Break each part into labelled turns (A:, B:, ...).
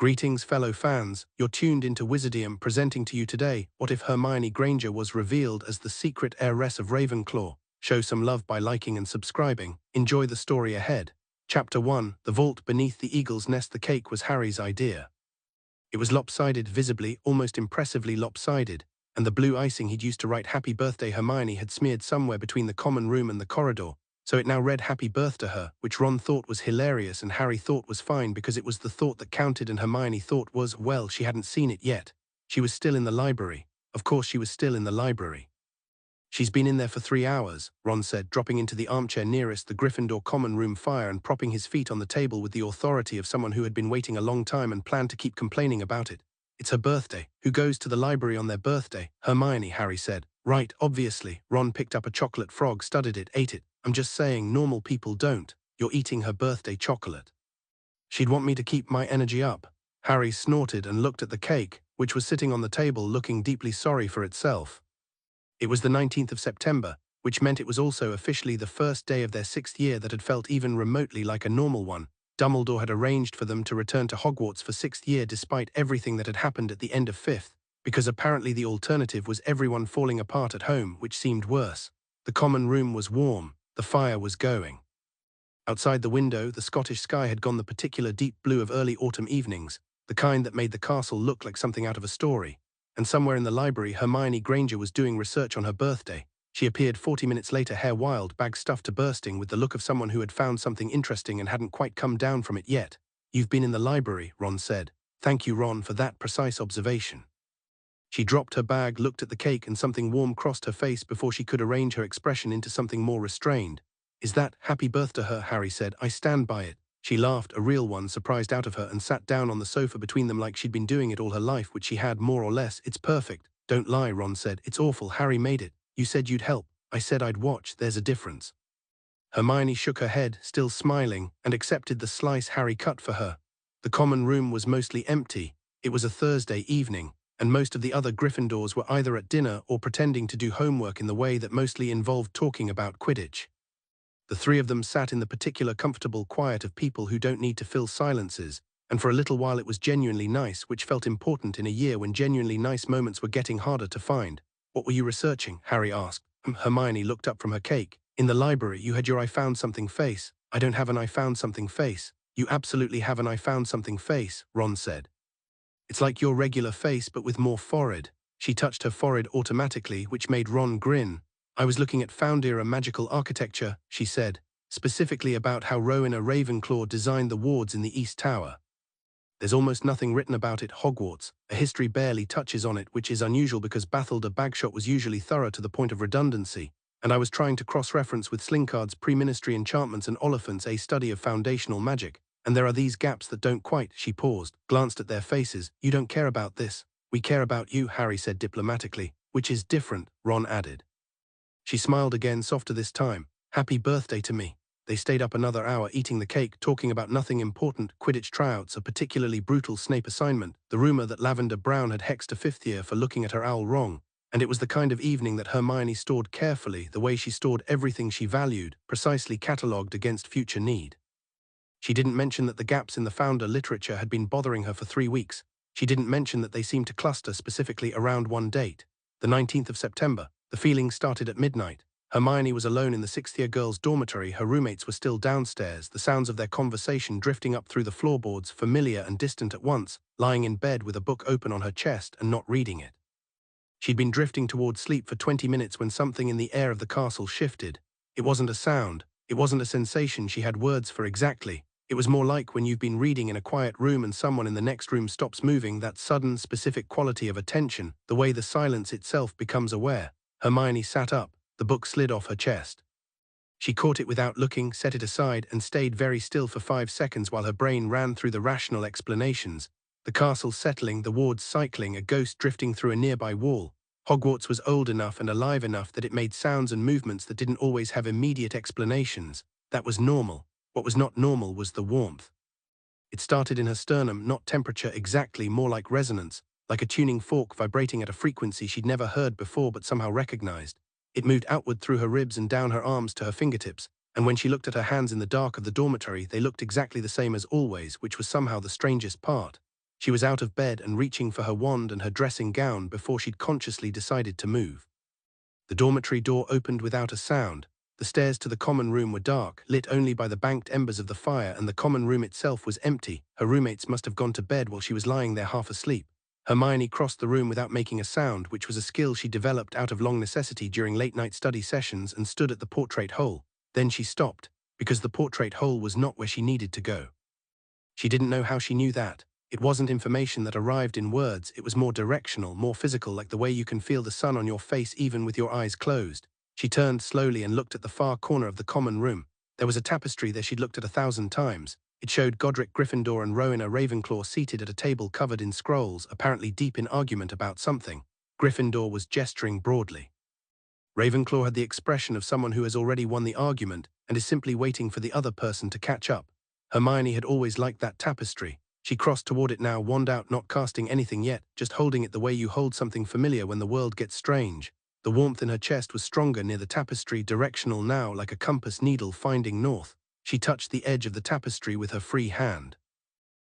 A: Greetings, fellow fans. You're tuned into Wizardium, presenting to you today What If Hermione Granger Was Revealed as the Secret Heiress of Ravenclaw. Show some love by liking and subscribing. Enjoy the story ahead. Chapter 1. The Vault Beneath the Eagle's Nest. The cake was Harry's idea. It was lopsided, visibly, almost impressively lopsided, and the blue icing he'd used to write Happy Birthday Hermione had smeared somewhere between the common room and the corridor. So it now read Happy Birth to her, which Ron thought was hilarious and Harry thought was fine because it was the thought that counted, and Hermione thought was, well, she hadn't seen it yet. She was still in the library. Of course she was still in the library. She's been in there for 3 hours, Ron said, dropping into the armchair nearest the Gryffindor common room fire and propping his feet on the table with the authority of someone who had been waiting a long time and planned to keep complaining about it. It's her birthday. Who goes to the library on their birthday? Hermione, Harry said. Right, obviously. Ron picked up a chocolate frog, studied it, ate it. I'm just saying, normal people don't. You're eating her birthday chocolate. She'd want me to keep my energy up. Harry snorted and looked at the cake, which was sitting on the table looking deeply sorry for itself. It was the 19th of September, which meant it was also officially the first day of their 6th year that had felt even remotely like a normal one. Dumbledore had arranged for them to return to Hogwarts for 6th year despite everything that had happened at the end of 5th, because apparently the alternative was everyone falling apart at home, which seemed worse. The common room was warm. The fire was going. Outside the window, the Scottish sky had gone the particular deep blue of early autumn evenings, the kind that made the castle look like something out of a story. And somewhere in the library, Hermione Granger was doing research on her birthday. She appeared 40 minutes later, hair wild, bag stuffed to bursting, with the look of someone who had found something interesting and hadn't quite come down from it yet. You've been in the library, Ron said. Thank you, Ron, for that precise observation. She dropped her bag, looked at the cake, and something warm crossed her face before she could arrange her expression into something more restrained. Is that happy birth to her? Harry said. I stand by it. She laughed, a real one, surprised out of her, and sat down on the sofa between them like she'd been doing it all her life, which she had more or less. It's perfect. Don't lie, Ron said. It's awful. Harry made it. You said you'd help. I said I'd watch. There's a difference. Hermione shook her head, still smiling, and accepted the slice Harry cut for her. The common room was mostly empty. It was a Thursday evening, and most of the other Gryffindors were either at dinner or pretending to do homework in the way that mostly involved talking about Quidditch. The three of them sat in the particular comfortable quiet of people who don't need to fill silences, and for a little while it was genuinely nice, which felt important in a year when genuinely nice moments were getting harder to find. What were you researching? Harry asked. Hermione looked up from her cake. In the library, you had your I found something face. I don't have an I found something face. You absolutely have an I found something face, Ron said. It's like your regular face but with more forehead. She touched her forehead automatically, which made Ron grin. I was looking at Found-era magical architecture, she said, specifically about how Rowena Ravenclaw designed the wards in the East Tower. There's almost nothing written about it. Hogwarts, a history barely touches on it, which is unusual because Bathilda Bagshot was usually thorough to the point of redundancy, and I was trying to cross-reference with Slinkard's Pre-Ministry Enchantments and Oliphant's A Study of Foundational Magic. And there are these gaps that don't quite. She paused, glanced at their faces. You don't care about this. We care about you, Harry said diplomatically. Which is different, Ron added. She smiled again, softer this time. Happy birthday to me. They stayed up another hour eating the cake, talking about nothing important. Quidditch tryouts, a particularly brutal Snape assignment, the rumor that Lavender Brown had hexed a 5th year for looking at her owl wrong. And it was the kind of evening that Hermione stored carefully, the way she stored everything she valued, precisely catalogued against future need. She didn't mention that the gaps in the Founder literature had been bothering her for 3 weeks. She didn't mention that they seemed to cluster specifically around one date, the 19th of September. The feeling started at midnight. Hermione was alone in the 6th year girls' dormitory. Her roommates were still downstairs, the sounds of their conversation drifting up through the floorboards, familiar and distant at once, lying in bed with a book open on her chest and not reading it. She'd been drifting towards sleep for 20 minutes when something in the air of the castle shifted. It wasn't a sound. It wasn't a sensation she had words for exactly. It was more like when you've been reading in a quiet room and someone in the next room stops moving, that sudden, specific quality of attention, the way the silence itself becomes aware. Hermione sat up, the book slid off her chest. She caught it without looking, set it aside, and stayed very still for 5 seconds while her brain ran through the rational explanations. The castle settling, the wards cycling, a ghost drifting through a nearby wall. Hogwarts was old enough and alive enough that it made sounds and movements that didn't always have immediate explanations. That was normal. What was not normal was the warmth. It started in her sternum, not temperature exactly, more like resonance, like a tuning fork vibrating at a frequency she'd never heard before but somehow recognized. It moved outward through her ribs and down her arms to her fingertips, and when she looked at her hands in the dark of the dormitory, they looked exactly the same as always, which was somehow the strangest part. She was out of bed and reaching for her wand and her dressing gown before she'd consciously decided to move. The dormitory door opened without a sound. The stairs to the common room were dark, lit only by the banked embers of the fire, and the common room itself was empty. Her roommates must have gone to bed while she was lying there half asleep. Hermione crossed the room without making a sound, which was a skill she developed out of long necessity during late-night study sessions, and stood at the portrait hole. Then she stopped, because the portrait hole was not where she needed to go. She didn't know how she knew that. It wasn't information that arrived in words, it was more directional, more physical, like the way you can feel the sun on your face even with your eyes closed. She turned slowly and looked at the far corner of the common room. There was a tapestry there she'd looked at 1,000 times. It showed Godric Gryffindor and Rowena Ravenclaw seated at a table covered in scrolls, apparently deep in argument about something. Gryffindor was gesturing broadly. Ravenclaw had the expression of someone who has already won the argument and is simply waiting for the other person to catch up. Hermione had always liked that tapestry. She crossed toward it now, wand out, not casting anything yet, just holding it the way you hold something familiar when the world gets strange. The warmth in her chest was stronger near the tapestry, directional now, like a compass needle finding north. She touched the edge of the tapestry with her free hand.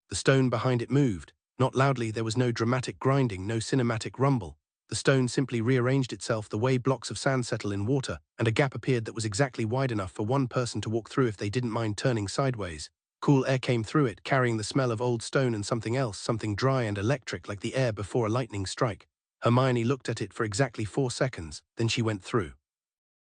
A: The stone behind it moved. Not loudly, there was no dramatic grinding, no cinematic rumble. The stone simply rearranged itself the way blocks of sand settle in water, and a gap appeared that was exactly wide enough for one person to walk through if they didn't mind turning sideways. Cool air came through it, carrying the smell of old stone and something else, something dry and electric like the air before a lightning strike. Hermione looked at it for exactly 4 seconds, then she went through.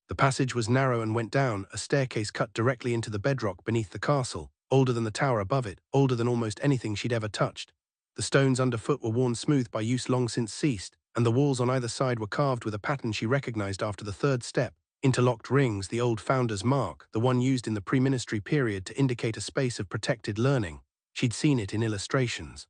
A: The passage was narrow and went down, a staircase cut directly into the bedrock beneath the castle, older than the tower above it, older than almost anything she'd ever touched. The stones underfoot were worn smooth by use long since ceased, and the walls on either side were carved with a pattern she recognized after the third step. Interlocked rings, the old founder's mark, the one used in the pre-ministry period to indicate a space of protected learning. She'd seen it in illustrations.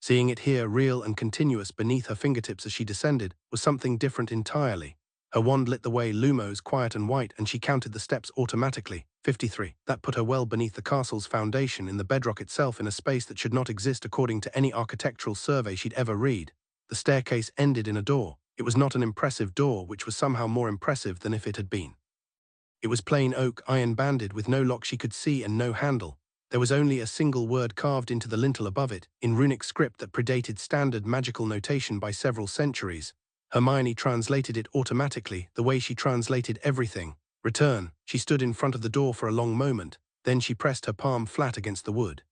A: Seeing it here, real and continuous beneath her fingertips as she descended, was something different entirely. Her wand lit the way, lumos quiet and white, and she counted the steps automatically. 53. That put her well beneath the castle's foundation, in the bedrock itself, in a space that should not exist according to any architectural survey she'd ever read. The staircase ended in a door. It was not an impressive door, which was somehow more impressive than if it had been. It was plain oak, iron-banded, with no lock she could see and no handle. There was only a single word carved into the lintel above it, in runic script that predated standard magical notation by several centuries. Hermione translated it automatically, the way she translated everything. Return. She stood in front of the door for a long moment, then she pressed her palm flat against the wood.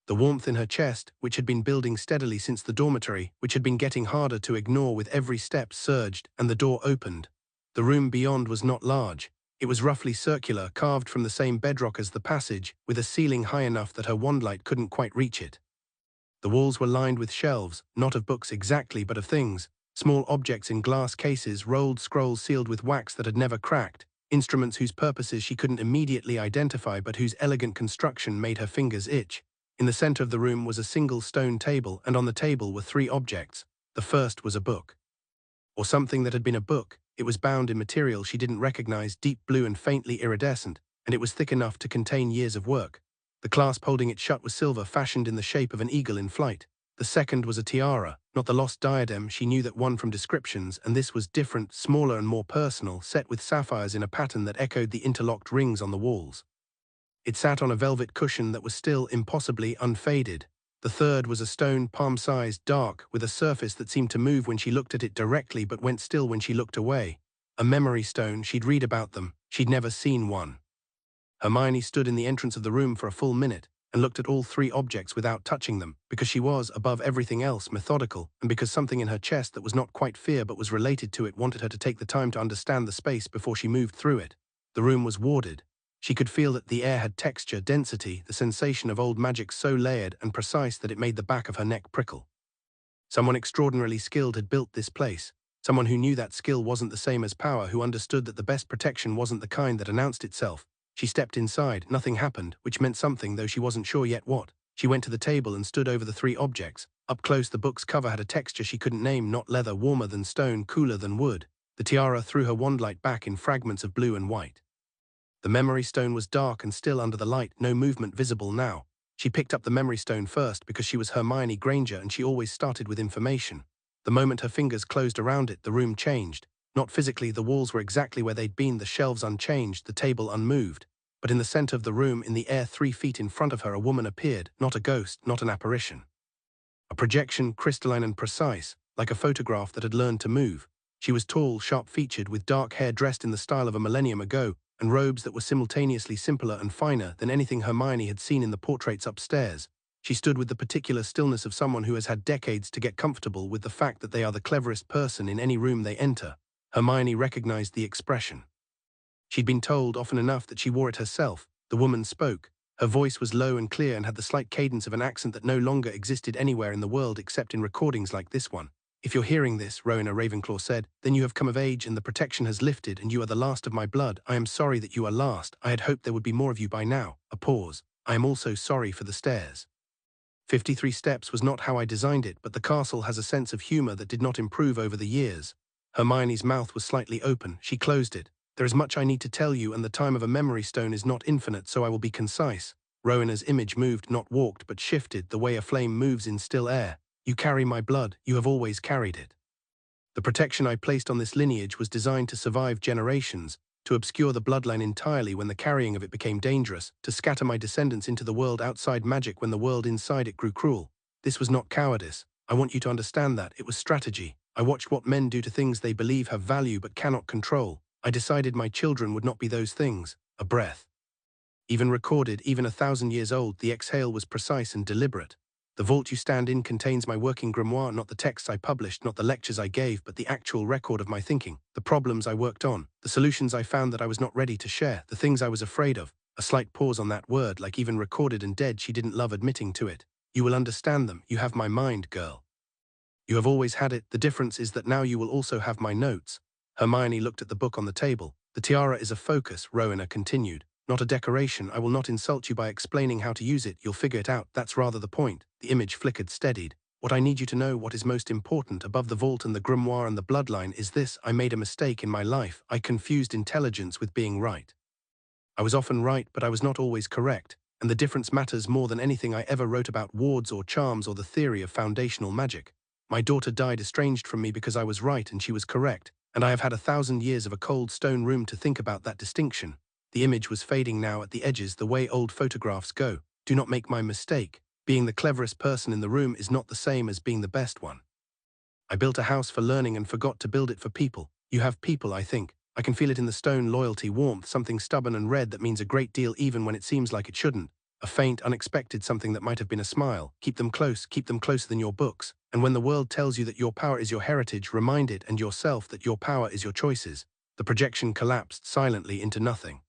A: The warmth in her chest, which had been building steadily since the dormitory, which had been getting harder to ignore with every step, surged, and the door opened. The room beyond was not large. It was roughly circular, carved from the same bedrock as the passage, with a ceiling high enough that her wandlight couldn't quite reach it. The walls were lined with shelves, not of books exactly, but of things. Small objects in glass cases, rolled scrolls sealed with wax that had never cracked, instruments whose purposes she couldn't immediately identify but whose elegant construction made her fingers itch. In the center of the room was a single stone table, and on the table were 3 objects. The first was a book. Or something that had been a book. It was bound in material she didn't recognize, deep blue and faintly iridescent, and it was thick enough to contain years of work. The clasp holding it shut was silver, fashioned in the shape of an eagle in flight. The second was a tiara, not the lost diadem she knew that one from descriptions, and this was different, smaller and more personal, set with sapphires in a pattern that echoed the interlocked rings on the walls. It sat on a velvet cushion that was still impossibly unfaded. The third was a stone, palm-sized, dark, with a surface that seemed to move when she looked at it directly but went still when she looked away. A memory stone. She'd read about them. She'd never seen one. Hermione stood in the entrance of the room for a full minute and looked at all 3 objects without touching them, because she was, above everything else, methodical, and because something in her chest that was not quite fear but was related to it wanted her to take the time to understand the space before she moved through it. The room was warded. She could feel that the air had texture, density, the sensation of old magic so layered and precise that it made the back of her neck prickle. Someone extraordinarily skilled had built this place. Someone who knew that skill wasn't the same as power, who understood that the best protection wasn't the kind that announced itself. She stepped inside. Nothing happened, which meant something, though she wasn't sure yet what. She went to the table and stood over the 3 objects. Up close, the book's cover had a texture she couldn't name, not leather, warmer than stone, cooler than wood. The tiara threw her wandlight back in fragments of blue and white. The memory stone was dark and still under the light, no movement visible now. She picked up the memory stone first because she was Hermione Granger and she always started with information. The moment her fingers closed around it, the room changed. Not physically, the walls were exactly where they'd been, the shelves unchanged, the table unmoved. But in the center of the room, in the air 3 feet in front of her, a woman appeared, not a ghost, not an apparition. A projection crystalline and precise, like a photograph that had learned to move. She was tall, sharp-featured, with dark hair dressed in the style of a millennium ago, and robes that were simultaneously simpler and finer than anything Hermione had seen in the portraits upstairs. She stood with the particular stillness of someone who has had decades to get comfortable with the fact that they are the cleverest person in any room they enter. Hermione recognized the expression. She'd been told often enough that she wore it herself. The woman spoke. Her voice was low and clear and had the slight cadence of an accent that no longer existed anywhere in the world except in recordings like this one. "If you're hearing this," Rowena Ravenclaw said, "then you have come of age and the protection has lifted and you are the last of my blood. I am sorry that you are last. I had hoped there would be more of you by now." A pause. "I am also sorry for the stairs. 53 steps was not how I designed it, but the castle has a sense of humor that did not improve over the years." Hermione's mouth was slightly open. She closed it. "There is much I need to tell you, and the time of a memory stone is not infinite, so I will be concise." Rowena's image moved, not walked, but shifted, the way a flame moves in still air. "You carry my blood. You have always carried it. The protection I placed on this lineage was designed to survive generations, to obscure the bloodline entirely when the carrying of it became dangerous, to scatter my descendants into the world outside magic when the world inside it grew cruel. This was not cowardice. I want you to understand that. It was strategy. I watched what men do to things they believe have value but cannot control. I decided my children would not be those things." A breath. Even recorded, even 1,000 years old, the exhale was precise and deliberate. "The vault you stand in contains my working grimoire, not the texts I published, not the lectures I gave, but the actual record of my thinking, the problems I worked on, the solutions I found that I was not ready to share, the things I was afraid of." A slight pause on that word, like even recorded and dead, she didn't love admitting to it. "You will understand them. You have my mind, girl. You have always had it. The difference is that now you will also have my notes." Hermione looked at the book on the table. "The tiara is a focus," Rowena continued. "Not a decoration. I will not insult you by explaining how to use it. You'll figure it out. That's rather the point." The image flickered, steadied. "What I need you to know, what is most important, above the vault and the grimoire and the bloodline, is this: I made a mistake in my life. I confused intelligence with being right. I was often right, but I was not always correct. And the difference matters more than anything I ever wrote about wards or charms or the theory of foundational magic. My daughter died estranged from me because I was right and she was correct, and I have had 1,000 years of a cold stone room to think about that distinction." The image was fading now at the edges, the way old photographs go. "Do not make my mistake. Being the cleverest person in the room is not the same as being the best one. I built a house for learning and forgot to build it for people. You have people, I think. I can feel it in the stone: loyalty, warmth, something stubborn and red that means a great deal even when it seems like it shouldn't. A faint, unexpected something that might have been a smile. Keep them closer than your books. And when the world tells you that your power is your heritage, remind it and yourself that your power is your choices." The projection collapsed silently into nothing.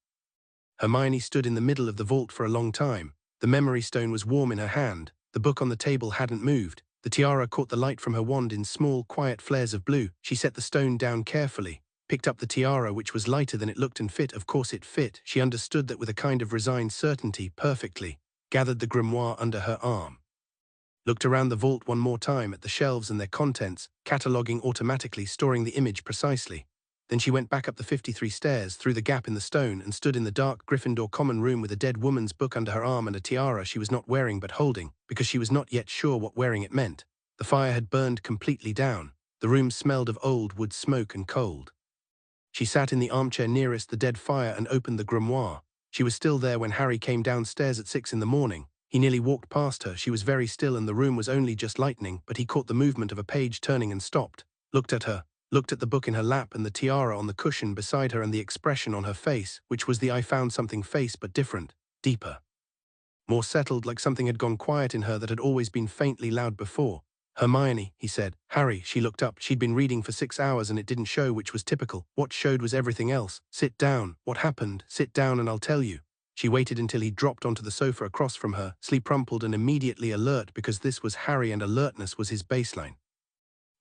A: Hermione stood in the middle of the vault for a long time. The memory stone was warm in her hand. The book on the table hadn't moved. The tiara caught the light from her wand in small, quiet flares of blue. She set the stone down carefully, picked up the tiara, which was lighter than it looked and fit. Of course it fit. She understood that with a kind of resigned certainty, perfectly. Gathered the grimoire under her arm. Looked around the vault one more time at the shelves and their contents, cataloguing automatically, storing the image precisely. Then she went back up the 53 stairs, through the gap in the stone, and stood in the dark Gryffindor common room with a dead woman's book under her arm and a tiara she was not wearing but holding, because she was not yet sure what wearing it meant. The fire had burned completely down. The room smelled of old wood smoke and cold. She sat in the armchair nearest the dead fire and opened the grimoire. She was still there when Harry came downstairs at 6 in the morning. He nearly walked past her. She was very still and the room was only just lightening, but he caught the movement of a page turning and stopped, looked at her, looked at the book in her lap and the tiara on the cushion beside her and the expression on her face, which was the "I found something" face, but different, deeper, more settled, like something had gone quiet in her that had always been faintly loud before. "Hermione," he said. "Harry." She looked up. She'd been reading for 6 hours and it didn't show, which was typical. What showed was everything else. "Sit down." "What happened?" "Sit down and I'll tell you." She waited until he dropped onto the sofa across from her, sleep-rumpled and immediately alert, because this was Harry and alertness was his baseline.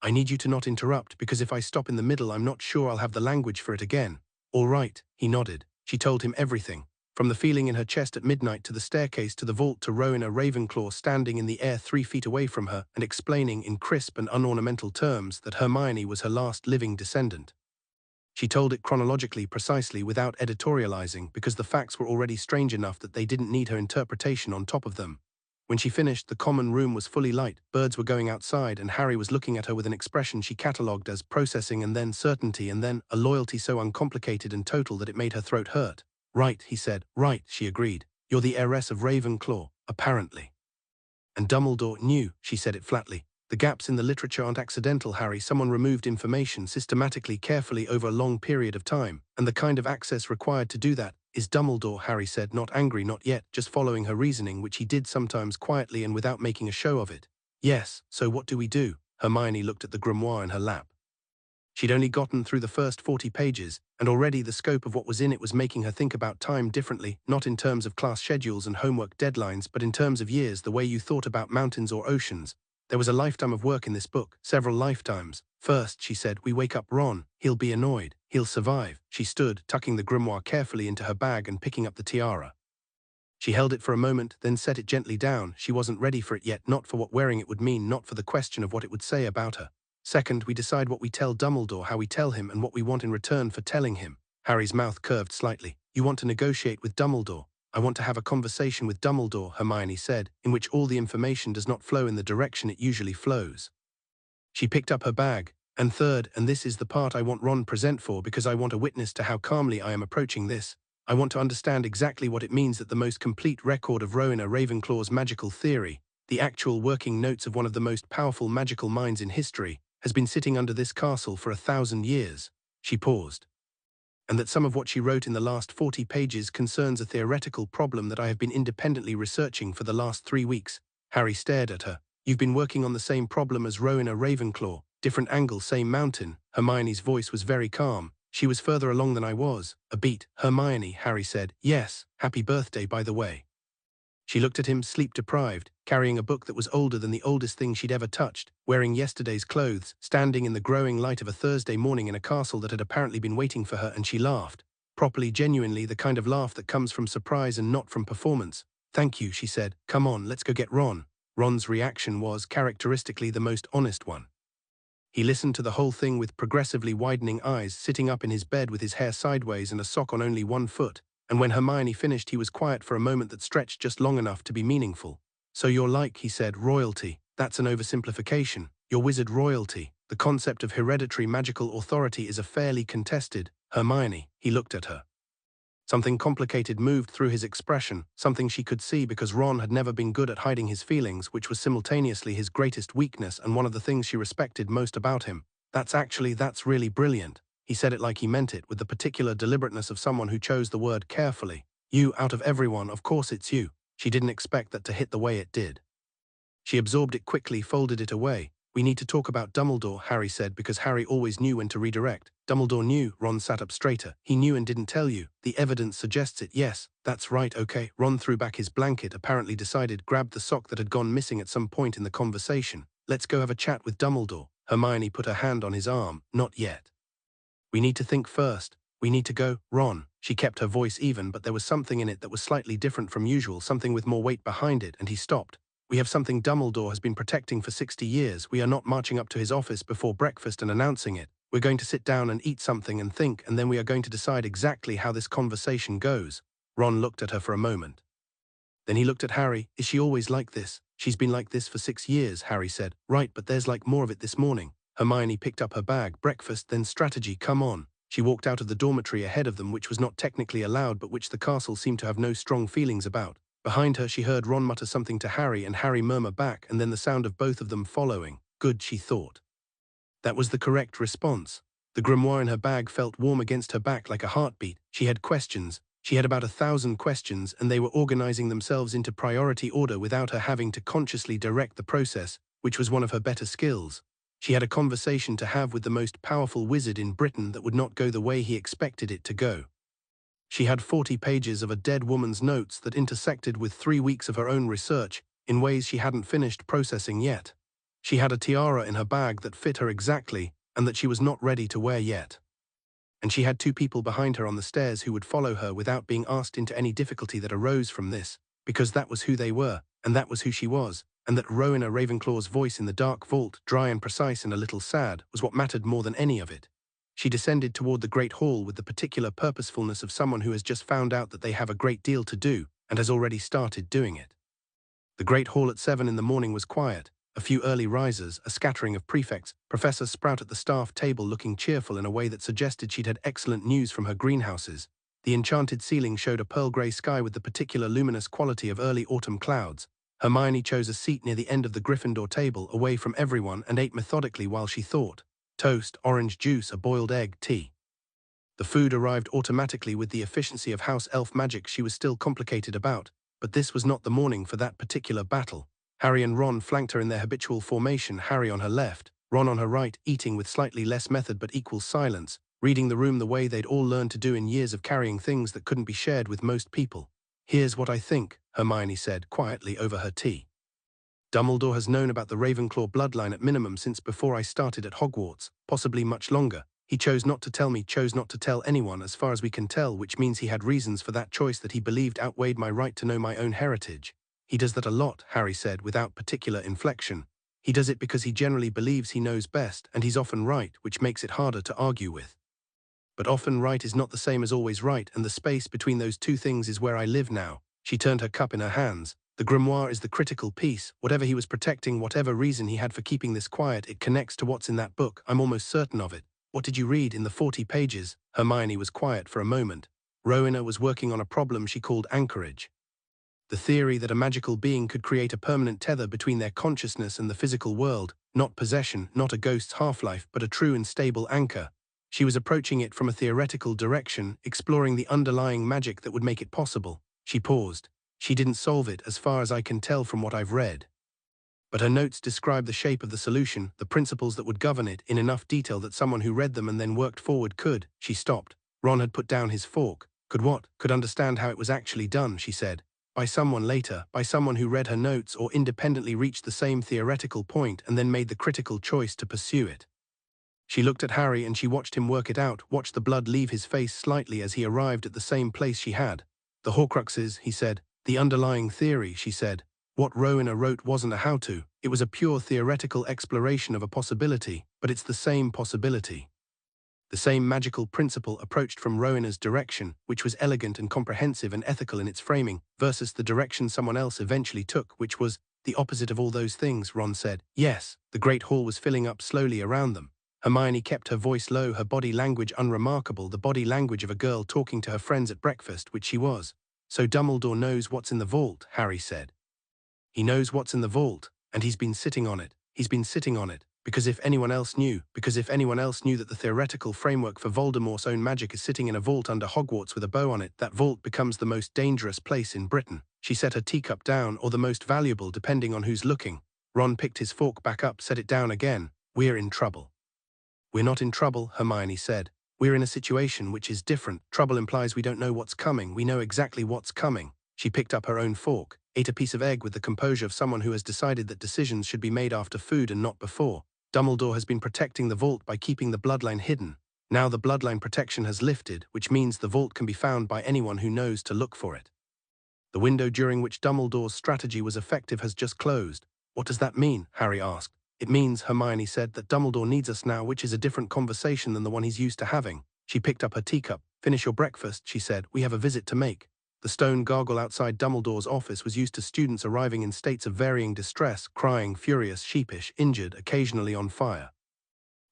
A: "I need you to not interrupt, because if I stop in the middle I'm not sure I'll have the language for it again." "All right," he nodded. She told him everything. From the feeling in her chest at midnight to the staircase to the vault to Rowena Ravenclaw standing in the air 3 feet away from her and explaining in crisp and unornamental terms that Hermione was her last living descendant. She told it chronologically, precisely, without editorializing, because the facts were already strange enough that they didn't need her interpretation on top of them. When she finished, the common room was fully light, birds were going outside, and Harry was looking at her with an expression she catalogued as processing and then certainty and then a loyalty so uncomplicated and total that it made her throat hurt. "Right," he said. "Right," she agreed. "You're the heiress of Ravenclaw, apparently. And Dumbledore knew, she said it flatly. The gaps in the literature aren't accidental, Harry. Someone removed information systematically, carefully over a long period of time, and the kind of access required to do that is Dumbledore, Harry said, not angry, not yet, just following her reasoning, which he did sometimes quietly and without making a show of it. Yes, so what do we do? Hermione looked at the grimoire in her lap. She'd only gotten through the first 40 pages, and already the scope of what was in it was making her think about time differently, not in terms of class schedules and homework deadlines, but in terms of years, the way you thought about mountains or oceans. There was a lifetime of work in this book, several lifetimes. First, she said, we wake up Ron. He'll be annoyed. He'll survive. She stood, tucking the grimoire carefully into her bag and picking up the tiara. She held it for a moment, then set it gently down. She wasn't ready for it yet, not for what wearing it would mean, not for the question of what it would say about her. Second, we decide what we tell Dumbledore, how we tell him, and what we want in return for telling him. Harry's mouth curved slightly. You want to negotiate with Dumbledore? I want to have a conversation with Dumbledore, Hermione said, in which all the information does not flow in the direction it usually flows. She picked up her bag. And third, and this is the part I want Ron present for, because I want a witness to how calmly I am approaching this. I want to understand exactly what it means that the most complete record of Rowena Ravenclaw's magical theory, the actual working notes of one of the most powerful magical minds in history, has been sitting under this castle for 1,000 years. She paused. And that some of what she wrote in the last 40 pages concerns a theoretical problem that I have been independently researching for the last 3 weeks. Harry stared at her. You've been working on the same problem as Rowena Ravenclaw, different angle, same mountain. Hermione's voice was very calm. She was further along than I was. A beat. Hermione, Harry said. Yes, happy birthday, by the way. She looked at him, sleep-deprived, carrying a book that was older than the oldest thing she'd ever touched, wearing yesterday's clothes, standing in the growing light of a Thursday morning in a castle that had apparently been waiting for her, and she laughed. Properly, genuinely, the kind of laugh that comes from surprise and not from performance. Thank you, she said. Come on, let's go get Ron. Ron's reaction was, characteristically, the most honest one. He listened to the whole thing with progressively widening eyes, sitting up in his bed with his hair sideways and a sock on only one foot. And when Hermione finished, he was quiet for a moment that stretched just long enough to be meaningful. So you're like, he said, royalty. That's an oversimplification. You're wizard royalty. The concept of hereditary magical authority is a fairly contested. Hermione, he looked at her. Something complicated moved through his expression, something she could see because Ron had never been good at hiding his feelings, which was simultaneously his greatest weakness and one of the things she respected most about him. That's really brilliant. He said it like he meant it, with the particular deliberateness of someone who chose the word carefully. You, out of everyone, of course it's you. She didn't expect that to hit the way it did. She absorbed it quickly, folded it away. We need to talk about Dumbledore, Harry said, because Harry always knew when to redirect. Dumbledore knew. Ron sat up straighter. He knew and didn't tell you. The evidence suggests it. Yes, that's right, okay. Ron threw back his blanket, apparently decided, grabbed the sock that had gone missing at some point in the conversation. Let's go have a chat with Dumbledore. Hermione put her hand on his arm. Not yet. We need to think first. We need to go, Ron. She kept her voice even, but there was something in it that was slightly different from usual, something with more weight behind it, and he stopped. We have something Dumbledore has been protecting for 60 years. We are not marching up to his office before breakfast and announcing it. We're going to sit down and eat something and think, and then we are going to decide exactly how this conversation goes. Ron looked at her for a moment. Then he looked at Harry. Is she always like this? She's been like this for 6 years, Harry said. Right, but there's like more of it this morning. Hermione picked up her bag. Breakfast, then strategy, come on. She walked out of the dormitory ahead of them, which was not technically allowed, but which the castle seemed to have no strong feelings about. Behind her, she heard Ron mutter something to Harry and Harry murmur back, and then the sound of both of them following. Good, she thought. That was the correct response. The grimoire in her bag felt warm against her back like a heartbeat. She had questions. She had about 1,000 questions, and they were organizing themselves into priority order without her having to consciously direct the process, which was one of her better skills. She had a conversation to have with the most powerful wizard in Britain that would not go the way he expected it to go. She had 40 pages of a dead woman's notes that intersected with 3 weeks of her own research in ways she hadn't finished processing yet. She had a tiara in her bag that fit her exactly and that she was not ready to wear yet. And she had 2 people behind her on the stairs who would follow her without being asked into any difficulty that arose from this, because that was who they were, and that was who she was, and that Rowena Ravenclaw's voice in the dark vault, dry and precise and a little sad, was what mattered more than any of it. She descended toward the great hall with the particular purposefulness of someone who has just found out that they have a great deal to do and has already started doing it. The great hall at 7 in the morning was quiet. A few early risers, a scattering of prefects, Professor Sprout at the staff table looking cheerful in a way that suggested she'd had excellent news from her greenhouses. The enchanted ceiling showed a pearl grey sky with the particular luminous quality of early autumn clouds. Hermione chose a seat near the end of the Gryffindor table, away from everyone, and ate methodically while she thought. Toast, orange juice, a boiled egg, tea. The food arrived automatically with the efficiency of house elf magic she was still complicated about, but this was not the morning for that particular battle. Harry and Ron flanked her in their habitual formation, Harry on her left, Ron on her right, eating with slightly less method but equal silence, reading the room the way they'd all learned to do in years of carrying things that couldn't be shared with most people. "Here's what I think," Hermione said quietly over her tea. "Dumbledore has known about the Ravenclaw bloodline at minimum since before I started at Hogwarts, possibly much longer. He chose not to tell me, chose not to tell anyone as far as we can tell, which means he had reasons for that choice that he believed outweighed my right to know my own heritage. He does that a lot," Harry said without particular inflection. "He does it because he generally believes he knows best, and he's often right, which makes it harder to argue with. But often right is not the same as always right, and the space between those two things is where I live now." She turned her cup in her hands. "The grimoire is the critical piece. Whatever he was protecting, whatever reason he had for keeping this quiet, it connects to what's in that book. I'm almost certain of it." "What did you read in the 40 pages? Hermione was quiet for a moment. Rowena was working on a problem she called anchorage. The theory that a magical being could create a permanent tether between their consciousness and the physical world, not possession, not a ghost's half-life, but a true and stable anchor. She was approaching it from a theoretical direction, exploring the underlying magic that would make it possible." She paused. "She didn't solve it, as far as I can tell from what I've read. But her notes describe the shape of the solution, the principles that would govern it, in enough detail that someone who read them and then worked forward could." She stopped. Ron had put down his fork. "Could what?" "Could understand how it was actually done," she said. "By someone later, by someone who read her notes or independently reached the same theoretical point and then made the critical choice to pursue it." She looked at Harry and she watched him work it out, watched the blood leave his face slightly as he arrived at the same place she had. "The Horcruxes," he said. "The underlying theory," she said. "What Rowena wrote wasn't a how-to. It was a pure theoretical exploration of a possibility, but it's the same possibility. The same magical principle approached from Rowena's direction, which was elegant and comprehensive and ethical in its framing, versus the direction someone else eventually took, which was the opposite of all those things," Ron said. "Yes." The great hall was filling up slowly around them. Hermione kept her voice low, her body language unremarkable, the body language of a girl talking to her friends at breakfast, which she was. "So Dumbledore knows what's in the vault," Harry said. "He knows what's in the vault, and he's been sitting on it. He's been sitting on it. Because if anyone else knew that the theoretical framework for Voldemort's own magic is sitting in a vault under Hogwarts with a bow on it, that vault becomes the most dangerous place in Britain." She set her teacup down, "or the most valuable, depending on who's looking." Ron picked his fork back up, set it down again. "We're in trouble." "We're not in trouble," Hermione said. "We're in a situation which is different. Trouble implies we don't know what's coming. We know exactly what's coming." She picked up her own fork, ate a piece of egg with the composure of someone who has decided that decisions should be made after food and not before. "Dumbledore has been protecting the vault by keeping the bloodline hidden. Now the bloodline protection has lifted, which means the vault can be found by anyone who knows to look for it. The window during which Dumbledore's strategy was effective has just closed." "What does that mean?" Harry asked. "It means," Hermione said, "that Dumbledore needs us now, which is a different conversation than the one he's used to having." She picked up her teacup. "Finish your breakfast," she said. "We have a visit to make." The stone gargoyle outside Dumbledore's office was used to students arriving in states of varying distress, crying, furious, sheepish, injured, occasionally on fire.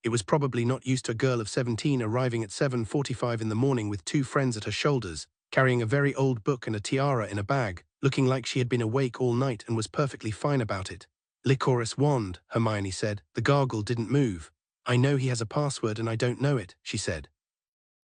A: It was probably not used to a girl of 17 arriving at 7:45 in the morning with two friends at her shoulders, carrying a very old book and a tiara in a bag, looking like she had been awake all night and was perfectly fine about it. "Licorice wand," Hermione said. The gargoyle didn't move. "I know he has a password and I don't know it," she said.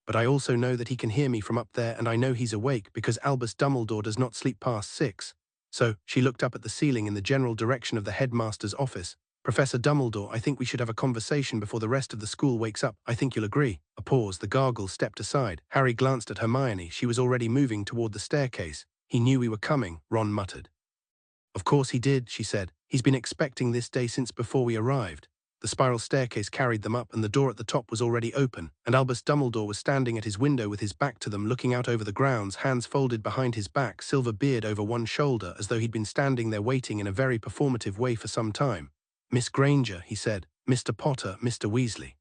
A: "But I also know that he can hear me from up there, and I know he's awake because Albus Dumbledore does not sleep past 6. So," she looked up at the ceiling in the general direction of the headmaster's office. "Professor Dumbledore, I think we should have a conversation before the rest of the school wakes up. I think you'll agree." A pause. The gargoyle stepped aside. Harry glanced at Hermione. She was already moving toward the staircase. "He knew we were coming," Ron muttered. "Of course he did," she said. "He's been expecting this day since before we arrived." The spiral staircase carried them up, and the door at the top was already open, and Albus Dumbledore was standing at his window with his back to them, looking out over the grounds, hands folded behind his back, silver beard over one shoulder, as though he'd been standing there waiting in a very performative way for some time. "Miss Granger," he said. "Mr. Potter, Mr. Weasley."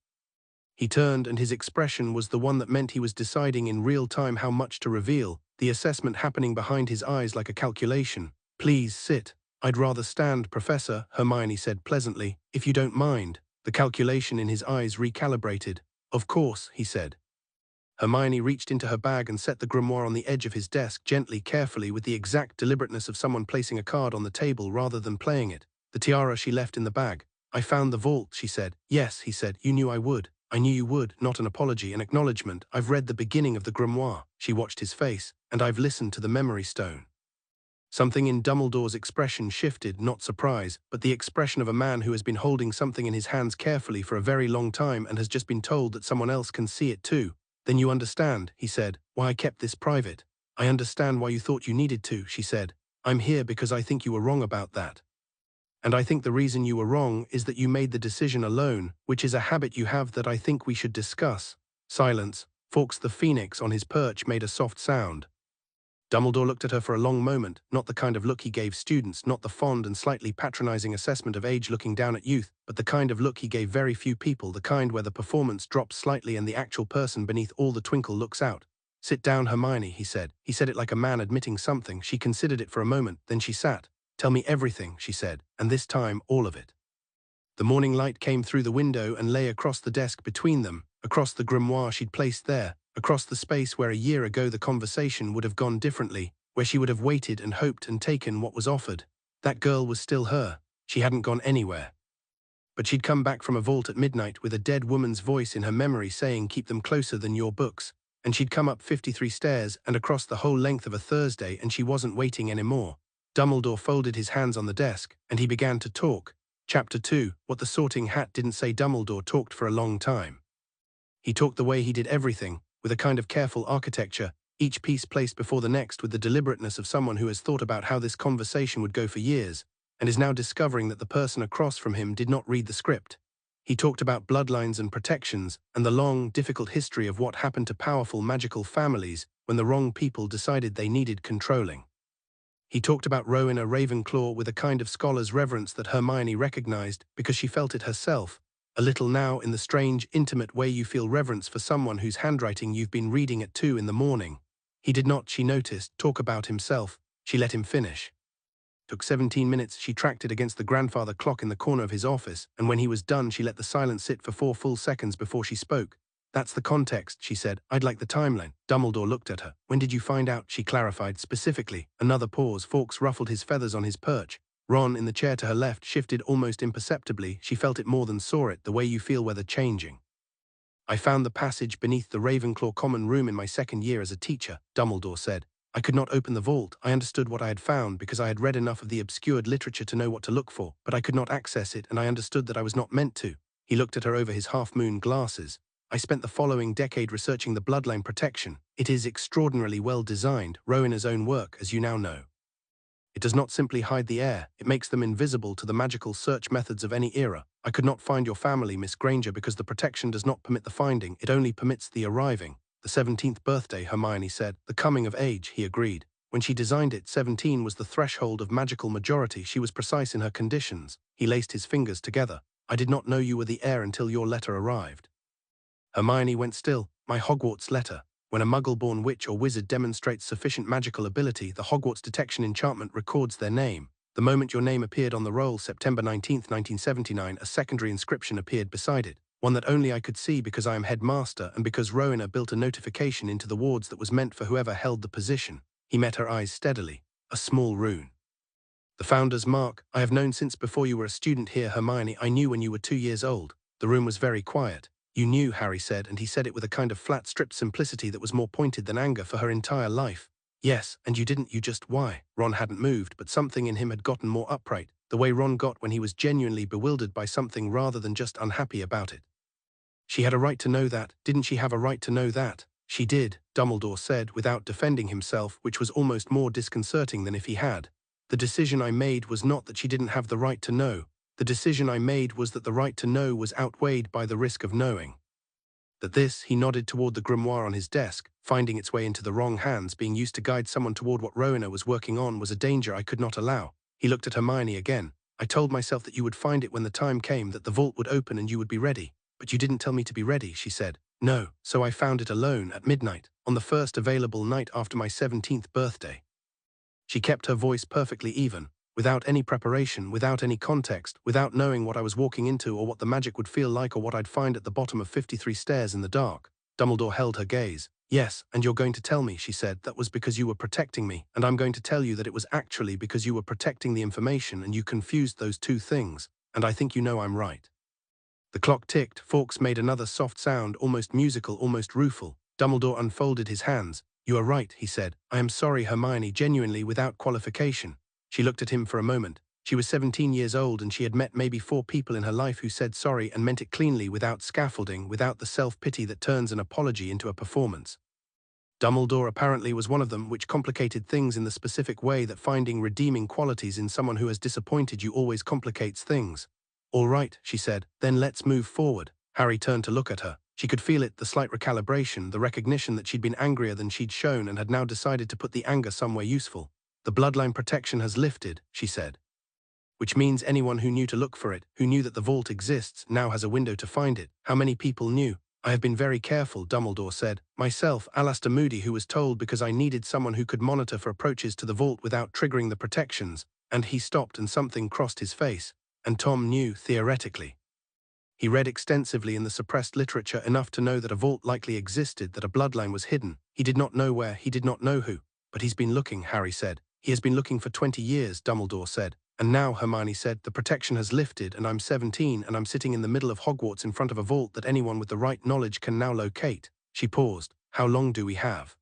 A: He turned, and his expression was the one that meant he was deciding in real time how much to reveal, the assessment happening behind his eyes like a calculation. "Please sit." "I'd rather stand, Professor," Hermione said pleasantly, "if you don't mind." The calculation in his eyes recalibrated. "Of course," he said. Hermione reached into her bag and set the grimoire on the edge of his desk gently, carefully, with the exact deliberateness of someone placing a card on the table rather than playing it. The tiara she left in the bag. "I found the vault," she said. "Yes," he said. "You knew I would. I knew you would." Not an apology, an acknowledgement. "I've read the beginning of the grimoire." She watched his face. "And I've listened to the memory stone." Something in Dumbledore's expression shifted, not surprise, but the expression of a man who has been holding something in his hands carefully for a very long time and has just been told that someone else can see it too. "Then you understand," he said, "why I kept this private." "I understand why you thought you needed to," she said. "I'm here because I think you were wrong about that. And I think the reason you were wrong is that you made the decision alone, which is a habit you have that I think we should discuss." Silence. Fawkes the Phoenix on his perch made a soft sound. Dumbledore looked at her for a long moment, not the kind of look he gave students, not the fond and slightly patronizing assessment of age looking down at youth, but the kind of look he gave very few people, the kind where the performance drops slightly and the actual person beneath all the twinkle looks out. "Sit down, Hermione," he said. He said it like a man admitting something. She considered it for a moment, then she sat. "Tell me everything," she said, "and this time all of it." The morning light came through the window and lay across the desk between them, across the grimoire she'd placed there, across the space where a year ago the conversation would have gone differently, where she would have waited and hoped and taken what was offered. That girl was still her. She hadn't gone anywhere. But she'd come back from a vault at midnight with a dead woman's voice in her memory saying, "Keep them closer than your books." And she'd come up 53 stairs and across the whole length of a Thursday, and she wasn't waiting anymore. Dumbledore folded his hands on the desk, and he began to talk. Chapter 2, What the Sorting Hat Didn't Say. Dumbledore talked for a long time. He talked the way he did everything, with a kind of careful architecture, each piece placed before the next with the deliberateness of someone who has thought about how this conversation would go for years, and is now discovering that the person across from him did not read the script. He talked about bloodlines and protections, and the long, difficult history of what happened to powerful magical families when the wrong people decided they needed controlling. He talked about Rowena Ravenclaw with a kind of scholar's reverence that Hermione recognized because she felt it herself, a little now in the strange, intimate way you feel reverence for someone whose handwriting you've been reading at 2 in the morning. He did not, she noticed, talk about himself. She let him finish. Took 17 minutes, she tracked it against the grandfather clock in the corner of his office, and when he was done she let the silence sit for 4 full seconds before she spoke. "That's the context," she said. "I'd like the timeline." Dumbledore looked at her. "When did you find out?" She clarified specifically. Another pause. Fawkes ruffled his feathers on his perch. Ron, in the chair to her left, shifted almost imperceptibly. She felt it more than saw it, the way you feel weather changing. "I found the passage beneath the Ravenclaw common room in my second year as a teacher," Dumbledore said. "I could not open the vault. I understood what I had found because I had read enough of the obscured literature to know what to look for, but I could not access it, and I understood that I was not meant to." He looked at her over his half-moon glasses. "I spent the following decade researching the bloodline protection. It is extraordinarily well designed, Rowena's own work, as you now know. It does not simply hide the heir, it makes them invisible to the magical search methods of any era. I could not find your family, Miss Granger, because the protection does not permit the finding, it only permits the arriving." "The 17th birthday," Hermione said. "The coming of age," he agreed. "When she designed it, 17 was the threshold of magical majority. She was precise in her conditions." He laced his fingers together. "I did not know you were the heir until your letter arrived." Hermione went still. "My Hogwarts letter. When a Muggle-born witch or wizard demonstrates sufficient magical ability, the Hogwarts detection enchantment records their name. The moment your name appeared on the roll, September 19th, 1979, a secondary inscription appeared beside it. One that only I could see because I am headmaster and because Rowena built a notification into the wards that was meant for whoever held the position." He met her eyes steadily. "A small rune. The founder's mark. I have known since before you were a student here, Hermione. I knew when you were 2 years old." The room was very quiet. "You knew," Harry said, and he said it with a kind of flat, stripped simplicity that was more pointed than anger, "for her entire life." "Yes, and you didn't. You just..." "Why?" Ron hadn't moved, but something in him had gotten more upright, the way Ron got when he was genuinely bewildered by something rather than just unhappy about it. "She had a right to know that. Didn't she have a right to know that?" "She did," Dumbledore said, without defending himself, which was almost more disconcerting than if he had. "The decision I made was not that she didn't have the right to know. The decision I made was that the right to know was outweighed by the risk of knowing. That this," he nodded toward the grimoire on his desk, "finding its way into the wrong hands, being used to guide someone toward what Rowena was working on, was a danger I could not allow." He looked at Hermione again. "I told myself that you would find it when the time came, that the vault would open and you would be ready. But you didn't tell me to be ready," she said. "No, so I found it alone, at midnight, on the first available night after my 17th birthday." She kept her voice perfectly even, without any preparation, without any context, without knowing what I was walking into or what the magic would feel like or what I'd find at the bottom of 53 stairs in the dark. Dumbledore held her gaze. Yes, and you're going to tell me, she said, that was because you were protecting me, and I'm going to tell you that it was actually because you were protecting the information and you confused those two things, and I think you know I'm right. The clock ticked. Fawkes made another soft sound, almost musical, almost rueful. Dumbledore unfolded his hands. You are right, he said. I am sorry, Hermione, genuinely, without qualification. She looked at him for a moment. She was 17 years old and she had met maybe 4 people in her life who said sorry and meant it cleanly, without scaffolding, without the self-pity that turns an apology into a performance. Dumbledore apparently was one of them, which complicated things in the specific way that finding redeeming qualities in someone who has disappointed you always complicates things. All right, she said, then let's move forward. Harry turned to look at her. She could feel it, the slight recalibration, the recognition that she'd been angrier than she'd shown and had now decided to put the anger somewhere useful. The bloodline protection has lifted, she said. Which means anyone who knew to look for it, who knew that the vault exists, now has a window to find it. How many people knew? I have been very careful, Dumbledore said. Myself, Alastor Moody, who was told because I needed someone who could monitor for approaches to the vault without triggering the protections, and he stopped and something crossed his face. And Tom knew, theoretically. He read extensively in the suppressed literature enough to know that a vault likely existed, that a bloodline was hidden. He did not know where, he did not know who. But he's been looking, Harry said. He has been looking for 20 years, Dumbledore said. And now, Hermione said, the protection has lifted and I'm 17 and I'm sitting in the middle of Hogwarts in front of a vault that anyone with the right knowledge can now locate. She paused. How long do we have?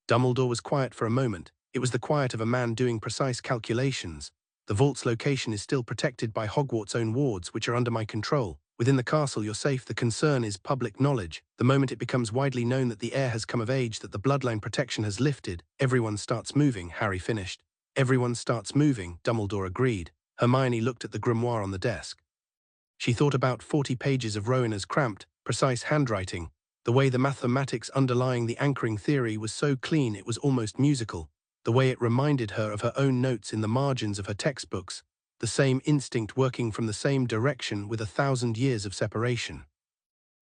A: Dumbledore was quiet for a moment. It was the quiet of a man doing precise calculations. The vault's location is still protected by Hogwarts' own wards, which are under my control. Within the castle you're safe. The concern is public knowledge. The moment it becomes widely known that the heir has come of age, that the bloodline protection has lifted, everyone starts moving, Harry finished. Everyone starts moving, Dumbledore agreed. Hermione looked at the grimoire on the desk. She thought about 40 pages of Rowena's cramped, precise handwriting. The way the mathematics underlying the anchoring theory was so clean it was almost musical. The way it reminded her of her own notes in the margins of her textbooks. The same instinct working from the same direction with 1,000 years of separation.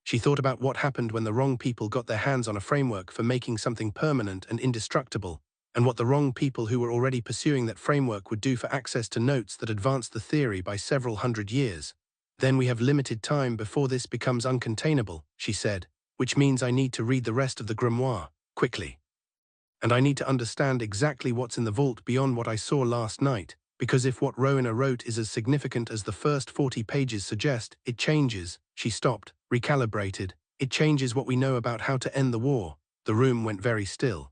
A: She thought about what happened when the wrong people got their hands on a framework for making something permanent and indestructible, and what the wrong people who were already pursuing that framework would do for access to notes that advanced the theory by several hundred years. Then we have limited time before this becomes uncontainable, she said, which means I need to read the rest of the grimoire, quickly. And I need to understand exactly what's in the vault beyond what I saw last night, because if what Rowena wrote is as significant as the first 40 pages suggest, it changes. She stopped, recalibrated. It changes what we know about how to end the war. The room went very still.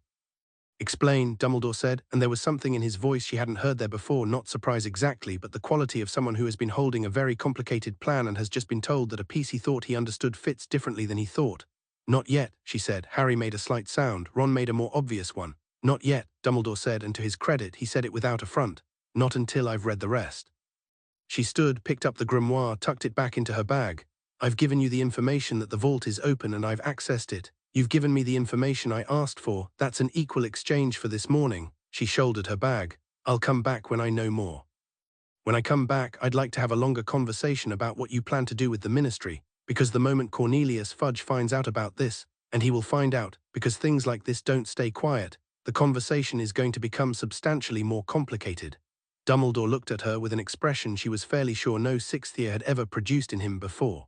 A: Explain, Dumbledore said, and there was something in his voice she hadn't heard there before, not surprise exactly, but the quality of someone who has been holding a very complicated plan and has just been told that a piece he thought he understood fits differently than he thought. Not yet, she said. Harry made a slight sound. Ron made a more obvious one. Not yet, Dumbledore said, and to his credit, he said it without affront. Not until I've read the rest. She stood, picked up the grimoire, tucked it back into her bag. I've given you the information that the vault is open and I've accessed it. You've given me the information I asked for. That's an equal exchange for this morning. She shouldered her bag. I'll come back when I know more. When I come back, I'd like to have a longer conversation about what you plan to do with the ministry, because the moment Cornelius Fudge finds out about this, and he will find out, because things like this don't stay quiet, the conversation is going to become substantially more complicated. Dumbledore looked at her with an expression she was fairly sure no sixth year had ever produced in him before.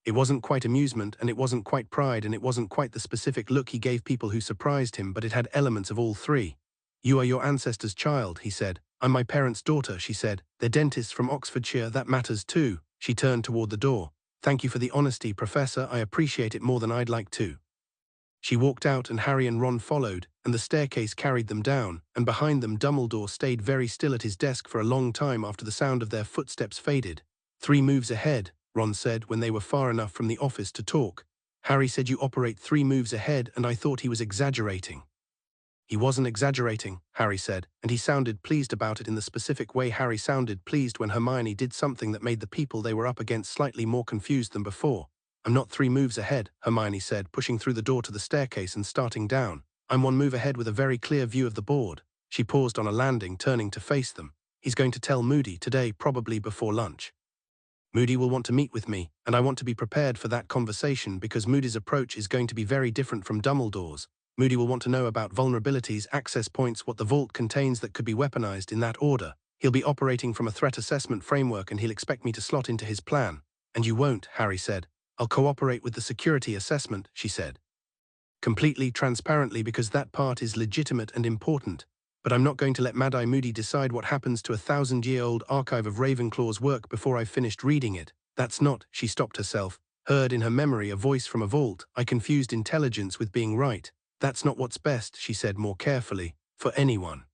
A: It wasn't quite amusement, and it wasn't quite pride, and it wasn't quite the specific look he gave people who surprised him, but it had elements of all three. You are your ancestor's child, he said. I'm my parents' daughter, she said. They're dentists from Oxfordshire, that matters too. She turned toward the door. Thank you for the honesty, Professor, I appreciate it more than I'd like to. She walked out and Harry and Ron followed, and the staircase carried them down, and behind them Dumbledore stayed very still at his desk for a long time after the sound of their footsteps faded. 3 moves ahead, Ron said when they were far enough from the office to talk. Harry said you operate 3 moves ahead, and I thought he was exaggerating. He wasn't exaggerating, Harry said, and he sounded pleased about it in the specific way Harry sounded pleased when Hermione did something that made the people they were up against slightly more confused than before. I'm not 3 moves ahead, Hermione said, pushing through the door to the staircase and starting down. I'm 1 move ahead with a very clear view of the board. She paused on a landing, turning to face them. He's going to tell Moody today, probably before lunch. Moody will want to meet with me, and I want to be prepared for that conversation because Moody's approach is going to be very different from Dumbledore's. Moody will want to know about vulnerabilities, access points, what the vault contains that could be weaponized in that order. He'll be operating from a threat assessment framework and he'll expect me to slot into his plan. And you won't, Harry said. I'll cooperate with the security assessment, she said. Completely transparently because that part is legitimate and important. But I'm not going to let Mad-Eye Moody decide what happens to a 1,000-year-old archive of Ravenclaw's work before I've finished reading it. That's not, she stopped herself, heard in her memory a voice from a vault. I confused intelligence with being right. That's not what's best, she said more carefully, for anyone.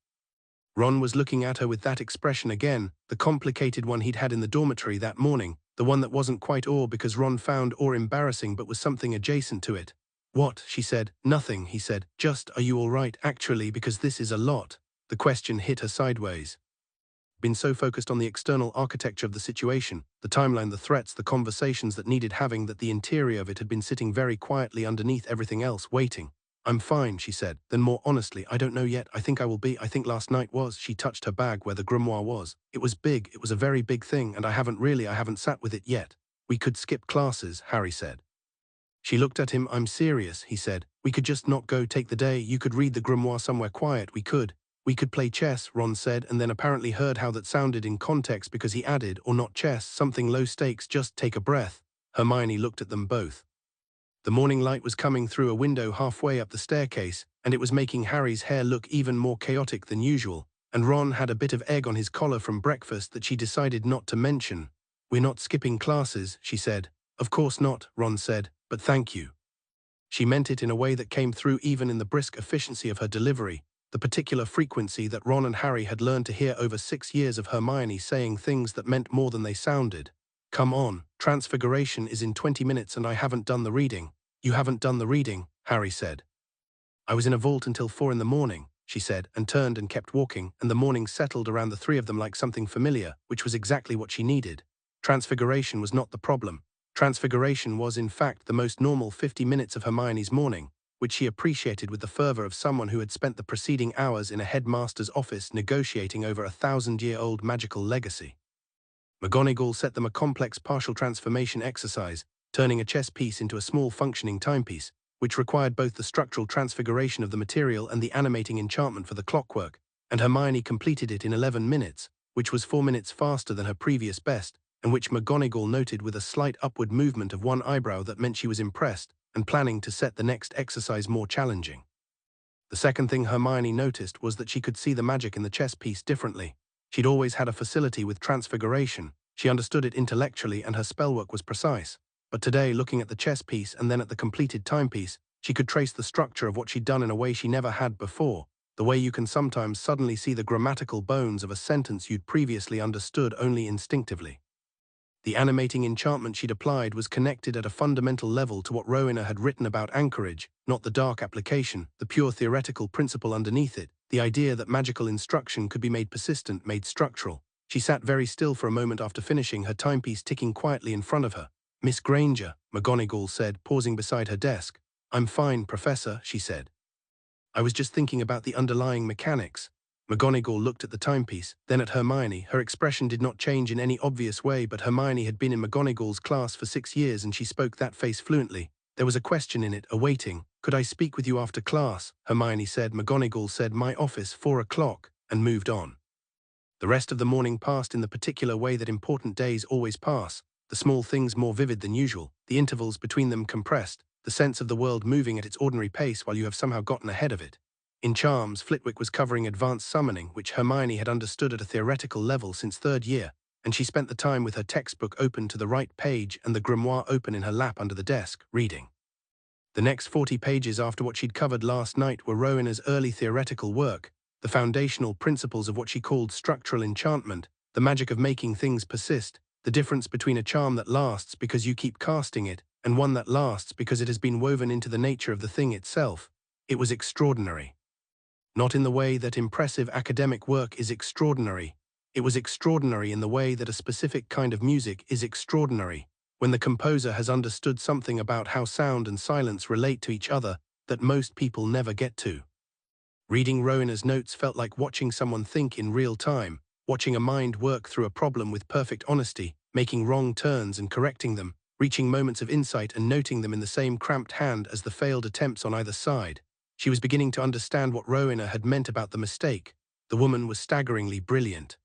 A: Ron was looking at her with that expression again, the complicated one he'd had in the dormitory that morning, the one that wasn't quite awe because Ron found awe embarrassing but was something adjacent to it. What? She said. Nothing, he said. Just, are you all right, actually, because this is a lot. The question hit her sideways. Been so focused on the external architecture of the situation, the timeline, the threats, the conversations that needed having, that the interior of it had been sitting very quietly underneath everything else, waiting. I'm fine, she said. Then more honestly, I don't know yet. I think I will be. I think last night was. She touched her bag where the grimoire was. It was big. It was a very big thing, and I haven't sat with it yet. We could skip classes, Harry said. She looked at him. I'm serious, he said. We could just not go take the day. You could read the grimoire somewhere quiet. We could play chess, Ron said, and then apparently heard how that sounded in context because he added, or not chess, something low stakes, just take a breath. Hermione looked at them both. The morning light was coming through a window halfway up the staircase, and it was making Harry's hair look even more chaotic than usual, and Ron had a bit of egg on his collar from breakfast that she decided not to mention. We're not skipping classes, she said. Of course not, Ron said, but thank you. She meant it in a way that came through even in the brisk efficiency of her delivery, the particular frequency that Ron and Harry had learned to hear over 6 years of Hermione saying things that meant more than they sounded. Come on, Transfiguration is in 20 minutes and I haven't done the reading. You haven't done the reading, Harry said. I was in a vault until 4 in the morning, she said, and turned and kept walking, and the morning settled around the three of them like something familiar, which was exactly what she needed. Transfiguration was not the problem. Transfiguration was, in fact, the most normal 50 minutes of Hermione's morning, which she appreciated with the fervor of someone who had spent the preceding hours in a headmaster's office negotiating over a 1,000-year-old magical legacy. McGonagall set them a complex partial transformation exercise, turning a chess piece into a small functioning timepiece, which required both the structural transfiguration of the material and the animating enchantment for the clockwork, and Hermione completed it in 11 minutes, which was 4 minutes faster than her previous best, and which McGonagall noted with a slight upward movement of one eyebrow that meant she was impressed and planning to set the next exercise more challenging. The second thing Hermione noticed was that she could see the magic in the chess piece differently. She'd always had a facility with transfiguration. She understood it intellectually and her spellwork was precise. But today, looking at the chess piece and then at the completed timepiece, she could trace the structure of what she'd done in a way she never had before, the way you can sometimes suddenly see the grammatical bones of a sentence you'd previously understood only instinctively. The animating enchantment she'd applied was connected at a fundamental level to what Rowena had written about anchorage, not the dark application, the pure theoretical principle underneath it, the idea that magical instruction could be made persistent, made structural. She sat very still for a moment after finishing, her timepiece ticking quietly in front of her. Miss Granger, McGonagall said, pausing beside her desk. I'm fine, Professor, she said. I was just thinking about the underlying mechanics. McGonagall looked at the timepiece, then at Hermione. Her expression did not change in any obvious way, but Hermione had been in McGonagall's class for 6 years and she spoke that face fluently. There was a question in it, a waiting. Could I speak with you after class? Hermione said. McGonagall said, my office, 4 o'clock, and moved on. The rest of the morning passed in the particular way that important days always pass, the small things more vivid than usual, the intervals between them compressed, the sense of the world moving at its ordinary pace while you have somehow gotten ahead of it. In Charms, Flitwick was covering advanced summoning, which Hermione had understood at a theoretical level since 3rd year, and she spent the time with her textbook open to the right page and the grimoire open in her lap under the desk, reading. The next 40 pages after what she'd covered last night were Rowena's early theoretical work, the foundational principles of what she called structural enchantment, the magic of making things persist, the difference between a charm that lasts because you keep casting it, and one that lasts because it has been woven into the nature of the thing itself. It was extraordinary. Not in the way that impressive academic work is extraordinary. It was extraordinary in the way that a specific kind of music is extraordinary, when the composer has understood something about how sound and silence relate to each other that most people never get to. Reading Rowena's notes felt like watching someone think in real time, watching a mind work through a problem with perfect honesty, making wrong turns and correcting them, reaching moments of insight and noting them in the same cramped hand as the failed attempts on either side. She was beginning to understand what Rowena had meant about the mistake. The woman was staggeringly brilliant.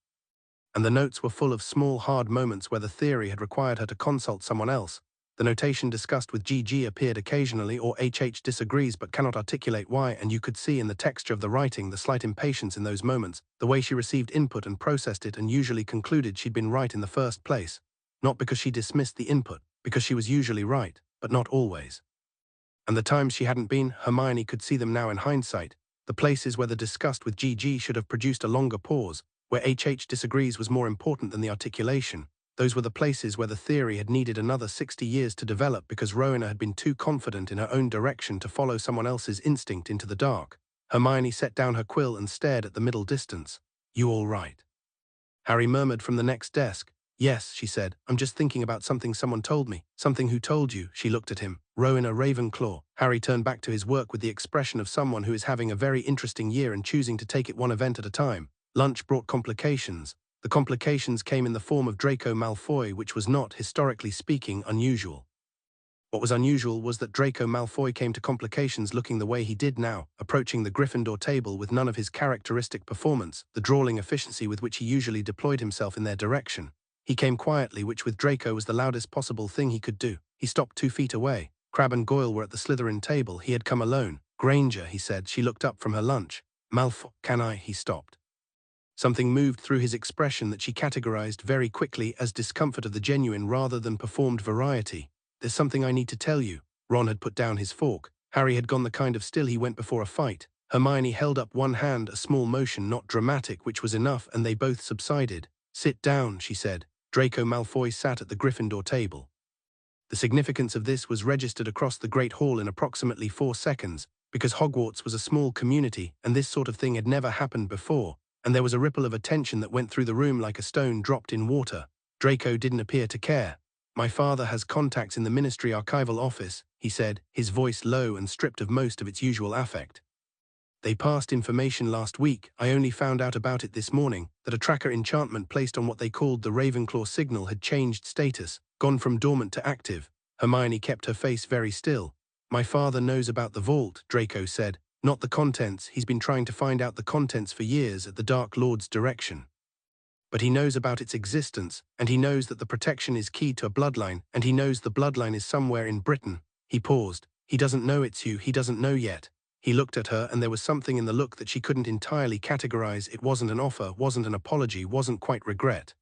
A: And the notes were full of small, hard moments where the theory had required her to consult someone else, The notation discussed with GG appeared occasionally, or HH disagrees but cannot articulate why, and you could see in the texture of the writing the slight impatience in those moments, the way she received input and processed it and usually concluded she'd been right in the first place. Not because she dismissed the input, because she was usually right, but not always. And the times she hadn't been, Hermione could see them now in hindsight, the places where the disgust with GG should have produced a longer pause, where HH disagrees was more important than the articulation. Those were the places where the theory had needed another 60 years to develop because Rowena had been too confident in her own direction to follow someone else's instinct into the dark. Hermione set down her quill and stared at the middle distance. "You all right?" Harry murmured from the next desk. "Yes," she said. "I'm just thinking about something someone told me." "Something who told you?" She looked at him. "Rowena Ravenclaw." Harry turned back to his work with the expression of someone who is having a very interesting year and choosing to take it one event at a time. Lunch brought complications. The complications came in the form of Draco Malfoy, which was not, historically speaking, unusual. What was unusual was that Draco Malfoy came to complications looking the way he did now, approaching the Gryffindor table with none of his characteristic performance, the drawling efficiency with which he usually deployed himself in their direction. He came quietly, which with Draco was the loudest possible thing he could do. He stopped 2 feet away. Crabbe and Goyle were at the Slytherin table. He had come alone. "Granger," he said. She looked up from her lunch. "Malfoy, can I?" He stopped. Something moved through his expression that she categorized very quickly as discomfort of the genuine rather than performed variety. "There's something I need to tell you." Ron had put down his fork. Harry had gone the kind of still he went before a fight. Hermione held up one hand, a small motion, not dramatic, which was enough, and they both subsided. "Sit down," she said. Draco Malfoy sat at the Gryffindor table. The significance of this was registered across the Great Hall in approximately 4 seconds, because Hogwarts was a small community, and this sort of thing had never happened before. And there was a ripple of attention that went through the room like a stone dropped in water. Draco didn't appear to care. "My father has contacts in the Ministry Archival Office," he said, his voice low and stripped of most of its usual affect. "They passed information last week. I only found out about it this morning, that a tracker enchantment placed on what they called the Ravenclaw signal had changed status, gone from dormant to active." Hermione kept her face very still. "My father knows about the vault," Draco said. "Not the contents. He's been trying to find out the contents for years at the Dark Lord's direction. But he knows about its existence, and he knows that the protection is key to a bloodline, and he knows the bloodline is somewhere in Britain." He paused. "He doesn't know it's you. He doesn't know yet." He looked at her, and there was something in the look that she couldn't entirely categorize. It wasn't an offer, wasn't an apology, wasn't quite regret.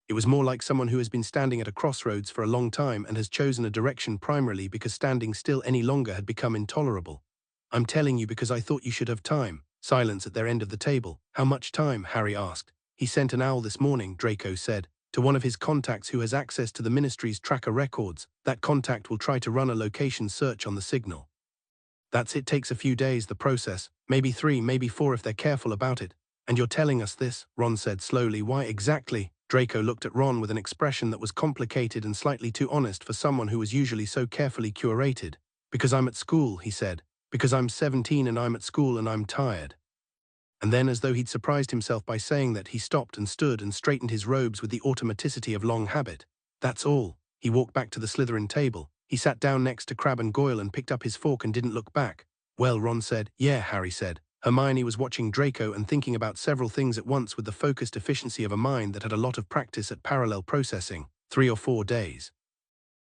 A: It was more like someone who has been standing at a crossroads for a long time and has chosen a direction primarily because standing still any longer had become intolerable. "I'm telling you because I thought you should have time." Silence at their end of the table. "How much time?" Harry asked. "He sent an owl this morning," Draco said, "to one of his contacts who has access to the Ministry's tracker records. That contact will try to run a location search on the signal. It takes a few days, the process. Maybe 3, maybe 4 if they're careful about it." "And you're telling us this?" Ron said slowly. "Why exactly?" Draco looked at Ron with an expression that was complicated and slightly too honest for someone who was usually so carefully curated. "Because I'm at school," he said. "Because I'm 17 and I'm at school and I'm tired." And then, as though he'd surprised himself by saying that, he stopped and stood and straightened his robes with the automaticity of long habit. "That's all." He walked back to the Slytherin table. He sat down next to Crabbe and Goyle and picked up his fork and didn't look back. "Well," Ron said. "Yeah," Harry said. Hermione was watching Draco and thinking about several things at once with the focused efficiency of a mind that had a lot of practice at parallel processing. 3 or 4 days.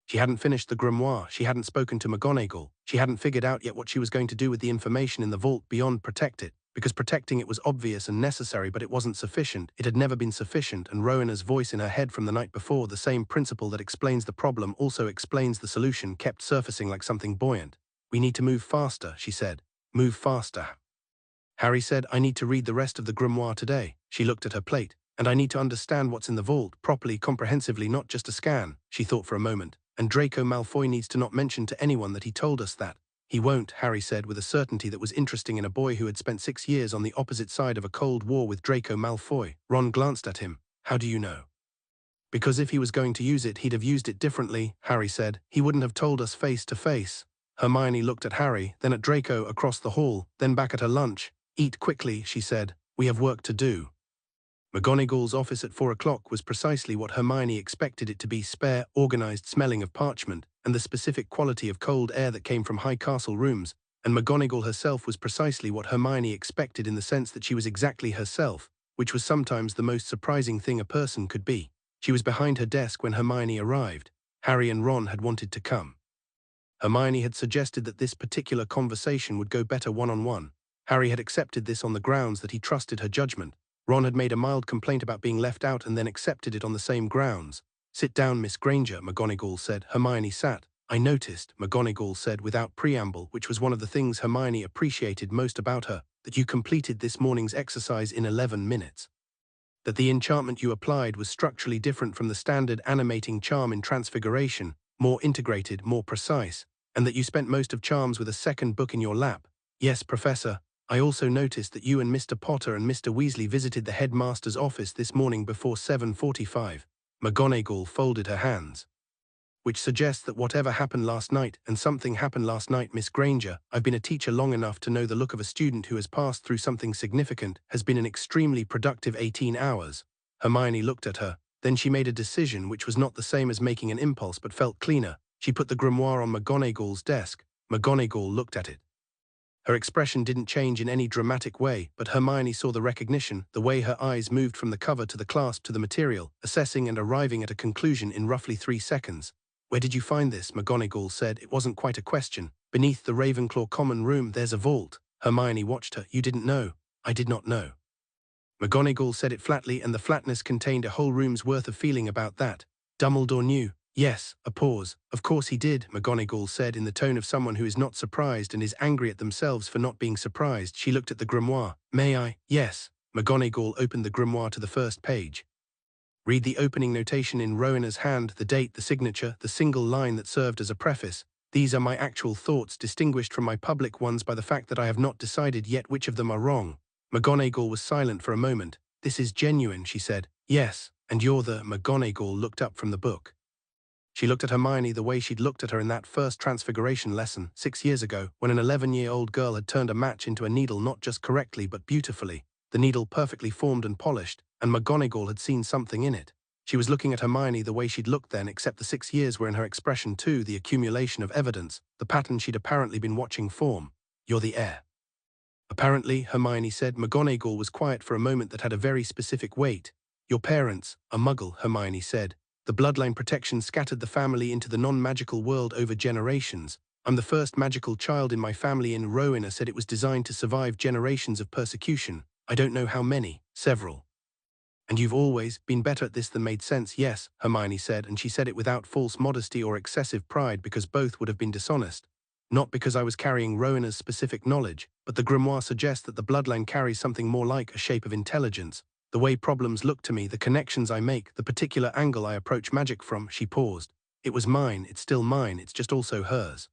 A: She hadn't finished the grimoire, she hadn't spoken to McGonagall, she hadn't figured out yet what she was going to do with the information in the vault beyond protect it, because protecting it was obvious and necessary, but it wasn't sufficient. It had never been sufficient, and Rowena's voice in her head from the night before, the same principle that explains the problem also explains the solution, kept surfacing like something buoyant. "We need to move faster," she said. "Move faster." Harry said, "I need to read the rest of the grimoire today." She looked at her plate. "And I need to understand what's in the vault, properly, comprehensively, not just a scan." She thought for a moment. "And Draco Malfoy needs to not mention to anyone that he told us that." "He won't," Harry said with a certainty that was interesting in a boy who had spent 6 years on the opposite side of a cold war with Draco Malfoy. Ron glanced at him. "How do you know?" "Because if he was going to use it, he'd have used it differently," Harry said. "He wouldn't have told us face to face." Hermione looked at Harry, then at Draco across the hall, then back at her lunch. "Eat quickly," she said. "We have work to do." McGonagall's office at 4 o'clock was precisely what Hermione expected it to be: spare, organized smelling of parchment, and the specific quality of cold air that came from high castle rooms, and McGonagall herself was precisely what Hermione expected in the sense that she was exactly herself, which was sometimes the most surprising thing a person could be. She was behind her desk when Hermione arrived. Harry and Ron had wanted to come. Hermione had suggested that this particular conversation would go better one-on-one. Harry had accepted this on the grounds that he trusted her judgment. Ron had made a mild complaint about being left out and then accepted it on the same grounds. "Sit down, Miss Granger," McGonagall said. Hermione sat. "I noticed," McGonagall said without preamble, which was one of the things Hermione appreciated most about her, "that you completed this morning's exercise in 11 minutes. That the enchantment you applied was structurally different from the standard animating charm in Transfiguration, more integrated, more precise, and that you spent most of charms with a second book in your lap. Yes, Professor. I also noticed that you and Mr. Potter and Mr. Weasley visited the headmaster's office this morning before 7:45. McGonagall folded her hands. "Which suggests that whatever happened last night, and something happened last night, Miss Granger, I've been a teacher long enough to know the look of a student who has passed through something significant has been an extremely productive 18 hours. Hermione looked at her. Then she made a decision which was not the same as making an impulse but felt cleaner. She put the grimoire on McGonagall's desk. McGonagall looked at it. Her expression didn't change in any dramatic way, but Hermione saw the recognition, the way her eyes moved from the cover to the clasp to the material, assessing and arriving at a conclusion in roughly 3 seconds. "Where did you find this?" McGonagall said. It wasn't quite a question. "Beneath the Ravenclaw common room, there's a vault." Hermione watched her. "You didn't know?" "I did not know." McGonagall said it flatly, and the flatness contained a whole room's worth of feeling about that. "Dumbledore knew." "Yes." A pause. "Of course he did," McGonagall said in the tone of someone who is not surprised and is angry at themselves for not being surprised. She looked at the grimoire. "May I?" "Yes." McGonagall opened the grimoire to the first page. "Read the opening notation in Rowena's hand, the date, the signature, the single line that served as a preface. These are my actual thoughts, distinguished from my public ones by the fact that I have not decided yet which of them are wrong." McGonagall was silent for a moment. "This is genuine," she said. "Yes, and you're the—" McGonagall looked up from the book. She looked at Hermione the way she'd looked at her in that first Transfiguration lesson 6 years ago, when an 11-year-old girl had turned a match into a needle not just correctly but beautifully, the needle perfectly formed and polished, and McGonagall had seen something in it. She was looking at Hermione the way she'd looked then, except the 6 years were in her expression too, the accumulation of evidence, the pattern she'd apparently been watching form. "You're the heir." "Apparently," Hermione said. McGonagall was quiet for a moment that had a very specific weight. "Your parents are Muggle," Hermione said. "The bloodline protection scattered the family into the non-magical world over generations. I'm the first magical child in my family, and Rowena said it was designed to survive generations of persecution. I don't know how many, several." "And you've always been better at this than made sense." "Yes," Hermione said, and she said it without false modesty or excessive pride because both would have been dishonest. "Not because I was carrying Rowena's specific knowledge, but the grimoire suggests that the bloodline carries something more like a shape of intelligence. The way problems look to me, the connections I make, the particular angle I approach magic from." She paused. "It was mine, it's still mine, it's just also hers."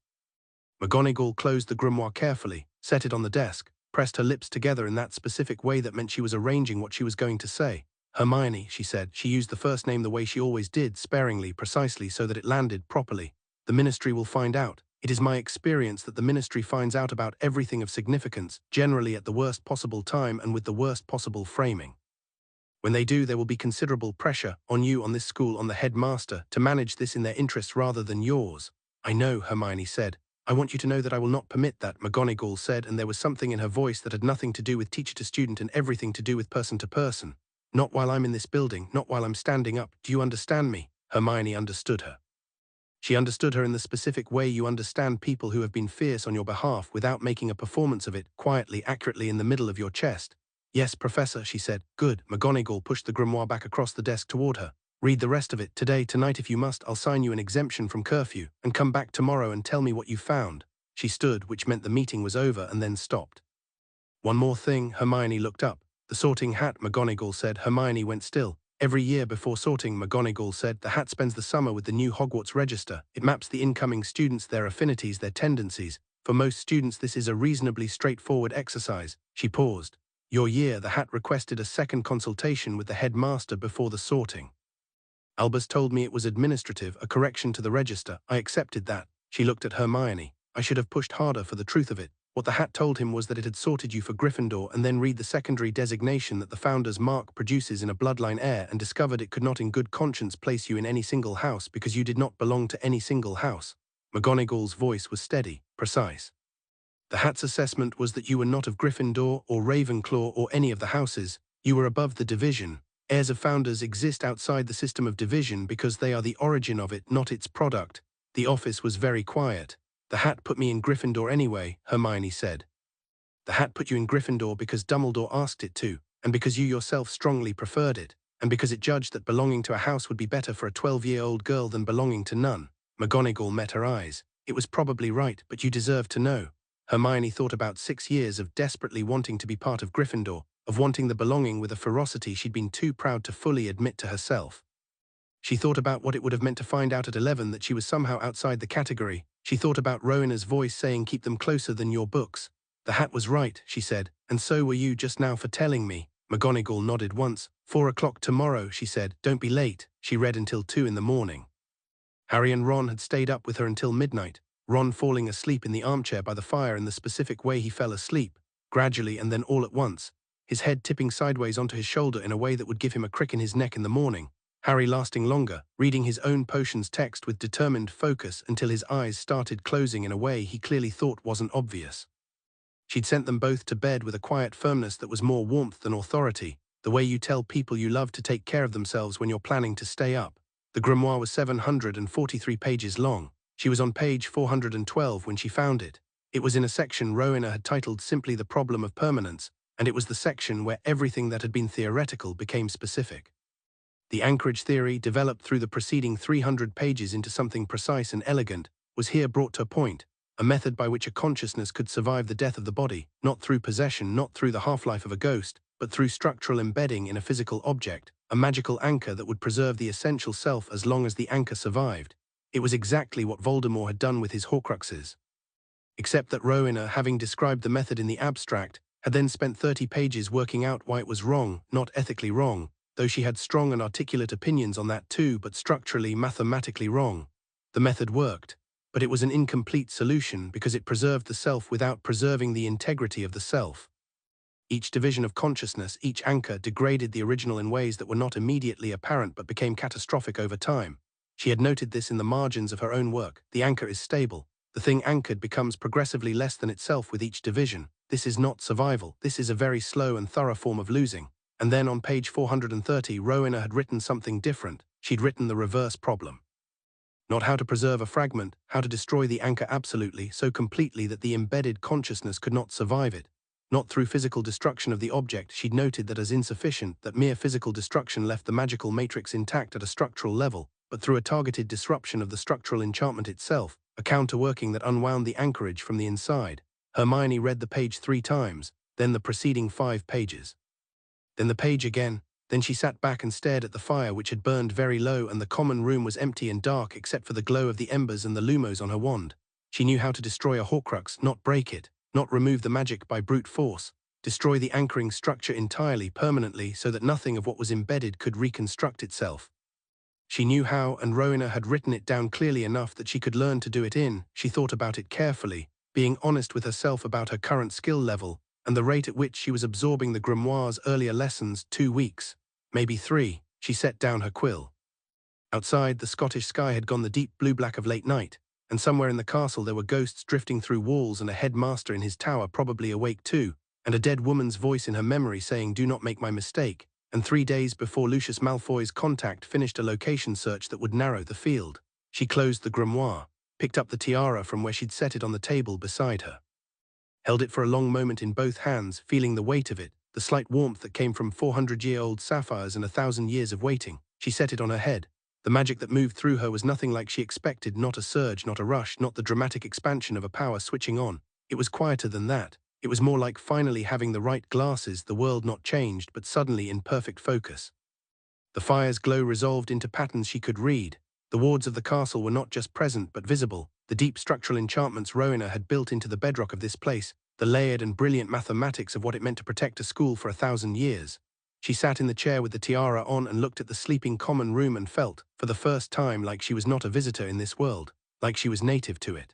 A: McGonagall closed the grimoire carefully, set it on the desk, pressed her lips together in that specific way that meant she was arranging what she was going to say. "Hermione," she said. She used the first name the way she always did, sparingly, precisely, so that it landed properly. "The Ministry will find out. It is my experience that the Ministry finds out about everything of significance, generally at the worst possible time and with the worst possible framing. When they do, there will be considerable pressure on you, on this school, on the headmaster, to manage this in their interests rather than yours." "I know," Hermione said. "I want you to know that I will not permit that," McGonagall said, and there was something in her voice that had nothing to do with teacher to student and everything to do with person to person. "Not while I'm in this building, not while I'm standing up. Do you understand me?" Hermione understood her. She understood her in the specific way you understand people who have been fierce on your behalf without making a performance of it, quietly, accurately in the middle of your chest. "Yes, Professor," she said. "Good." McGonagall pushed the grimoire back across the desk toward her. "Read the rest of it. Today, tonight if you must. I'll sign you an exemption from curfew, and come back tomorrow and tell me what you found." She stood, which meant the meeting was over, and then stopped. "One more thing." Hermione looked up. "The sorting hat," McGonagall said. Hermione went still. "Every year before sorting," McGonagall said, "the hat spends the summer with the new Hogwarts register. It maps the incoming students, their affinities, their tendencies. For most students this is a reasonably straightforward exercise." She paused. "Your year, the hat requested a second consultation with the headmaster before the sorting. Albus told me it was administrative, a correction to the register. I accepted that." She looked at Hermione. "I should have pushed harder for the truth of it. What the hat told him was that it had sorted you for Gryffindor, and then read the secondary designation that the founder's mark produces in a bloodline heir, and discovered it could not in good conscience place you in any single house because you did not belong to any single house." McGonagall's voice was steady, precise. "The hat's assessment was that you were not of Gryffindor or Ravenclaw or any of the houses. You were above the division. Heirs of founders exist outside the system of division because they are the origin of it, not its product. The office was very quiet. The hat put me in Gryffindor anyway, Hermione said. The hat put you in Gryffindor because Dumbledore asked it to, and because you yourself strongly preferred it, and because it judged that belonging to a house would be better for a 12-year-old girl than belonging to none. McGonagall met her eyes. It was probably right, but you deserve to know. Hermione thought about 6 years of desperately wanting to be part of Gryffindor, of wanting the belonging with a ferocity she'd been too proud to fully admit to herself. She thought about what it would have meant to find out at 11 that she was somehow outside the category. She thought about Rowena's voice saying keep them closer than your books. The hat was right, she said, and so were you just now for telling me. McGonagall nodded once. 4 o'clock tomorrow, she said. Don't be late. She read until 2 in the morning. Harry and Ron had stayed up with her until midnight, Ron falling asleep in the armchair by the fire in the specific way he fell asleep, gradually and then all at once, his head tipping sideways onto his shoulder in a way that would give him a crick in his neck in the morning. Harry lasting longer, reading his own potions text with determined focus until his eyes started closing in a way he clearly thought wasn't obvious. She'd sent them both to bed with a quiet firmness that was more warmth than authority, the way you tell people you love to take care of themselves when you're planning to stay up. The grimoire was 743 pages long. She was on page 412 when she found it. It was in a section Rowena had titled simply The Problem of Permanence, and it was the section where everything that had been theoretical became specific. The anchorage theory, developed through the preceding 300 pages into something precise and elegant, was here brought to a point, a method by which a consciousness could survive the death of the body, not through possession, not through the half-life of a ghost, but through structural embedding in a physical object, a magical anchor that would preserve the essential self as long as the anchor survived. It was exactly what Voldemort had done with his Horcruxes. Except that Rowena, having described the method in the abstract, had then spent 30 pages working out why it was wrong, not ethically wrong, though she had strong and articulate opinions on that too, but structurally, mathematically wrong. The method worked, but it was an incomplete solution because it preserved the self without preserving the integrity of the self. Each division of consciousness, each anchor, degraded the original in ways that were not immediately apparent but became catastrophic over time. She had noted this in the margins of her own work. The anchor is stable. The thing anchored becomes progressively less than itself with each division. This is not survival. This is a very slow and thorough form of losing. And then on page 430, Rowena had written something different. She'd written the reverse problem. Not how to preserve a fragment, how to destroy the anchor absolutely, so completely that the embedded consciousness could not survive it. Not through physical destruction of the object, she'd noted that as insufficient, that mere physical destruction left the magical matrix intact at a structural level, but through a targeted disruption of the structural enchantment itself, a counterworking that unwound the anchorage from the inside. Hermione read the page 3 times, then the preceding 5 pages. Then the page again. Then she sat back and stared at the fire which had burned very low, and the common room was empty and dark except for the glow of the embers and the lumos on her wand. She knew how to destroy a Horcrux, not break it, not remove the magic by brute force, destroy the anchoring structure entirely, permanently, so that nothing of what was embedded could reconstruct itself. She knew how, and Rowena had written it down clearly enough that she could learn to do it in. She thought about it carefully, being honest with herself about her current skill level, and the rate at which she was absorbing the grimoire's earlier lessons. 2 weeks, maybe 3, she set down her quill. Outside, the Scottish sky had gone the deep blue-black of late night, and somewhere in the castle there were ghosts drifting through walls and a headmaster in his tower probably awake too, and a dead woman's voice in her memory saying, "Do not make my mistake," and 3 days before Lucius Malfoy's contact finished a location search that would narrow the field. She closed the grimoire, picked up the tiara from where she'd set it on the table beside her. Held it for a long moment in both hands, feeling the weight of it, the slight warmth that came from 400-year-old sapphires and 1,000 years of waiting. She set it on her head. The magic that moved through her was nothing like she expected, not a surge, not a rush, not the dramatic expansion of a power switching on. It was quieter than that. It was more like finally having the right glasses, the world not changed, but suddenly in perfect focus. The fire's glow resolved into patterns she could read. The wards of the castle were not just present, but visible. The deep structural enchantments Rowena had built into the bedrock of this place, the layered and brilliant mathematics of what it meant to protect a school for 1,000 years. She sat in the chair with the tiara on and looked at the sleeping common room and felt, for the first time, like she was not a visitor in this world, like she was native to it.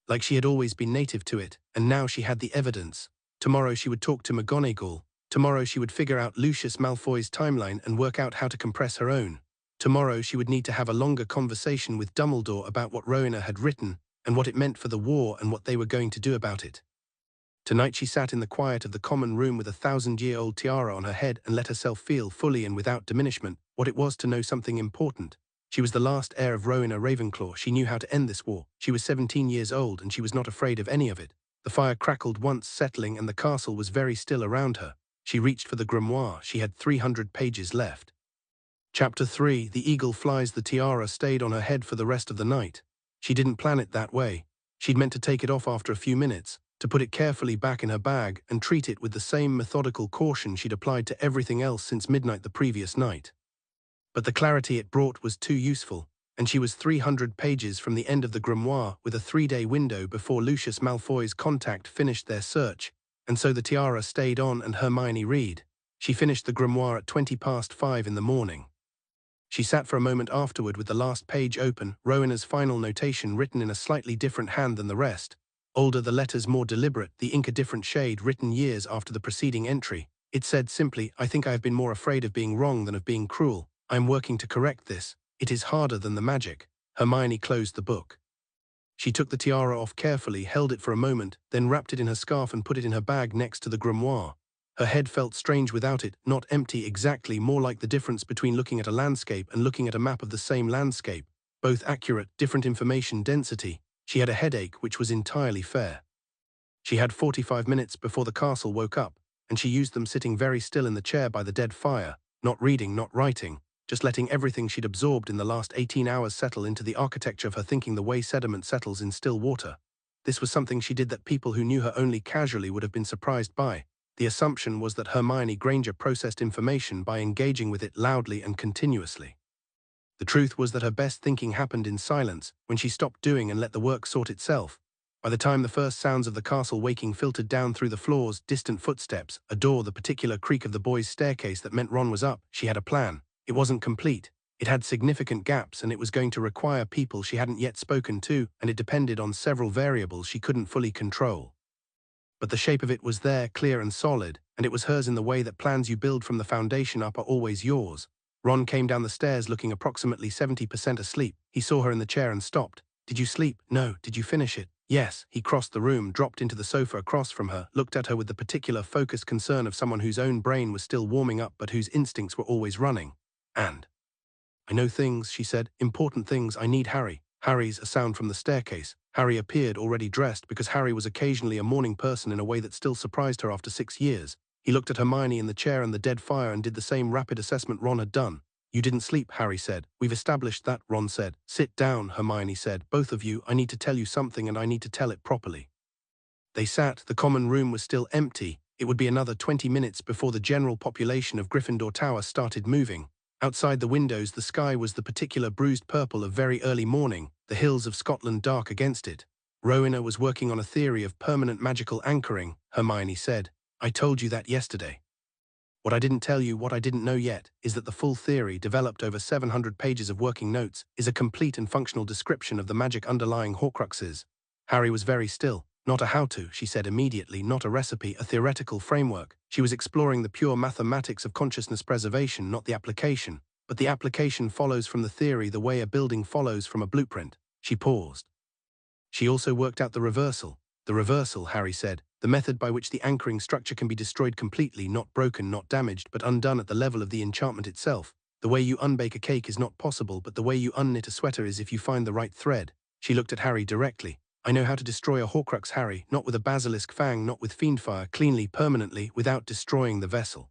A: Like she had always been native to it, and now she had the evidence. Tomorrow she would talk to McGonagall. Tomorrow she would figure out Lucius Malfoy's timeline and work out how to compress her own. Tomorrow she would need to have a longer conversation with Dumbledore about what Rowena had written, and what it meant for the war and what they were going to do about it. Tonight she sat in the quiet of the common room with a 1,000-year-old tiara on her head and let herself feel fully and without diminishment what it was to know something important. She was the last heir of Rowena Ravenclaw. She knew how to end this war. She was 17 years old and she was not afraid of any of it. The fire crackled once, settling, and the castle was very still around her. She reached for the grimoire. She had 300 pages left. Chapter 3. The eagle flies. The tiara stayed on her head for the rest of the night. She didn't plan it that way. She'd meant to take it off after a few minutes, to put it carefully back in her bag and treat it with the same methodical caution she'd applied to everything else since midnight the previous night. But the clarity it brought was too useful, and she was 300 pages from the end of the grimoire with a 3-day window before Lucius Malfoy's contact finished their search, and so the tiara stayed on and Hermione read. She finished the grimoire at 5:20 in the morning. She sat for a moment afterward with the last page open, Rowena's final notation written in a slightly different hand than the rest. Older, the letters more deliberate, the ink a different shade, written years after the preceding entry. It said simply, "I think I have been more afraid of being wrong than of being cruel. I am working to correct this. It is harder than the magic." Hermione closed the book. She took the tiara off carefully, held it for a moment, then wrapped it in her scarf and put it in her bag next to the grimoire. Her head felt strange without it, not empty exactly, more like the difference between looking at a landscape and looking at a map of the same landscape. Both accurate, different information density. She had a headache, which was entirely fair. She had 45 minutes before the castle woke up, and she used them sitting very still in the chair by the dead fire, not reading, not writing, just letting everything she'd absorbed in the last 18 hours settle into the architecture of her thinking, the way sediment settles in still water. This was something she did that people who knew her only casually would have been surprised by. The assumption was that Hermione Granger processed information by engaging with it loudly and continuously. The truth was that her best thinking happened in silence, when she stopped doing and let the work sort itself. By the time the first sounds of the castle waking filtered down through the floors, distant footsteps, a door, the particular creak of the boys' staircase that meant Ron was up, she had a plan. It wasn't complete. It had significant gaps, and it was going to require people she hadn't yet spoken to, and it depended on several variables she couldn't fully control. But the shape of it was there, clear and solid, and it was hers in the way that plans you build from the foundation up are always yours. Ron came down the stairs looking approximately 70% asleep. He saw her in the chair and stopped. "Did you sleep?" "No." "Did you finish it?" "Yes." He crossed the room, dropped into the sofa across from her, looked at her with the particular focused concern of someone whose own brain was still warming up but whose instincts were always running. "And I know things," she said, "important things. I need Harry." "Harry's," a sound from the staircase. Harry appeared, already dressed, because Harry was occasionally a morning person in a way that still surprised her after 6 years. He looked at Hermione in the chair and the dead fire and did the same rapid assessment Ron had done. "You didn't sleep," Harry said. "We've established that," Ron said. "Sit down," Hermione said. "Both of you, I need to tell you something and I need to tell it properly." They sat. The common room was still empty. It would be another 20 minutes before the general population of Gryffindor Tower started moving. Outside the windows, the sky was the particular bruised purple of very early morning, the hills of Scotland dark against it. "Rowena was working on a theory of permanent magical anchoring," Hermione said. "I told you that yesterday. What I didn't tell you, what I didn't know yet, is that the full theory, developed over 700 pages of working notes, is a complete and functional description of the magic underlying Horcruxes." Harry was very still. "Not a how-to," she said immediately, "not a recipe, a theoretical framework." She was exploring the pure mathematics of consciousness preservation, not the application. But the application follows from the theory the way a building follows from a blueprint. She paused. She also worked out the reversal. "The reversal," Harry said, "the method by which the anchoring structure can be destroyed completely, not broken, not damaged, but undone at the level of the enchantment itself. The way you unbake a cake is not possible, but the way you unknit a sweater is if you find the right thread." She looked at Harry directly. "I know how to destroy a Horcrux, Harry, not with a basilisk fang, not with fiendfire, cleanly, permanently, without destroying the vessel."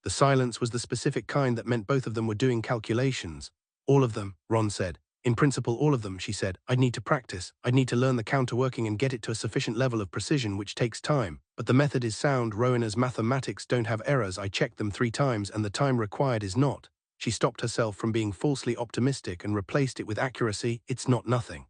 A: The silence was the specific kind that meant both of them were doing calculations. "All of them," Ron said. "In principle, all of them," she said. "I'd need to practice. I'd need to learn the counterworking and get it to a sufficient level of precision, which takes time. But the method is sound. Rowena's mathematics don't have errors. I checked them 3 times, and the time required is not." She stopped herself from being falsely optimistic and replaced it with accuracy. "It's not nothing.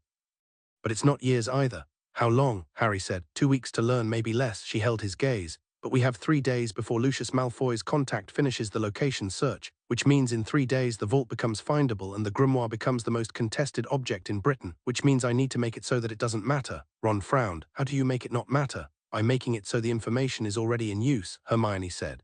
A: But it's not years either." "How long?" Harry said. 2 weeks to learn, maybe less." She held his gaze. "But we have 3 days before Lucius Malfoy's contact finishes the location search, which means in 3 days the vault becomes findable and the grimoire becomes the most contested object in Britain, which means I need to make it so that it doesn't matter." Ron frowned. "How do you make it not matter?" "By making it so the information is already in use," Hermione said.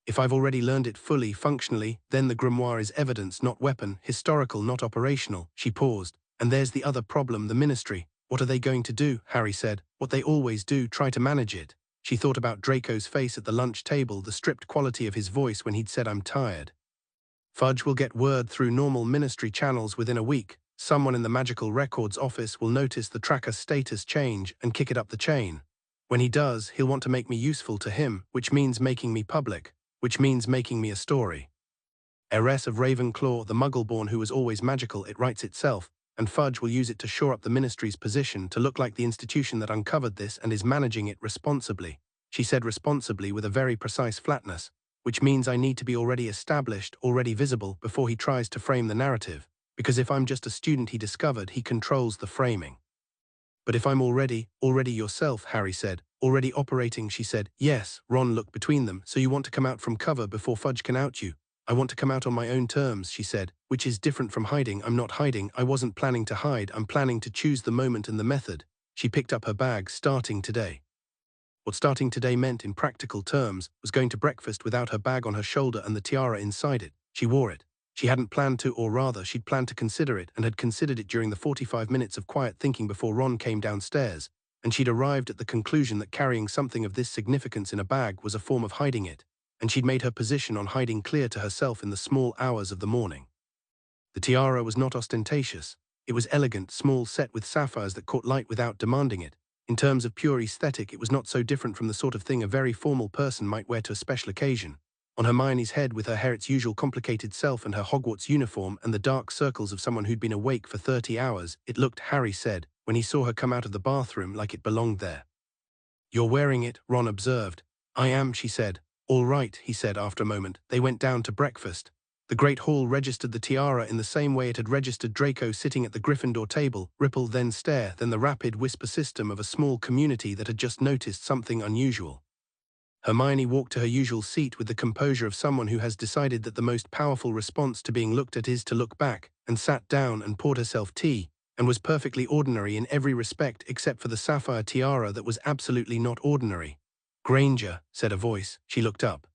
A: "If I've already learned it fully, functionally, then the grimoire is evidence, not weapon, historical, not operational." She paused. "And there's the other problem, the ministry. What are they going to do? Harry said. What they always do, try to manage it. She thought about Draco's face at the lunch table, the stripped quality of his voice when he'd said, "I'm tired." Fudge will get word through normal ministry channels within a week. Someone in the Magical Records office will notice the tracker's status change and kick it up the chain. When he does, he'll want to make me useful to him, which means making me public, which means making me a story. Heiress of Ravenclaw, the Muggle-born who was always magical, it writes itself, and Fudge will use it to shore up the ministry's position, to look like the institution that uncovered this and is managing it responsibly. She said responsibly with a very precise flatness, which means I need to be already established, already visible, before he tries to frame the narrative, because if I'm just a student he discovered, he controls the framing. But if I'm already yourself, Harry said. Already operating, she said. Yes, Ron looked between them. So you want to come out from cover before Fudge can out you? I want to come out on my own terms, she said, which is different from hiding. I'm not hiding. I wasn't planning to hide. I'm planning to choose the moment and the method. She picked up her bag. Starting today. What starting today meant in practical terms was going to breakfast without her bag on her shoulder and the tiara inside it. She wore it. She hadn't planned to, or rather, she'd planned to consider it and had considered it during the 45 minutes of quiet thinking before Ron came downstairs, and she'd arrived at the conclusion that carrying something of this significance in a bag was a form of hiding it, and she'd made her position on hiding clear to herself in the small hours of the morning. The tiara was not ostentatious. It was elegant, small, set with sapphires that caught light without demanding it. In terms of pure aesthetic, it was not so different from the sort of thing a very formal person might wear to a special occasion. On Hermione's head, with her hair its usual complicated self and her Hogwarts uniform and the dark circles of someone who'd been awake for 30 hours, it looked, Harry said, when he saw her come out of the bathroom, like it belonged there. You're wearing it, Ron observed. I am, she said. All right, he said after a moment. They went down to breakfast. The Great Hall registered the tiara in the same way it had registered Draco sitting at the Gryffindor table, ripple, then stare, then the rapid whisper system of a small community that had just noticed something unusual. Hermione walked to her usual seat with the composure of someone who has decided that the most powerful response to being looked at is to look back, and sat down and poured herself tea, and was perfectly ordinary in every respect except for the sapphire tiara that was absolutely not ordinary. Granger, said a voice. She looked up.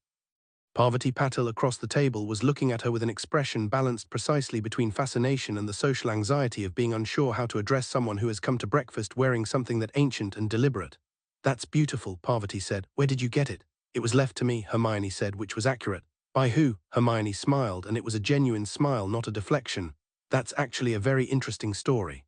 A: Parvati Patil across the table was looking at her with an expression balanced precisely between fascination and the social anxiety of being unsure how to address someone who has come to breakfast wearing something that ancient and deliberate. That's beautiful, Parvati said. Where did you get it? It was left to me, Hermione said, which was accurate. By who? Hermione smiled, and it was a genuine smile, not a deflection. That's actually a very interesting story.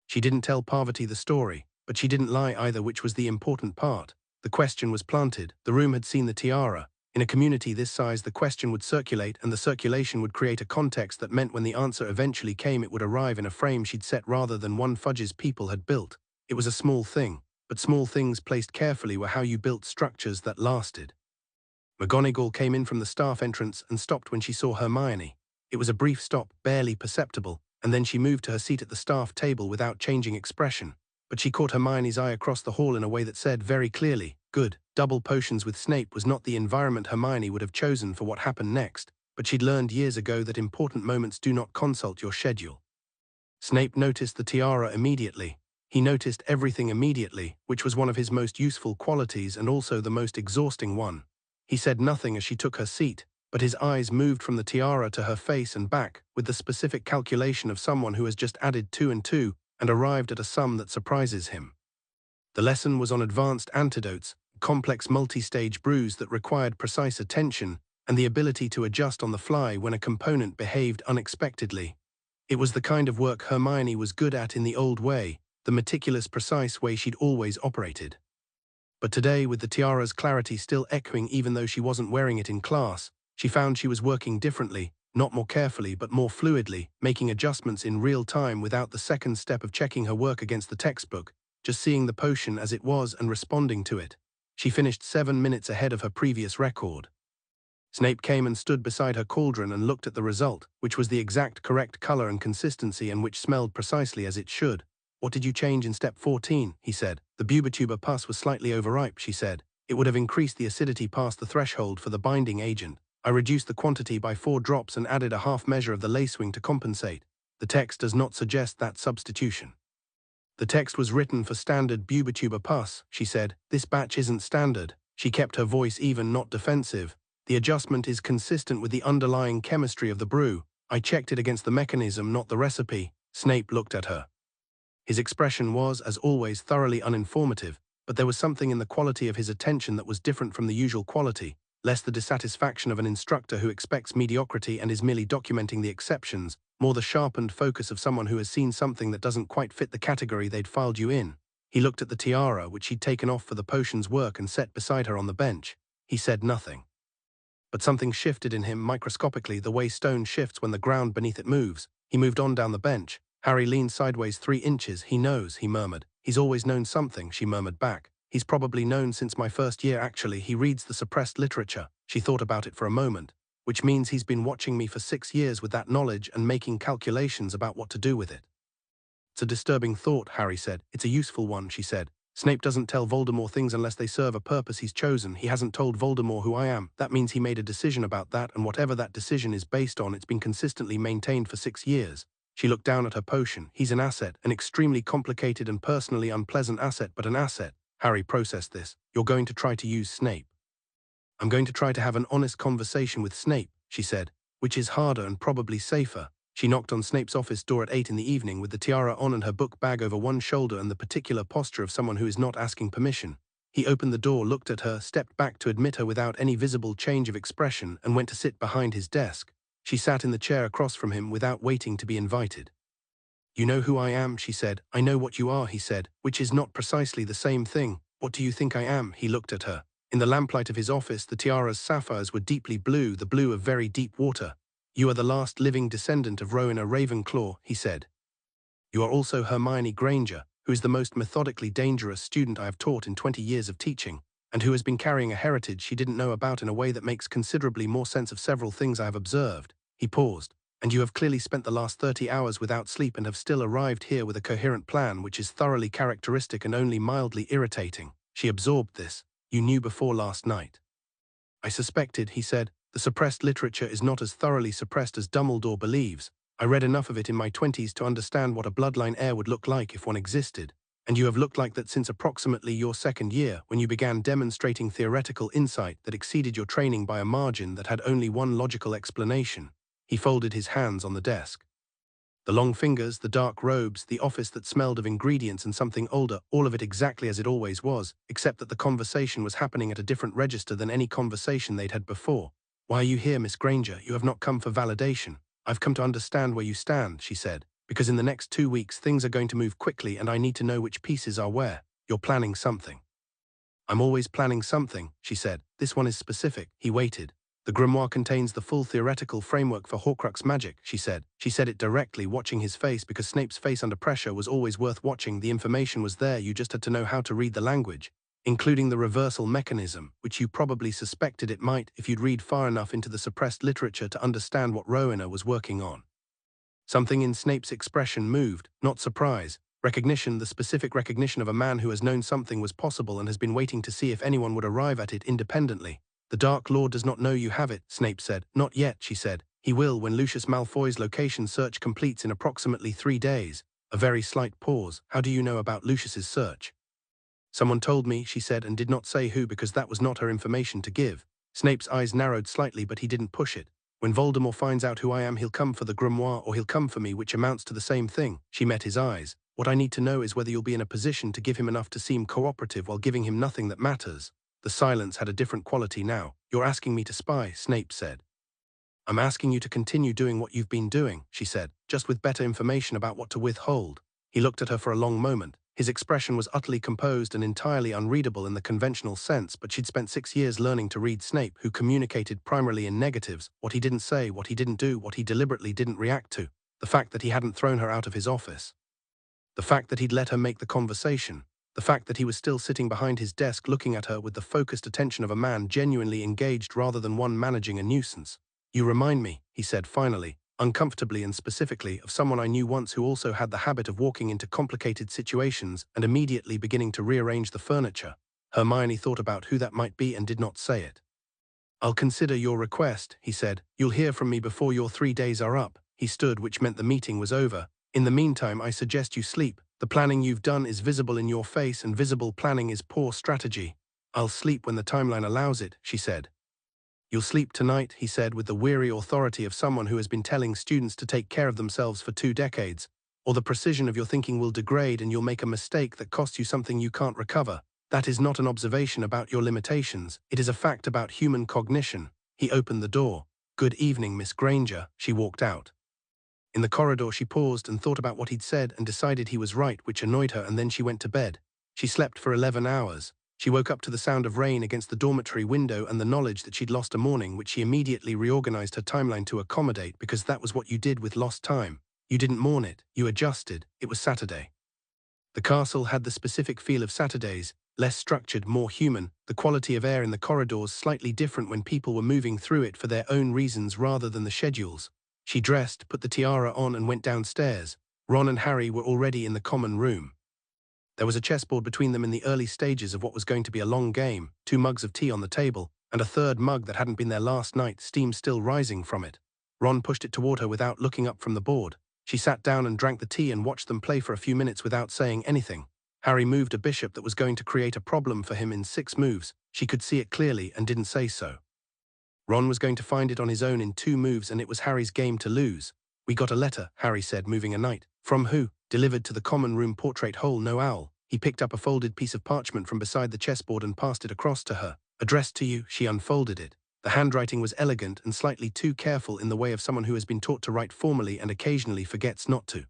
A: She didn't tell Parvati the story, but she didn't lie either, which was the important part. The question was planted. The room had seen the tiara. In a community this size, the question would circulate, and the circulation would create a context that meant when the answer eventually came, it would arrive in a frame she'd set rather than one Fudge's people had built. It was a small thing, but small things placed carefully were how you built structures that lasted. McGonagall came in from the staff entrance and stopped when she saw Hermione. It was a brief stop, barely perceptible, and then she moved to her seat at the staff table without changing expression. But she caught Hermione's eye across the hall in a way that said very clearly, good. Double potions with Snape was not the environment Hermione would have chosen for what happened next, but she'd learned years ago that important moments do not consult your schedule. Snape noticed the tiara immediately. He noticed everything immediately, which was one of his most useful qualities and also the most exhausting one. He said nothing as she took her seat, but his eyes moved from the tiara to her face and back, with the specific calculation of someone who has just added 2 and 2 and arrived at a sum that surprises him. The lesson was on advanced antidotes, complex multi-stage brews that required precise attention and the ability to adjust on the fly when a component behaved unexpectedly. It was the kind of work Hermione was good at in the old way, the meticulous, precise way she'd always operated. But today, with the tiara's clarity still echoing even though she wasn't wearing it in class, she found she was working differently, not more carefully but more fluidly, making adjustments in real time without the second step of checking her work against the textbook, just seeing the potion as it was and responding to it. She finished 7 minutes ahead of her previous record. Snape came and stood beside her cauldron and looked at the result, which was the exact correct color and consistency and which smelled precisely as it should. What did you change in step 14? He said. The bubituber pus was slightly overripe, she said. It would have increased the acidity past the threshold for the binding agent. I reduced the quantity by 4 drops and added a half measure of the lacewing to compensate. The text does not suggest that substitution. The text was written for standard bubituber pus, she said. This batch isn't standard. She kept her voice even, not defensive. The adjustment is consistent with the underlying chemistry of the brew. I checked it against the mechanism, not the recipe. Snape looked at her. His expression was, as always, thoroughly uninformative, but there was something in the quality of his attention that was different from the usual quality, less the dissatisfaction of an instructor who expects mediocrity and is merely documenting the exceptions, more the sharpened focus of someone who has seen something that doesn't quite fit the category they'd filed you in. He looked at the tiara, which he'd taken off for the potion's work, and set beside her on the bench. He said nothing. But something shifted in him microscopically, the way stone shifts when the ground beneath it moves. He moved on down the bench. Harry leaned sideways 3 inches. "He knows," he murmured. "He's always known something," she murmured back. "He's probably known since my first year, actually. He reads the suppressed literature." She thought about it for a moment. "Which means he's been watching me for 6 years with that knowledge and making calculations about what to do with it." "It's a disturbing thought," Harry said. "It's a useful one," she said. "Snape doesn't tell Voldemort things unless they serve a purpose he's chosen. He hasn't told Voldemort who I am. That means he made a decision about that, and whatever that decision is based on, it's been consistently maintained for 6 years. She looked down at her potion. "He's an asset, an extremely complicated and personally unpleasant asset, but an asset." Harry processed this. "You're going to try to use Snape." "I'm going to try to have an honest conversation with Snape," she said, "which is harder and probably safer." She knocked on Snape's office door at 8 in the evening with the tiara on and her book bag over one shoulder and the particular posture of someone who is not asking permission. He opened the door, looked at her, stepped back to admit her without any visible change of expression, and went to sit behind his desk. She sat in the chair across from him without waiting to be invited. "You know who I am," she said. "I know what you are," he said, "which is not precisely the same thing." "What do you think I am?" He looked at her. In the lamplight of his office, the tiara's sapphires were deeply blue, the blue of very deep water. "You are the last living descendant of Rowena Ravenclaw," he said. "You are also Hermione Granger, who is the most methodically dangerous student I have taught in 20 years of teaching, and who has been carrying a heritage she didn't know about in a way that makes considerably more sense of several things I have observed." He paused. "And you have clearly spent the last 30 hours without sleep and have still arrived here with a coherent plan which is thoroughly characteristic and only mildly irritating." She absorbed this. "You knew before last night." "I suspected," he said. "The suppressed literature is not as thoroughly suppressed as Dumbledore believes. I read enough of it in my 20s to understand what a bloodline heir would look like if one existed. And you have looked like that since approximately your 2nd year, when you began demonstrating theoretical insight that exceeded your training by a margin that had only one logical explanation." He folded his hands on the desk. The long fingers, the dark robes, the office that smelled of ingredients and something older, all of it exactly as it always was, except that the conversation was happening at a different register than any conversation they'd had before. "Why are you here, Miss Granger? You have not come for validation." "I've come to understand where you stand," she said, "because in the next 2 weeks things are going to move quickly and I need to know which pieces are where. You're planning something." "I'm always planning something," she said. "This one is specific." He waited. "The grimoire contains the full theoretical framework for Horcrux magic," she said. She said it directly, watching his face, because Snape's face under pressure was always worth watching. The information was there, you just had to know how to read the language, including the reversal mechanism, which you probably suspected it might if you'd read far enough into the suppressed literature to understand what Rowena was working on. Something in Snape's expression moved, not surprise, recognition, the specific recognition of a man who has known something was possible and has been waiting to see if anyone would arrive at it independently. "The Dark Lord does not know you have it," Snape said. "Not yet," she said. "He will when Lucius Malfoy's location search completes in approximately 3 days. A very slight pause. "How do you know about Lucius's search?" "Someone told me," she said, and did not say who because that was not her information to give. Snape's eyes narrowed slightly, but he didn't push it. "When Voldemort finds out who I am, he'll come for the grimoire or he'll come for me, which amounts to the same thing." She met his eyes. "What I need to know is whether you'll be in a position to give him enough to seem cooperative while giving him nothing that matters." The silence had a different quality now. "You're asking me to spy," Snape said. "I'm asking you to continue doing what you've been doing," she said, "just with better information about what to withhold." He looked at her for a long moment. His expression was utterly composed and entirely unreadable in the conventional sense, but she'd spent 6 years learning to read Snape, who communicated primarily in negatives: what he didn't say, what he didn't do, what he deliberately didn't react to. The fact that he hadn't thrown her out of his office. The fact that he'd let her make the conversation. The fact that he was still sitting behind his desk looking at her with the focused attention of a man genuinely engaged rather than one managing a nuisance. "You remind me," he said finally, uncomfortably and specifically, "of someone I knew once who also had the habit of walking into complicated situations and immediately beginning to rearrange the furniture." Hermione thought about who that might be and did not say it. "I'll consider your request," he said. "You'll hear from me before your 3 days are up." He stood, which meant the meeting was over. "In the meantime, I suggest you sleep. The planning you've done is visible in your face, and visible planning is poor strategy." "I'll sleep when the timeline allows it," she said. "You'll sleep tonight," he said with the weary authority of someone who has been telling students to take care of themselves for 2 decades. or the precision of your thinking will degrade and you'll make a mistake that costs you something you can't recover. That is not an observation about your limitations. It is a fact about human cognition. He opened the door. Good evening, Miss Granger. She walked out. In the corridor, she paused and thought about what he'd said and decided he was right, which annoyed her, and then she went to bed. She slept for 11 hours. She woke up to the sound of rain against the dormitory window and the knowledge that she'd lost a morning, which she immediately reorganized her timeline to accommodate, because that was what you did with lost time. You didn't mourn it, you adjusted. It was Saturday. The castle had the specific feel of Saturdays, less structured, more human, the quality of air in the corridors slightly different when people were moving through it for their own reasons rather than the schedules. She dressed, put the tiara on and went downstairs. Ron and Harry were already in the common room. There was a chessboard between them in the early stages of what was going to be a long game, 2 mugs of tea on the table, and a third mug that hadn't been there last night, steam still rising from it. Ron pushed it toward her without looking up from the board. She sat down and drank the tea and watched them play for a few minutes without saying anything. Harry moved a bishop that was going to create a problem for him in 6 moves. She could see it clearly and didn't say so. Ron was going to find it on his own in 2 moves, and it was Harry's game to lose. "We got a letter," Harry said, moving a knight. "From who?" "Delivered to the common room portrait hole, no owl." He picked up a folded piece of parchment from beside the chessboard and passed it across to her. "Addressed to you." She unfolded it. The handwriting was elegant and slightly too careful, in the way of someone who has been taught to write formally and occasionally forgets not to.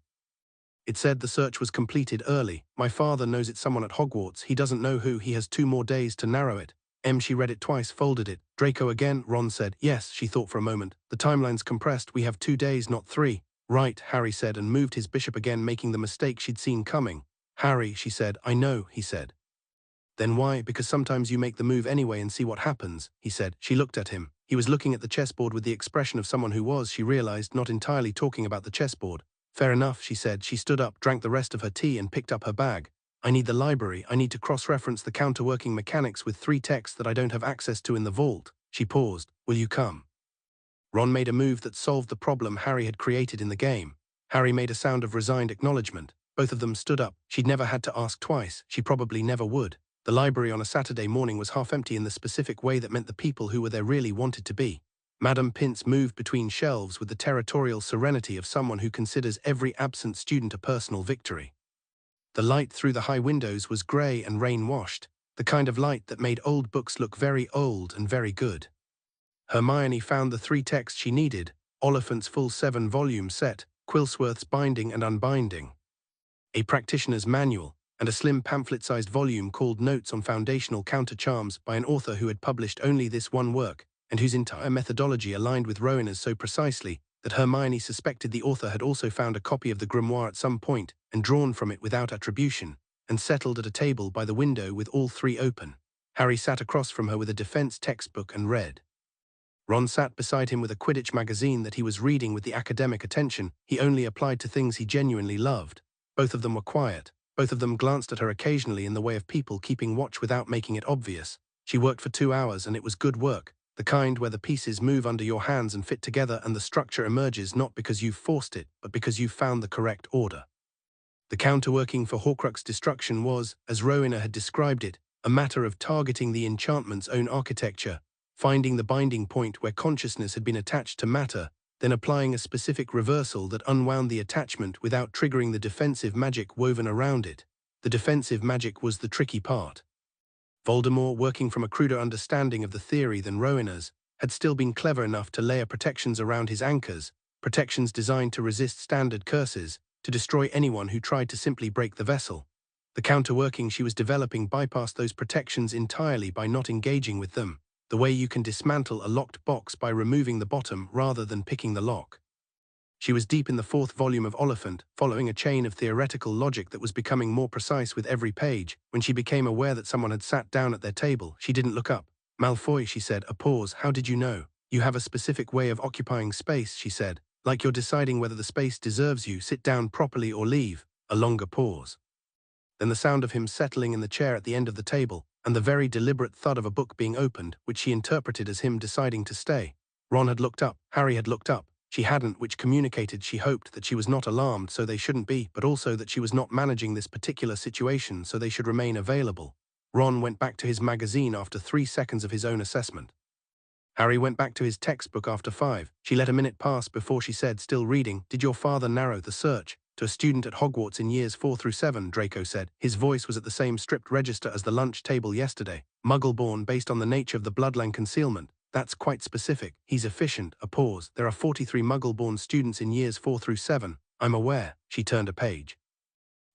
A: It said the search was completed early. "My father knows it's someone at Hogwarts. He doesn't know who. He has 2 more days to narrow it." She read it twice, folded it. "Draco again?" Ron said. "Yes." She thought for a moment. "The timeline's compressed. We have 2 days, not 3. "Right," Harry said, and moved his bishop again, making the mistake she'd seen coming. "Harry," she said. "I know," he said. "Then why?" "Because sometimes you make the move anyway and see what happens," he said. She looked at him. He was looking at the chessboard with the expression of someone who was, she realized, not entirely talking about the chessboard. "Fair enough," she said. She stood up, drank the rest of her tea, and picked up her bag. "I need the library. I need to cross-reference the counterworking mechanics with 3 texts that I don't have access to in the vault." She paused. "Will you come?" Ron made a move that solved the problem Harry had created in the game. Harry made a sound of resigned acknowledgement. Both of them stood up. She'd never had to ask twice. She probably never would. The library on a Saturday morning was half empty in the specific way that meant the people who were there really wanted to be. Madame Pince moved between shelves with the territorial serenity of someone who considers every absent student a personal victory. The light through the high windows was grey and rain-washed, the kind of light that made old books look very old and very good. Hermione found the 3 texts she needed: Oliphant's full 7-volume set, Quilsworth's Binding and Unbinding, a practitioner's manual, and a slim pamphlet-sized volume called Notes on Foundational Counter-Charms by an author who had published only this one work, and whose entire methodology aligned with Rowena's so precisely that Hermione suspected the author had also found a copy of the grimoire at some point and drawn from it without attribution, and settled at a table by the window with all 3 open. Harry sat across from her with a defense textbook and read. Ron sat beside him with a Quidditch magazine that he was reading with the academic attention he only applied to things he genuinely loved. Both of them were quiet. Both of them glanced at her occasionally in the way of people keeping watch without making it obvious. She worked for 2 hours, and it was good work, the kind where the pieces move under your hands and fit together, and the structure emerges not because you've forced it, but because you've found the correct order. The counterworking for Horcrux destruction was, as Rowena had described it, a matter of targeting the enchantment's own architecture, finding the binding point where consciousness had been attached to matter, then applying a specific reversal that unwound the attachment without triggering the defensive magic woven around it. The defensive magic was the tricky part. Voldemort, working from a cruder understanding of the theory than Rowena's, had still been clever enough to layer protections around his anchors, protections designed to resist standard curses, to destroy anyone who tried to simply break the vessel. The counterworking she was developing bypassed those protections entirely by not engaging with them, the way you can dismantle a locked box by removing the bottom rather than picking the lock. She was deep in the 4th volume of Oliphant, following a chain of theoretical logic that was becoming more precise with every page, when she became aware that someone had sat down at their table. She didn't look up. "Malfoy," she said, a pause. "How did you know?" "You have a specific way of occupying space," she said, "like you're deciding whether the space deserves you. Sit down properly or leave." A longer pause. Then the sound of him settling in the chair at the end of the table, and the very deliberate thud of a book being opened, which she interpreted as him deciding to stay. Ron had looked up. Harry had looked up. She hadn't, which communicated she hoped that she was not alarmed, so they shouldn't be, but also that she was not managing this particular situation, so they should remain available. Ron went back to his magazine after 3 seconds of his own assessment. Harry went back to his textbook after 5. She let a minute pass before she said, still reading, "Did your father narrow the search?" To a student at Hogwarts in years 4 through 7, Draco said. His voice was at the same stripped register as the lunch table yesterday. Muggle-born based on the nature of the bloodline concealment. That's quite specific. He's efficient. A pause. There are 43 Muggle-born students in years 4 through 7. I'm aware. She turned a page.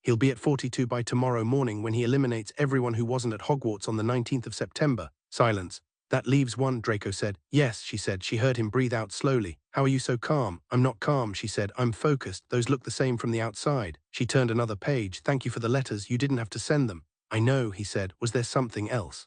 A: He'll be at 42 by tomorrow morning when he eliminates everyone who wasn't at Hogwarts on the 19th of September. Silence. That leaves one, Draco said. Yes, she said. She heard him breathe out slowly. How are you so calm? I'm not calm, she said. I'm focused. Those look the same from the outside. She turned another page. Thank you for the letters. You didn't have to send them. I know, he said. Was there something else?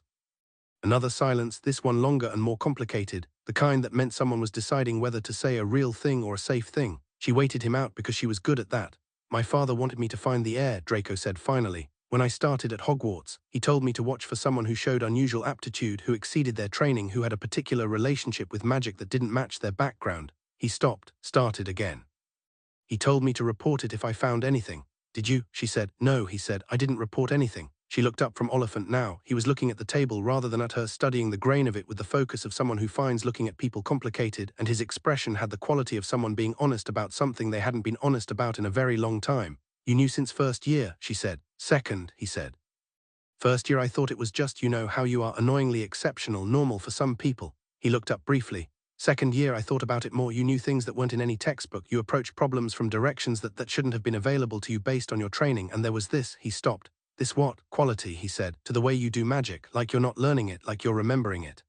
A: Another silence, this one longer and more complicated, the kind that meant someone was deciding whether to say a real thing or a safe thing. She waited him out because she was good at that. My father wanted me to find the heir, Draco said finally. When I started at Hogwarts, he told me to watch for someone who showed unusual aptitude, who exceeded their training, who had a particular relationship with magic that didn't match their background. He stopped, started again. He told me to report it if I found anything. Did you? She said. No, he said. I didn't report anything. She looked up from Oliphant now. He was looking at the table rather than at her, studying the grain of it with the focus of someone who finds looking at people complicated, and his expression had the quality of someone being honest about something they hadn't been honest about in a very long time. You knew since first year, she said. Second, he said. First year I thought it was just, you know how you are, annoyingly exceptional, normal for some people. He looked up briefly. Second year I thought about it more. You knew things that weren't in any textbook. You approached problems from directions that shouldn't have been available to you based on your training, and there was this. He stopped. This what? Quality, he said, to the way you do magic, like you're not learning it, like you're remembering it.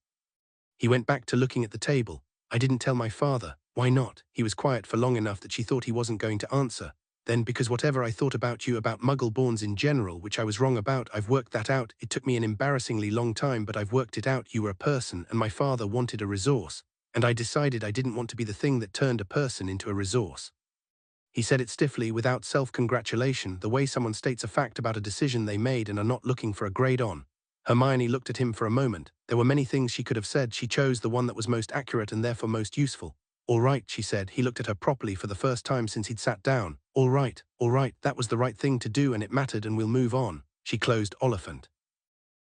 A: He went back to looking at the table. I didn't tell my father. Why not? He was quiet for long enough that she thought he wasn't going to answer. Then, because whatever I thought about you, about Muggle-borns in general, which I was wrong about, I've worked that out. It took me an embarrassingly long time, but I've worked it out. You were a person, and my father wanted a resource. And I decided I didn't want to be the thing that turned a person into a resource. He said it stiffly, without self-congratulation, the way someone states a fact about a decision they made and are not looking for a grade on. Hermione looked at him for a moment. There were many things she could have said. She chose the one that was most accurate and therefore most useful. All right, she said. He looked at her properly for the first time since he'd sat down. All right, that was the right thing to do and it mattered, and we'll move on. She closed Oliphant.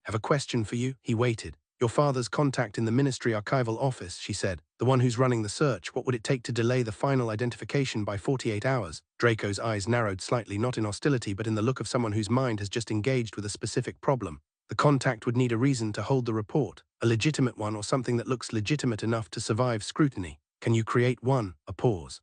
A: Have a question for you? He waited. Your father's contact in the Ministry Archival Office, she said. The one who's running the search. What would it take to delay the final identification by 48 hours? Draco's eyes narrowed slightly, not in hostility but in the look of someone whose mind has just engaged with a specific problem. The contact would need a reason to hold the report, a legitimate one or something that looks legitimate enough to survive scrutiny. Can you create one? A pause.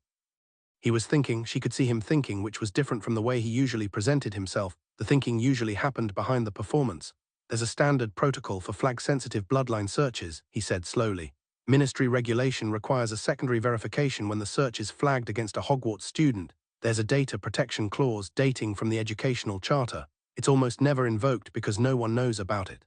A: He was thinking, she could see him thinking, which was different from the way he usually presented himself. The thinking usually happened behind the performance. There's a standard protocol for flag-sensitive bloodline searches, he said slowly. Ministry regulation requires a secondary verification when the search is flagged against a Hogwarts student. There's a data protection clause dating from the educational charter. It's almost never invoked because no one knows about it.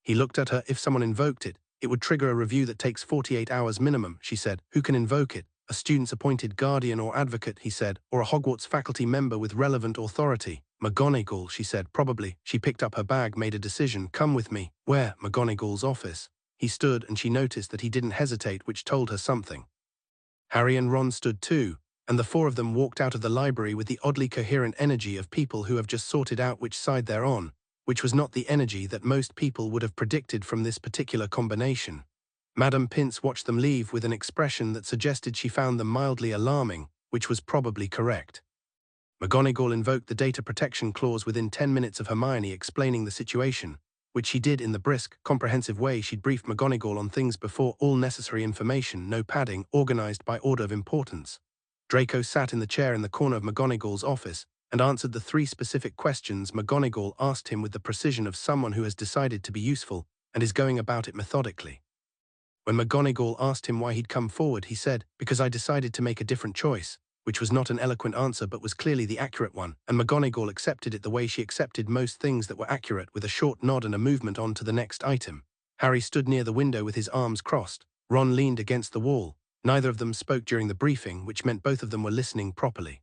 A: He looked at her. If someone invoked it, it would trigger a review that takes 48 hours minimum, she said. Who can invoke it? A student's appointed guardian or advocate, he said, or a Hogwarts faculty member with relevant authority. McGonagall, she said, probably. She picked up her bag, made a decision. Come with me. Where? McGonagall's office. He stood and she noticed that he didn't hesitate, which told her something. Harry and Ron stood too, and the four of them walked out of the library with the oddly coherent energy of people who have just sorted out which side they're on, which was not the energy that most people would have predicted from this particular combination. Madame Pince watched them leave with an expression that suggested she found them mildly alarming, which was probably correct. McGonagall invoked the data protection clause within 10 minutes of Hermione explaining the situation, which she did in the brisk, comprehensive way she'd briefed McGonagall on things before, all necessary information, no padding, organized by order of importance. Draco sat in the chair in the corner of McGonagall's office and answered the 3 specific questions McGonagall asked him with the precision of someone who has decided to be useful and is going about it methodically. When McGonagall asked him why he'd come forward, he said, "Because I decided to make a different choice," which was not an eloquent answer but was clearly the accurate one, and McGonagall accepted it the way she accepted most things that were accurate, with a short nod and a movement on to the next item. Harry stood near the window with his arms crossed. Ron leaned against the wall. Neither of them spoke during the briefing, which meant both of them were listening properly.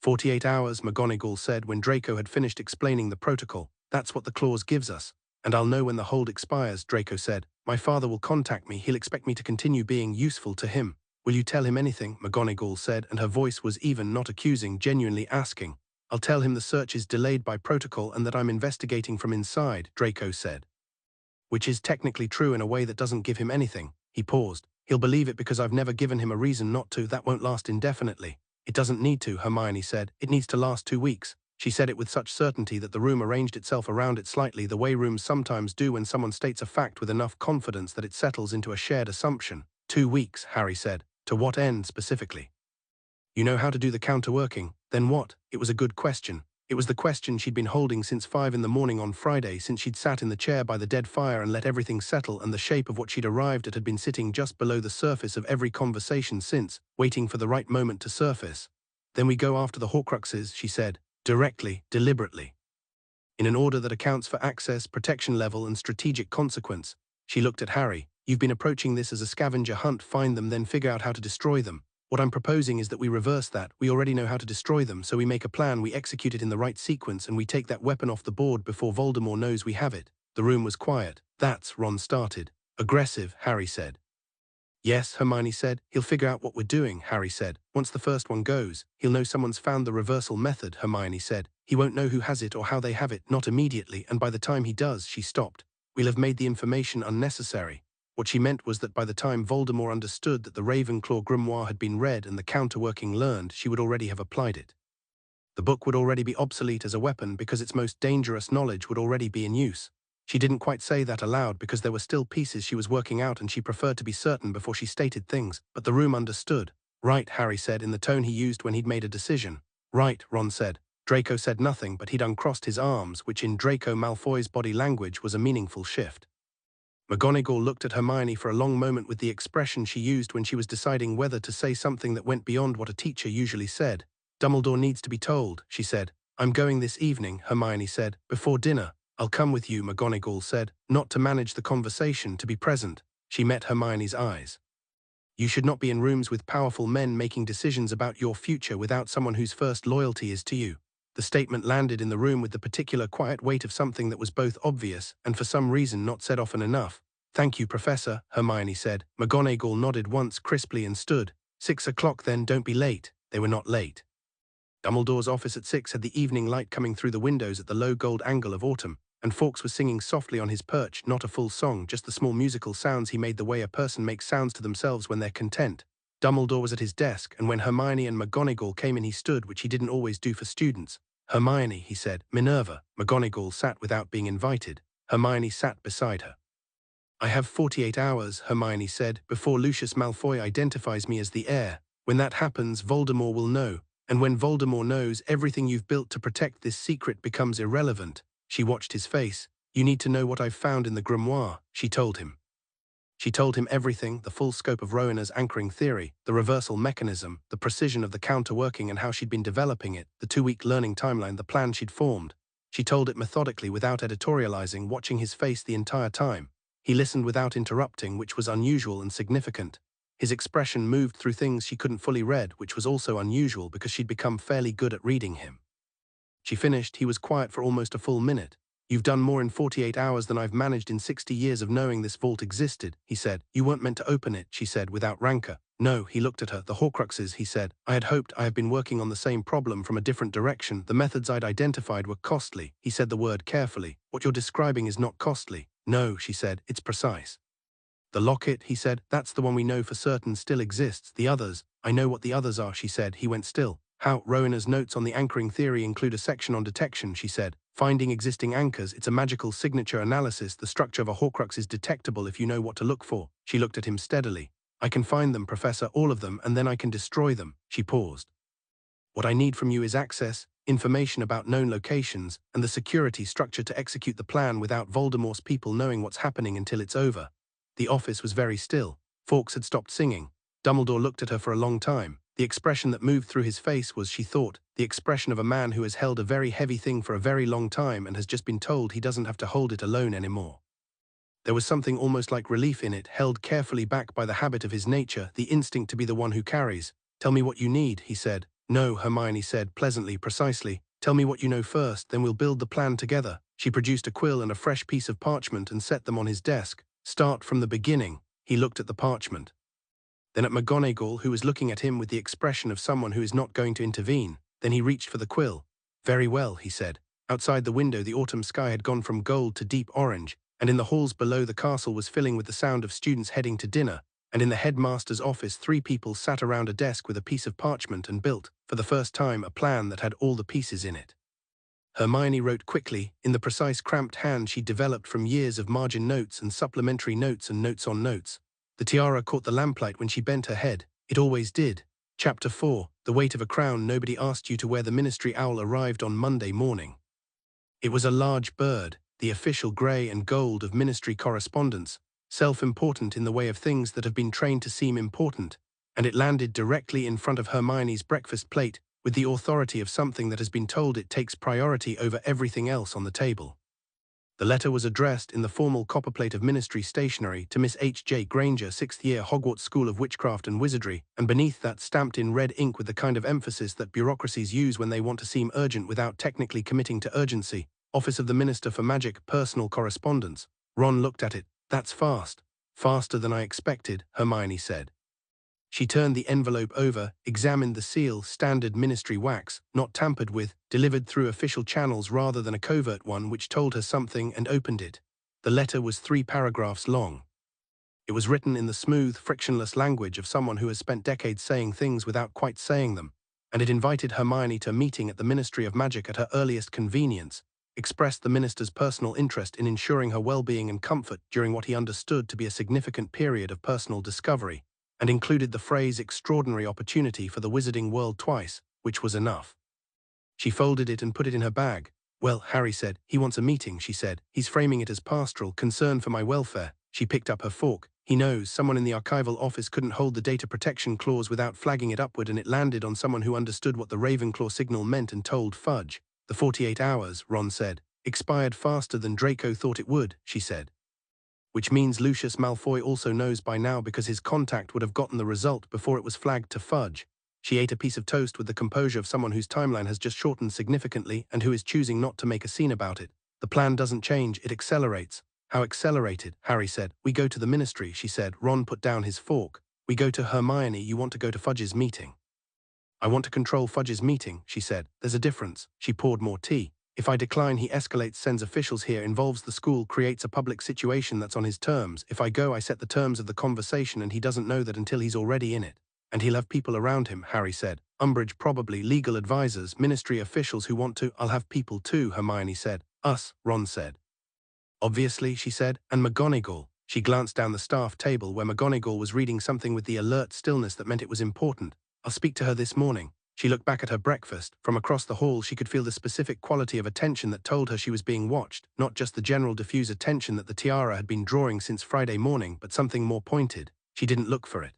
A: 48 hours, McGonagall said when Draco had finished explaining the protocol. That's what the clause gives us. And I'll know when the hold expires, Draco said. My father will contact me. He'll expect me to continue being useful to him. Will you tell him anything? McGonagall said, and her voice was even not accusing, genuinely asking. I'll tell him the search is delayed by protocol and that I'm investigating from inside, Draco said. Which is technically true in a way that doesn't give him anything. He paused. He'll believe it because I've never given him a reason not to. That won't last indefinitely. It doesn't need to, Hermione said. It needs to last 2 weeks. She said it with such certainty that the room arranged itself around it slightly, the way rooms sometimes do when someone states a fact with enough confidence that it settles into a shared assumption. 2 weeks, Harry said. To what end specifically? You know how to do the counterworking. Then what? It was a good question. It was the question she'd been holding since 5 in the morning on Friday, since she'd sat in the chair by the dead fire and let everything settle, and the shape of what she'd arrived at had been sitting just below the surface of every conversation since, waiting for the right moment to surface. Then we go after the Horcruxes, she said, directly, deliberately. In an order that accounts for access, protection level, and strategic consequence. She looked at Harry. You've been approaching this as a scavenger hunt, find them, then figure out how to destroy them. What I'm proposing is that we reverse that. We already know how to destroy them, so we make a plan, we execute it in the right sequence, and we take that weapon off the board before Voldemort knows we have it. The room was quiet. That's, Ron started. Aggressive, Harry said. Yes, Hermione said. He'll figure out what we're doing, Harry said. Once the first one goes, he'll know someone's found the reversal method, Hermione said. He won't know who has it or how they have it, not immediately, and by the time he does, she stopped. We'll have made the information unnecessary. What she meant was that by the time Voldemort understood that the Ravenclaw grimoire had been read and the counterworking learned, she would already have applied it. The book would already be obsolete as a weapon because its most dangerous knowledge would already be in use. She didn't quite say that aloud because there were still pieces she was working out and she preferred to be certain before she stated things, but the room understood. Right, Harry said in the tone he used when he'd made a decision. Right, Ron said. Draco said nothing, but he'd uncrossed his arms, which in Draco Malfoy's body language was a meaningful shift. McGonagall looked at Hermione for a long moment with the expression she used when she was deciding whether to say something that went beyond what a teacher usually said. Dumbledore needs to be told, she said. I'm going this evening, Hermione said, before dinner. I'll come with you, McGonagall said, not to manage the conversation, to be present. She met Hermione's eyes. You should not be in rooms with powerful men making decisions about your future without someone whose first loyalty is to you. The statement landed in the room with the particular quiet weight of something that was both obvious and for some reason not said often enough. Thank you, Professor, Hermione said. McGonagall nodded once crisply and stood. 6 o'clock then, don't be late. They were not late. Dumbledore's office at 6 had the evening light coming through the windows at the low gold angle of autumn, and Fawkes was singing softly on his perch, not a full song, just the small musical sounds he made the way a person makes sounds to themselves when they're content. Dumbledore was at his desk, and when Hermione and McGonagall came in he stood, which he didn't always do for students. Hermione, he said. Minerva. McGonagall sat without being invited. Hermione sat beside her. I have 48 hours, Hermione said, before Lucius Malfoy identifies me as the heir. When that happens, Voldemort will know. And when Voldemort knows, everything you've built to protect this secret becomes irrelevant. She watched his face. You need to know what I've found in the grimoire, she told him. She told him everything, the full scope of Rowena's anchoring theory, the reversal mechanism, the precision of the counterworking and how she'd been developing it, the 2-week learning timeline, the plan she'd formed. She told it methodically without editorializing, watching his face the entire time. He listened without interrupting, which was unusual and significant. His expression moved through things she couldn't fully read, which was also unusual because she'd become fairly good at reading him. She finished. He was quiet for almost a full minute. You've done more in 48 hours than I've managed in 60 years of knowing this vault existed, he said. You weren't meant to open it, she said, without rancor. No, he looked at her. The Horcruxes, he said. I had hoped. I have been working on the same problem from a different direction. The methods I'd identified were costly. He said the word carefully. What you're describing is not costly. No, she said. It's precise. The locket, he said. That's the one we know for certain still exists. The others. I know what the others are, she said. He went still. How? Rowena's notes on the anchoring theory include a section on detection, she said. Finding existing anchors, it's a magical signature analysis. The structure of a Horcrux is detectable if you know what to look for. She looked at him steadily. I can find them, Professor, all of them, and then I can destroy them. She paused. What I need from you is access, information about known locations, and the security structure to execute the plan without Voldemort's people knowing what's happening until it's over. The office was very still. Fawkes had stopped singing. Dumbledore looked at her for a long time. The expression that moved through his face was, she thought, the expression of a man who has held a very heavy thing for a very long time and has just been told he doesn't have to hold it alone anymore. There was something almost like relief in it, held carefully back by the habit of his nature, the instinct to be the one who carries. Tell me what you need, he said. No, Hermione said, pleasantly, precisely. Tell me what you know first, then we'll build the plan together. She produced a quill and a fresh piece of parchment and set them on his desk. Start from the beginning. He looked at the parchment. Then at McGonagall, who was looking at him with the expression of someone who is not going to intervene. Then he reached for the quill. Very well, he said. Outside the window, the autumn sky had gone from gold to deep orange, and in the halls below, the castle was filling with the sound of students heading to dinner. And in the headmaster's office 3 people sat around a desk with a piece of parchment and built, for the first time, a plan that had all the pieces in it. Hermione wrote quickly, in the precise cramped hand she'd developed from years of margin notes and supplementary notes and notes on notes. The tiara caught the lamplight when she bent her head. It always did. Chapter 4, The Weight of a Crown Nobody Asked You to Wear. The Ministry Owl arrived on Monday morning. It was a large bird, the official grey and gold of Ministry correspondence, self-important in the way of things that have been trained to seem important, and it landed directly in front of Hermione's breakfast plate, with the authority of something that has been told it takes priority over everything else on the table. The letter was addressed in the formal copperplate of Ministry stationery to Miss H.J. Granger, 6th year, Hogwarts School of Witchcraft and Wizardry, and beneath that, stamped in red ink with the kind of emphasis that bureaucracies use when they want to seem urgent without technically committing to urgency, Office of the Minister for Magic, Personal Correspondence. Ron looked at it. "That's fast. Faster than I expected," Hermione said. She turned the envelope over, examined the seal, standard Ministry wax, not tampered with, delivered through official channels rather than a covert one which told her something, and opened it. The letter was 3 paragraphs long. It was written in the smooth, frictionless language of someone who has spent decades saying things without quite saying them, and it invited Hermione to a meeting at the Ministry of Magic at her earliest convenience, expressed the minister's personal interest in ensuring her well-being and comfort during what he understood to be a significant period of personal discovery, and included the phrase "extraordinary opportunity for the wizarding world" twice, which was enough. She folded it and put it in her bag. "Well," Harry said, "he wants a meeting," she said. "He's framing it as pastoral, concern for my welfare." She picked up her fork. "He knows someone in the archival office couldn't hold the data protection clause without flagging it upward, and it landed on someone who understood what the Ravenclaw signal meant and told Fudge." "The 48 hours, Ron said. "Expired faster than Draco thought it would," she said. "Which means Lucius Malfoy also knows by now, because his contact would have gotten the result before it was flagged to Fudge." She ate a piece of toast with the composure of someone whose timeline has just shortened significantly and who is choosing not to make a scene about it. "The plan doesn't change, it accelerates." "How accelerated?" Harry said. "We go to the Ministry," she said. Ron put down his fork. "We go to Hermione. You want to go to Fudge's meeting." "I want to control Fudge's meeting," she said. "There's a difference." She poured more tea. "If I decline, he escalates, sends officials here, involves the school, creates a public situation that's on his terms. If I go, I set the terms of the conversation, and he doesn't know that until he's already in it. And he'll have people around him," Harry said. "Umbridge probably, legal advisors, ministry officials who want to." "I'll have people too," Hermione said. "Us," Ron said. "Obviously," she said. "And McGonagall." She glanced down the staff table where McGonagall was reading something with the alert stillness that meant it was important. "I'll speak to her this morning." She looked back at her breakfast. From across the hall she could feel the specific quality of attention that told her she was being watched, not just the general diffuse attention that the tiara had been drawing since Friday morning, but something more pointed. She didn't look for it.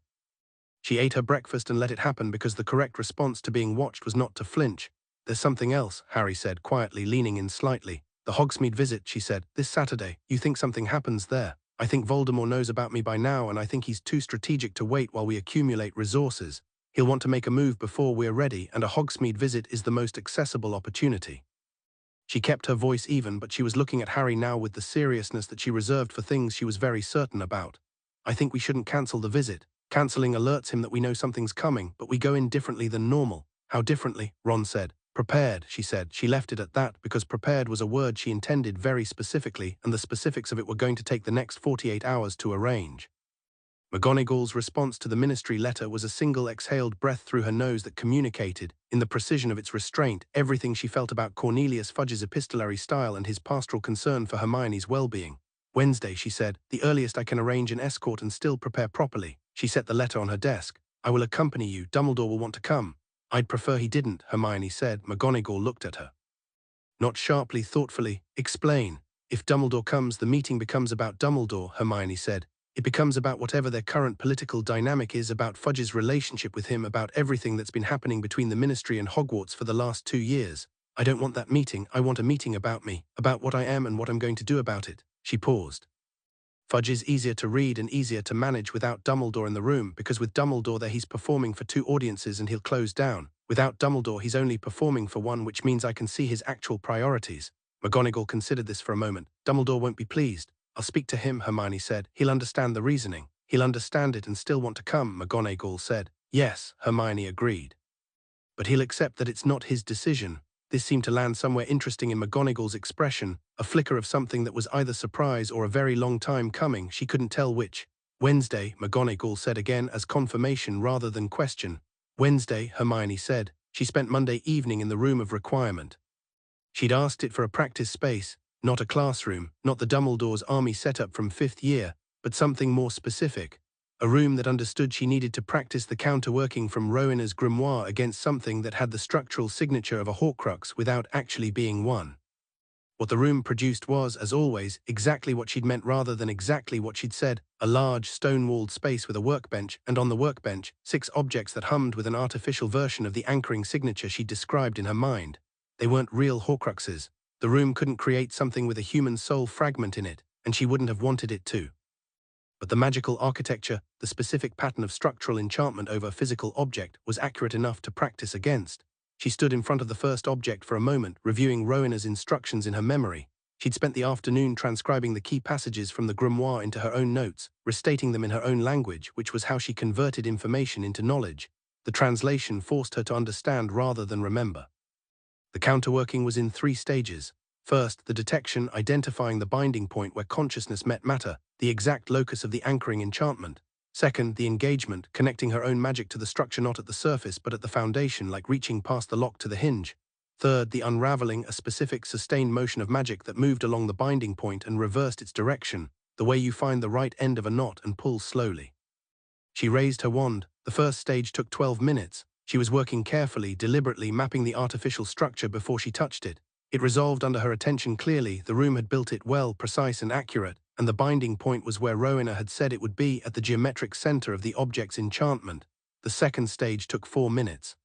A: She ate her breakfast and let it happen, because the correct response to being watched was not to flinch. "There's something else," Harry said quietly, leaning in slightly. "The Hogsmeade visit," she said. "This Saturday. You think something happens there? I think Voldemort knows about me by now, and I think he's too strategic to wait while we accumulate resources. He'll want to make a move before we're ready, and a Hogsmeade visit is the most accessible opportunity." She kept her voice even, but she was looking at Harry now with the seriousness that she reserved for things she was very certain about. "I think we shouldn't cancel the visit. Cancelling alerts him that we know something's coming, but we go in differently than normal." "How differently?" Ron said. "Prepared," she said. She left it at that, because prepared was a word she intended very specifically, and the specifics of it were going to take the next 48 hours to arrange. McGonagall's response to the ministry letter was a single exhaled breath through her nose that communicated, in the precision of its restraint, everything she felt about Cornelius Fudge's epistolary style and his pastoral concern for Hermione's well-being. "Wednesday," she said, "the earliest I can arrange an escort and still prepare properly." She set the letter on her desk. "I will accompany you. Dumbledore will want to come." "I'd prefer he didn't," Hermione said. McGonagall looked at her. Not sharply, thoughtfully. "Explain." "If Dumbledore comes, the meeting becomes about Dumbledore," Hermione said. "It becomes about whatever their current political dynamic is, about Fudge's relationship with him, about everything that's been happening between the Ministry and Hogwarts for the last 2 years. I don't want that meeting. I want a meeting about me, about what I am and what I'm going to do about it." She paused. "Fudge is easier to read and easier to manage without Dumbledore in the room, because with Dumbledore there he's performing for 2 audiences and he'll close down. Without Dumbledore he's only performing for one, which means I can see his actual priorities." McGonagall considered this for a moment. "Dumbledore won't be pleased." "I'll speak to him," Hermione said. "He'll understand the reasoning." "He'll understand it and still want to come," McGonagall said. "Yes," Hermione agreed. "But he'll accept that it's not his decision." This seemed to land somewhere interesting in McGonagall's expression, a flicker of something that was either surprise or a very long time coming, she couldn't tell which. Wednesday, McGonagall said again as confirmation rather than question. Wednesday, Hermione said. She spent Monday evening in the room of requirement. She'd asked it for a practice space, not a classroom, not the Dumbledore's army setup from 5th year, but something more specific. A room that understood she needed to practice the counterworking from Rowena's grimoire against something that had the structural signature of a Horcrux without actually being one. What the room produced was, as always, exactly what she'd meant rather than exactly what she'd said, a large, stone-walled space with a workbench, and on the workbench, 6 objects that hummed with an artificial version of the anchoring signature she'd described in her mind. They weren't real Horcruxes. The room couldn't create something with a human soul fragment in it, and she wouldn't have wanted it to. But the magical architecture, the specific pattern of structural enchantment over a physical object, was accurate enough to practice against. She stood in front of the first object for a moment, reviewing Rowena's instructions in her memory. She'd spent the afternoon transcribing the key passages from the grimoire into her own notes, restating them in her own language, which was how she converted information into knowledge. The translation forced her to understand rather than remember. The counterworking was in 3 stages. First, the detection, identifying the binding point where consciousness met matter, the exact locus of the anchoring enchantment. Second, the engagement, connecting her own magic to the structure not at the surface but at the foundation, like reaching past the lock to the hinge. Third, the unraveling, a specific sustained motion of magic that moved along the binding point and reversed its direction, the way you find the right end of a knot and pull slowly. She raised her wand. The first stage took 12 minutes. She was working carefully, deliberately mapping the artificial structure before she touched it. It resolved under her attention clearly. The room had built it well, precise and accurate, and the binding point was where Rowena had said it would be, at the geometric center of the object's enchantment. The second stage took 4 minutes.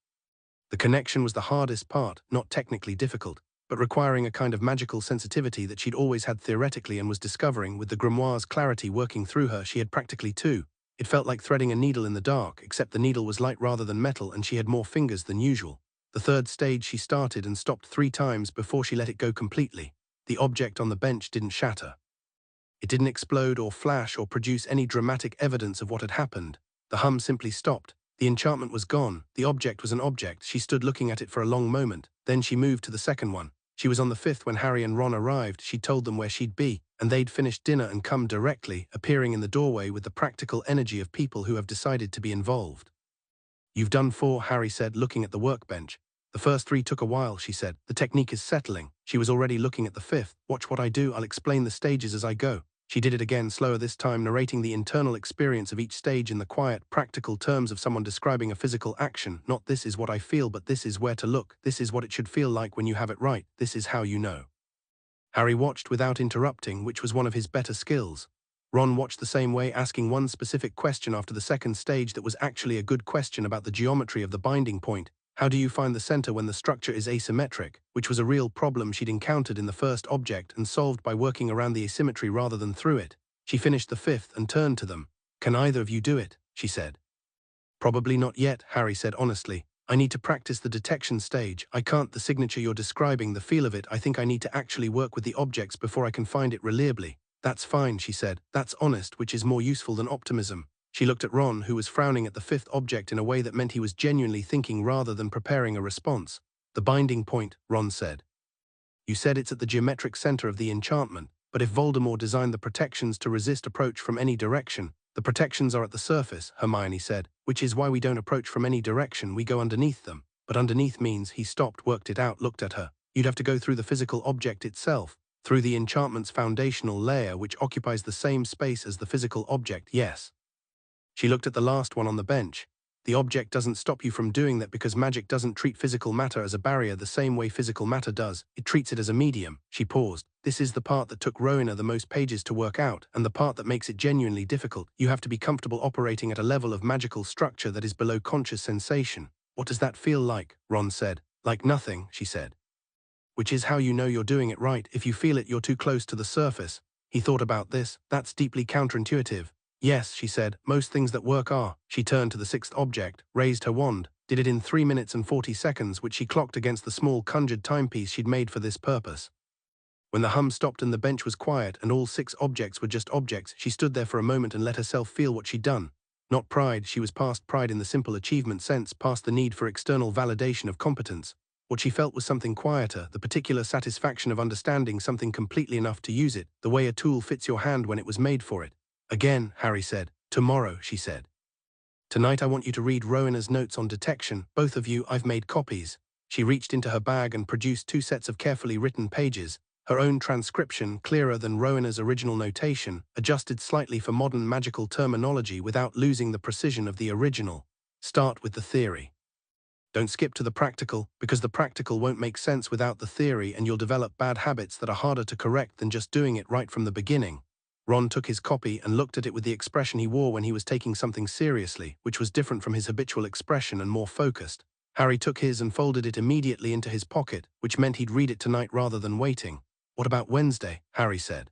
A: The connection was the hardest part, not technically difficult, but requiring a kind of magical sensitivity that she'd always had theoretically and was discovering. With the grimoire's clarity working through her, she had practically 2. It felt like threading a needle in the dark, except the needle was light rather than metal and she had more fingers than usual. The third stage she started and stopped 3 times before she let it go completely. The object on the bench didn't shatter. It didn't explode or flash or produce any dramatic evidence of what had happened. The hum simply stopped. The enchantment was gone. The object was an object. She stood looking at it for a long moment. Then she moved to the second one. She was on the 5th when Harry and Ron arrived. She'd told them where she'd be, and they'd finished dinner and come directly, appearing in the doorway with the practical energy of people who have decided to be involved. "You've done 4, Harry said, looking at the workbench. "The first 3 took a while," she said. "The technique is settling." She was already looking at the 5th. "Watch what I do. I'll explain the stages as I go." She did it again, slower this time, narrating the internal experience of each stage in the quiet, practical terms of someone describing a physical action. Not "this is what I feel," but "this is where to look. This is what it should feel like when you have it right. This is how you know." Harry watched without interrupting, which was one of his better skills. Ron watched the same way, asking one specific question after the second stage that was actually a good question about the geometry of the binding point. How do you find the center when the structure is asymmetric, which was a real problem she'd encountered in the first object and solved by working around the asymmetry rather than through it. She finished the 5th and turned to them. "Can either of you do it?" she said. "Probably not yet," Harry said honestly. "I need to practice the detection stage. I can't the signature you're describing, the feel of it. I think I need to actually work with the objects before I can find it reliably." "That's fine," she said. "That's honest, which is more useful than optimism." She looked at Ron, who was frowning at the 5th object in a way that meant he was genuinely thinking rather than preparing a response. "The binding point," Ron said. "You said it's at the geometric center of the enchantment, but if Voldemort designed the protections to resist approach from any direction, the protections are at the surface," Hermione said, "which is why we don't approach from any direction, we go underneath them. But underneath means," he stopped, worked it out, looked at her. "You'd have to go through the physical object itself, through the enchantment's foundational layer, which occupies the same space as the physical object, yes." She looked at the last one on the bench. "The object doesn't stop you from doing that because magic doesn't treat physical matter as a barrier the same way physical matter does. It treats it as a medium." She paused. "This is the part that took Rowena the most pages to work out, and the part that makes it genuinely difficult. You have to be comfortable operating at a level of magical structure that is below conscious sensation." "What does that feel like?" Ron said. "Like nothing," she said. "Which is how you know you're doing it right. If you feel it, you're too close to the surface." He thought about this. "That's deeply counterintuitive." "Yes," she said, "most things that work are." She turned to the 6th object, raised her wand, did it in 3 minutes and 40 seconds, which she clocked against the small conjured timepiece she'd made for this purpose. When the hum stopped and the bench was quiet and all 6 objects were just objects, she stood there for a moment and let herself feel what she'd done. Not pride, she was past pride in the simple achievement sense, past the need for external validation of competence. What she felt was something quieter, the particular satisfaction of understanding something completely enough to use it, the way a tool fits your hand when it was made for it. "Again," Harry said. Tomorrow, she said. Tonight I want you to read Rowena's notes on detection. Both of you, I've made copies. She reached into her bag and produced 2 sets of carefully written pages, her own transcription, clearer than Rowena's original notation, adjusted slightly for modern magical terminology without losing the precision of the original. Start with the theory. Don't skip to the practical, because the practical won't make sense without the theory and you'll develop bad habits that are harder to correct than just doing it right from the beginning. Ron took his copy and looked at it with the expression he wore when he was taking something seriously, which was different from his habitual expression and more focused. Harry took his and folded it immediately into his pocket, which meant he'd read it tonight rather than waiting. What about Wednesday? Harry said.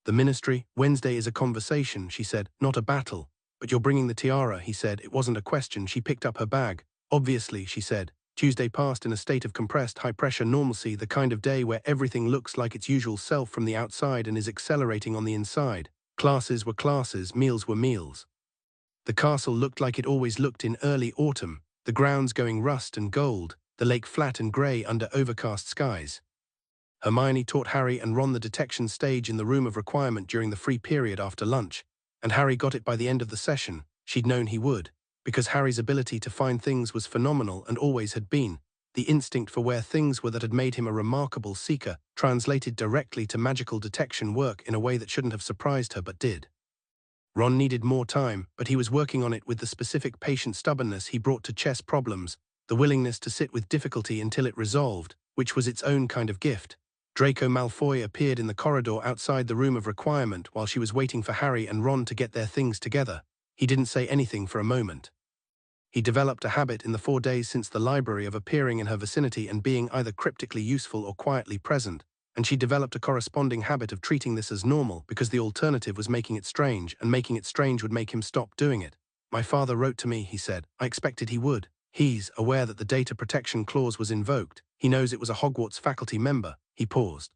A: The Ministry. Wednesday is a conversation, she said, not a battle. But you're bringing the tiara, he said. It wasn't a question. She picked up her bag. Obviously, she said. Tuesday passed in a state of compressed high-pressure normalcy, the kind of day where everything looks like its usual self from the outside and is accelerating on the inside. Classes were classes, meals were meals. The castle looked like it always looked in early autumn, the grounds going rust and gold, the lake flat and grey under overcast skies. Hermione taught Harry and Ron the detection stage in the room of requirement during the free period after lunch, and Harry got it by the end of the session. She'd known he would, because Harry's ability to find things was phenomenal and always had been. The instinct for where things were that had made him a remarkable seeker translated directly to magical detection work in a way that shouldn't have surprised her but did. Ron needed more time, but he was working on it with the specific patient stubbornness he brought to chess problems, the willingness to sit with difficulty until it resolved, which was its own kind of gift. Draco Malfoy appeared in the corridor outside the room of requirement while she was waiting for Harry and Ron to get their things together. He didn't say anything for a moment. He developed a habit in the 4 days since the library of appearing in her vicinity and being either cryptically useful or quietly present, and she developed a corresponding habit of treating this as normal because the alternative was making it strange, and making it strange would make him stop doing it. My father wrote to me, he said. I expected he would. He's aware that the data protection clause was invoked. He knows it was a Hogwarts faculty member. He paused.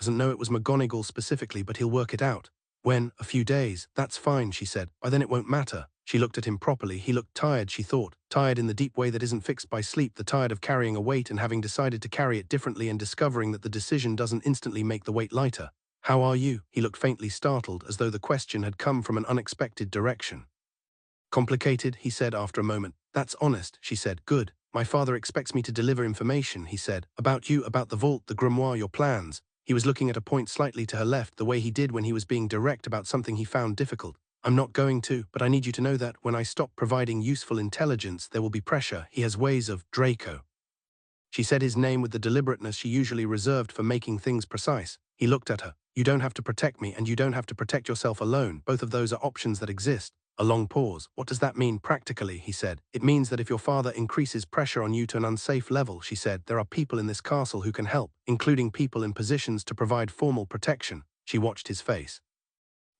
A: Doesn't know it was McGonagall specifically, but he'll work it out. When? A few days. That's fine, she said. By then it won't matter. She looked at him properly. He looked tired, she thought. Tired in the deep way that isn't fixed by sleep, the tired of carrying a weight and having decided to carry it differently and discovering that the decision doesn't instantly make the weight lighter. How are you? He looked faintly startled, as though the question had come from an unexpected direction. Complicated, he said after a moment. That's honest, she said. Good. My father expects me to deliver information, he said. About you, about the vault, the grimoire, your plans. He was looking at a point slightly to her left, the way he did when he was being direct about something he found difficult. I'm not going to, but I need you to know that when I stop providing useful intelligence, there will be pressure. He has ways of Draco. She said his name with the deliberateness she usually reserved for making things precise. He looked at her. You don't have to protect me, and you don't have to protect yourself alone. Both of those are options that exist. A long pause. What does that mean practically, he said. It means that if your father increases pressure on you to an unsafe level, she said, there are people in this castle who can help, including people in positions to provide formal protection. She watched his face.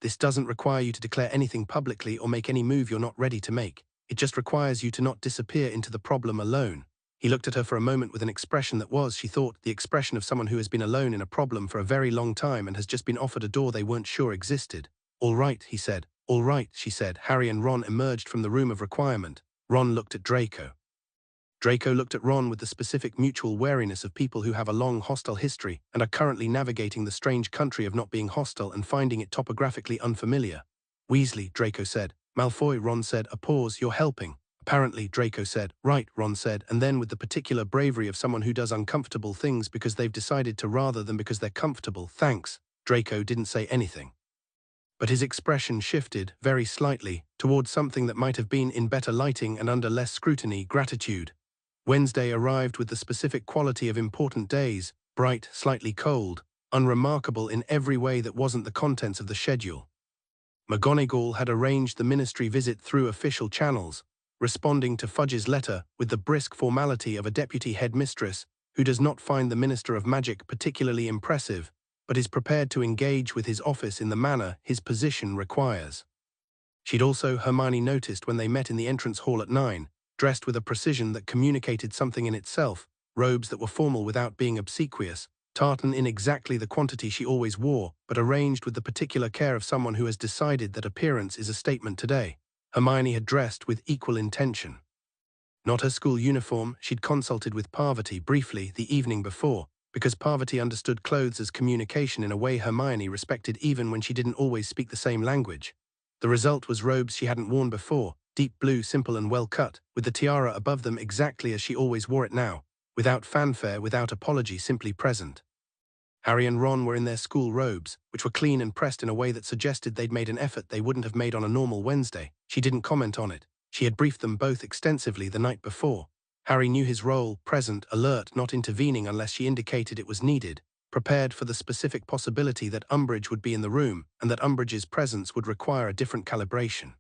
A: This doesn't require you to declare anything publicly or make any move you're not ready to make. It just requires you to not disappear into the problem alone. He looked at her for a moment with an expression that was, she thought, the expression of someone who has been alone in a problem for a very long time and has just been offered a door they weren't sure existed. All right, he said. All right, she said. Harry and Ron emerged from the room of requirement. Ron looked at Draco. Draco looked at Ron with the specific mutual wariness of people who have a long hostile history and are currently navigating the strange country of not being hostile and finding it topographically unfamiliar. Weasley, Draco said. Malfoy, Ron said. A pause. You're helping. Apparently, Draco said. Right, Ron said, and then with the particular bravery of someone who does uncomfortable things because they've decided to rather than because they're comfortable. Thanks. Draco didn't say anything. But his expression shifted, very slightly, towards something that might have been in better lighting and under less scrutiny, gratitude. Wednesday arrived with the specific quality of important days, bright, slightly cold, unremarkable in every way that wasn't the contents of the schedule. McGonagall had arranged the ministry visit through official channels, responding to Fudge's letter with the brisk formality of a deputy headmistress who does not find the Minister of Magic particularly impressive, but is prepared to engage with his office in the manner his position requires. She'd also, Hermione noticed when they met in the entrance hall at 9, dressed with a precision that communicated something in itself, robes that were formal without being obsequious, tartan in exactly the quantity she always wore, but arranged with the particular care of someone who has decided that appearance is a statement today. Hermione had dressed with equal intention. Not her school uniform, she'd consulted with Parvati briefly the evening before, because Parvati understood clothes as communication in a way Hermione respected even when she didn't always speak the same language. The result was robes she hadn't worn before, deep blue, simple and well cut, with the tiara above them exactly as she always wore it now, without fanfare, without apology, simply present. Harry and Ron were in their school robes, which were clean and pressed in a way that suggested they'd made an effort they wouldn't have made on a normal Wednesday. She didn't comment on it. She had briefed them both extensively the night before. Harry knew his role, present, alert, not intervening unless she indicated it was needed, prepared for the specific possibility that Umbridge would be in the room and that Umbridge's presence would require a different calibration.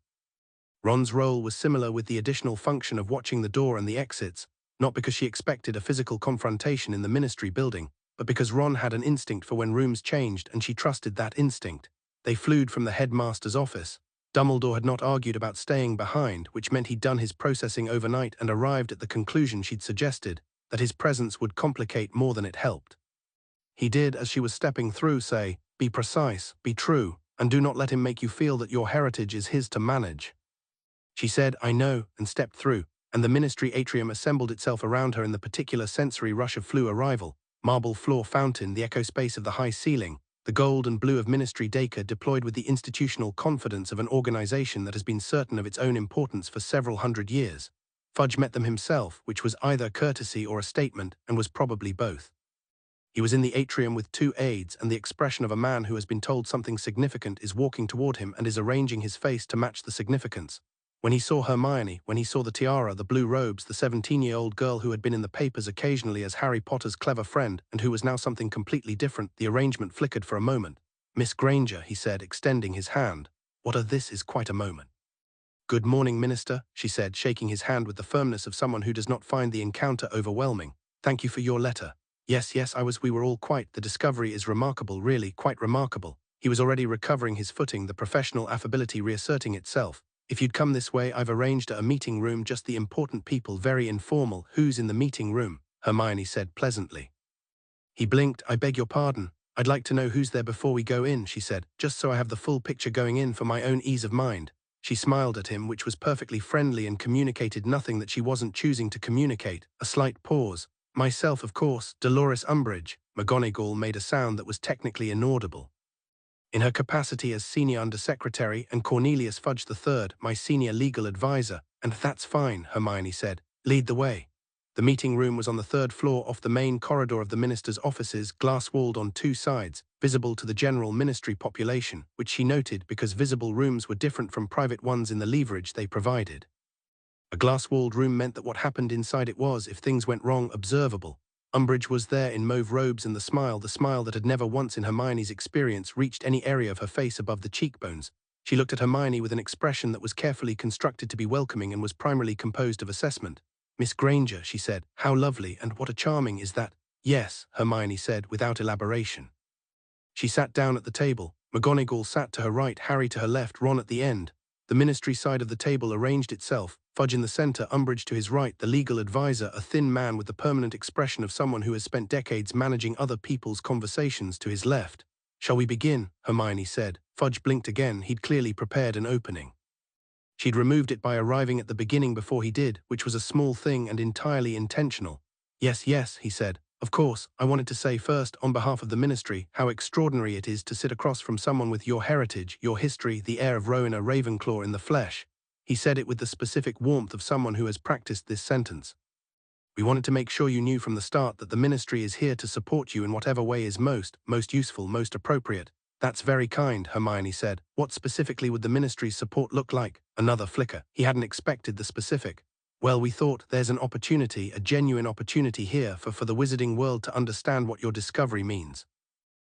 A: Ron's role was similar, with the additional function of watching the door and the exits, not because she expected a physical confrontation in the Ministry building, but because Ron had an instinct for when rooms changed and she trusted that instinct. They flew from the headmaster's office. Dumbledore had not argued about staying behind, which meant he'd done his processing overnight and arrived at the conclusion she'd suggested, that his presence would complicate more than it helped. He did, as she was stepping through, say, "Be precise, be true, and do not let him make you feel that your heritage is his to manage." She said, "I know," and stepped through, and the Ministry atrium assembled itself around her in the particular sensory rush of Flu arrival. Marble floor fountain, the echo space of the high ceiling, the gold and blue of Ministry Dacre deployed with the institutional confidence of an organization that has been certain of its own importance for several hundred years. Fudge met them himself, which was either courtesy or a statement, and was probably both. He was in the atrium with two aides, and the expression of a man who has been told something significant is walking toward him and is arranging his face to match the significance. When he saw Hermione, when he saw the tiara, the blue robes, the 17-year-old girl who had been in the papers occasionally as Harry Potter's clever friend and who was now something completely different, the arrangement flickered for a moment. "Miss Granger," he said, extending his hand. This is quite a moment." "Good morning, Minister," she said, shaking his hand with the firmness of someone who does not find the encounter overwhelming. "Thank you for your letter." Yes, we were all quite, the discovery is remarkable, really, quite remarkable." He was already recovering his footing, the professional affability reasserting itself. "If you'd come this way, I've arranged a meeting room, just the important people, very informal." "Who's in the meeting room?" Hermione said pleasantly. He blinked. "I beg your pardon. I'd like to know who's there before we go in," she said, "just so I have the full picture going in for my own ease of mind." She smiled at him, which was perfectly friendly and communicated nothing that she wasn't choosing to communicate. A slight pause. "Myself, of course, Dolores Umbridge." McGonagall made a sound that was technically inaudible. "In her capacity as Senior Undersecretary, and Cornelius Fudge III, my senior legal advisor." "And that's fine," Hermione said. "Lead the way." The meeting room was on the third floor off the main corridor of the minister's offices, glass-walled on two sides, visible to the general Ministry population, which she noted because visible rooms were different from private ones in the leverage they provided. A glass-walled room meant that what happened inside it was, if things went wrong, observable. Umbridge was there in mauve robes, and the smile that had never once in Hermione's experience reached any area of her face above the cheekbones. She looked at Hermione with an expression that was carefully constructed to be welcoming and was primarily composed of assessment. "Miss Granger," she said, "how lovely, and what a charming is that." "Yes," Hermione said, without elaboration. She sat down at the table. McGonagall sat to her right, Harry to her left, Ron at the end. The Ministry side of the table arranged itself, Fudge in the center, Umbridge to his right, the legal advisor, a thin man with the permanent expression of someone who has spent decades managing other people's conversations, to his left. "Shall we begin?" Hermione said. Fudge blinked again. He'd clearly prepared an opening. She'd removed it by arriving at the beginning before he did, which was a small thing and entirely intentional. Yes, he said. "Of course, I wanted to say first, on behalf of the Ministry, how extraordinary it is to sit across from someone with your heritage, your history, the air of Rowena Ravenclaw in the flesh." He said it with the specific warmth of someone who has practiced this sentence. "We wanted to make sure you knew from the start that the Ministry is here to support you in whatever way is most useful, most appropriate." "That's very kind," Hermione said. "What specifically would the Ministry's support look like?" Another flicker. He hadn't expected the specific. "Well, we thought there's an opportunity, a genuine opportunity here for the wizarding world to understand what your discovery means.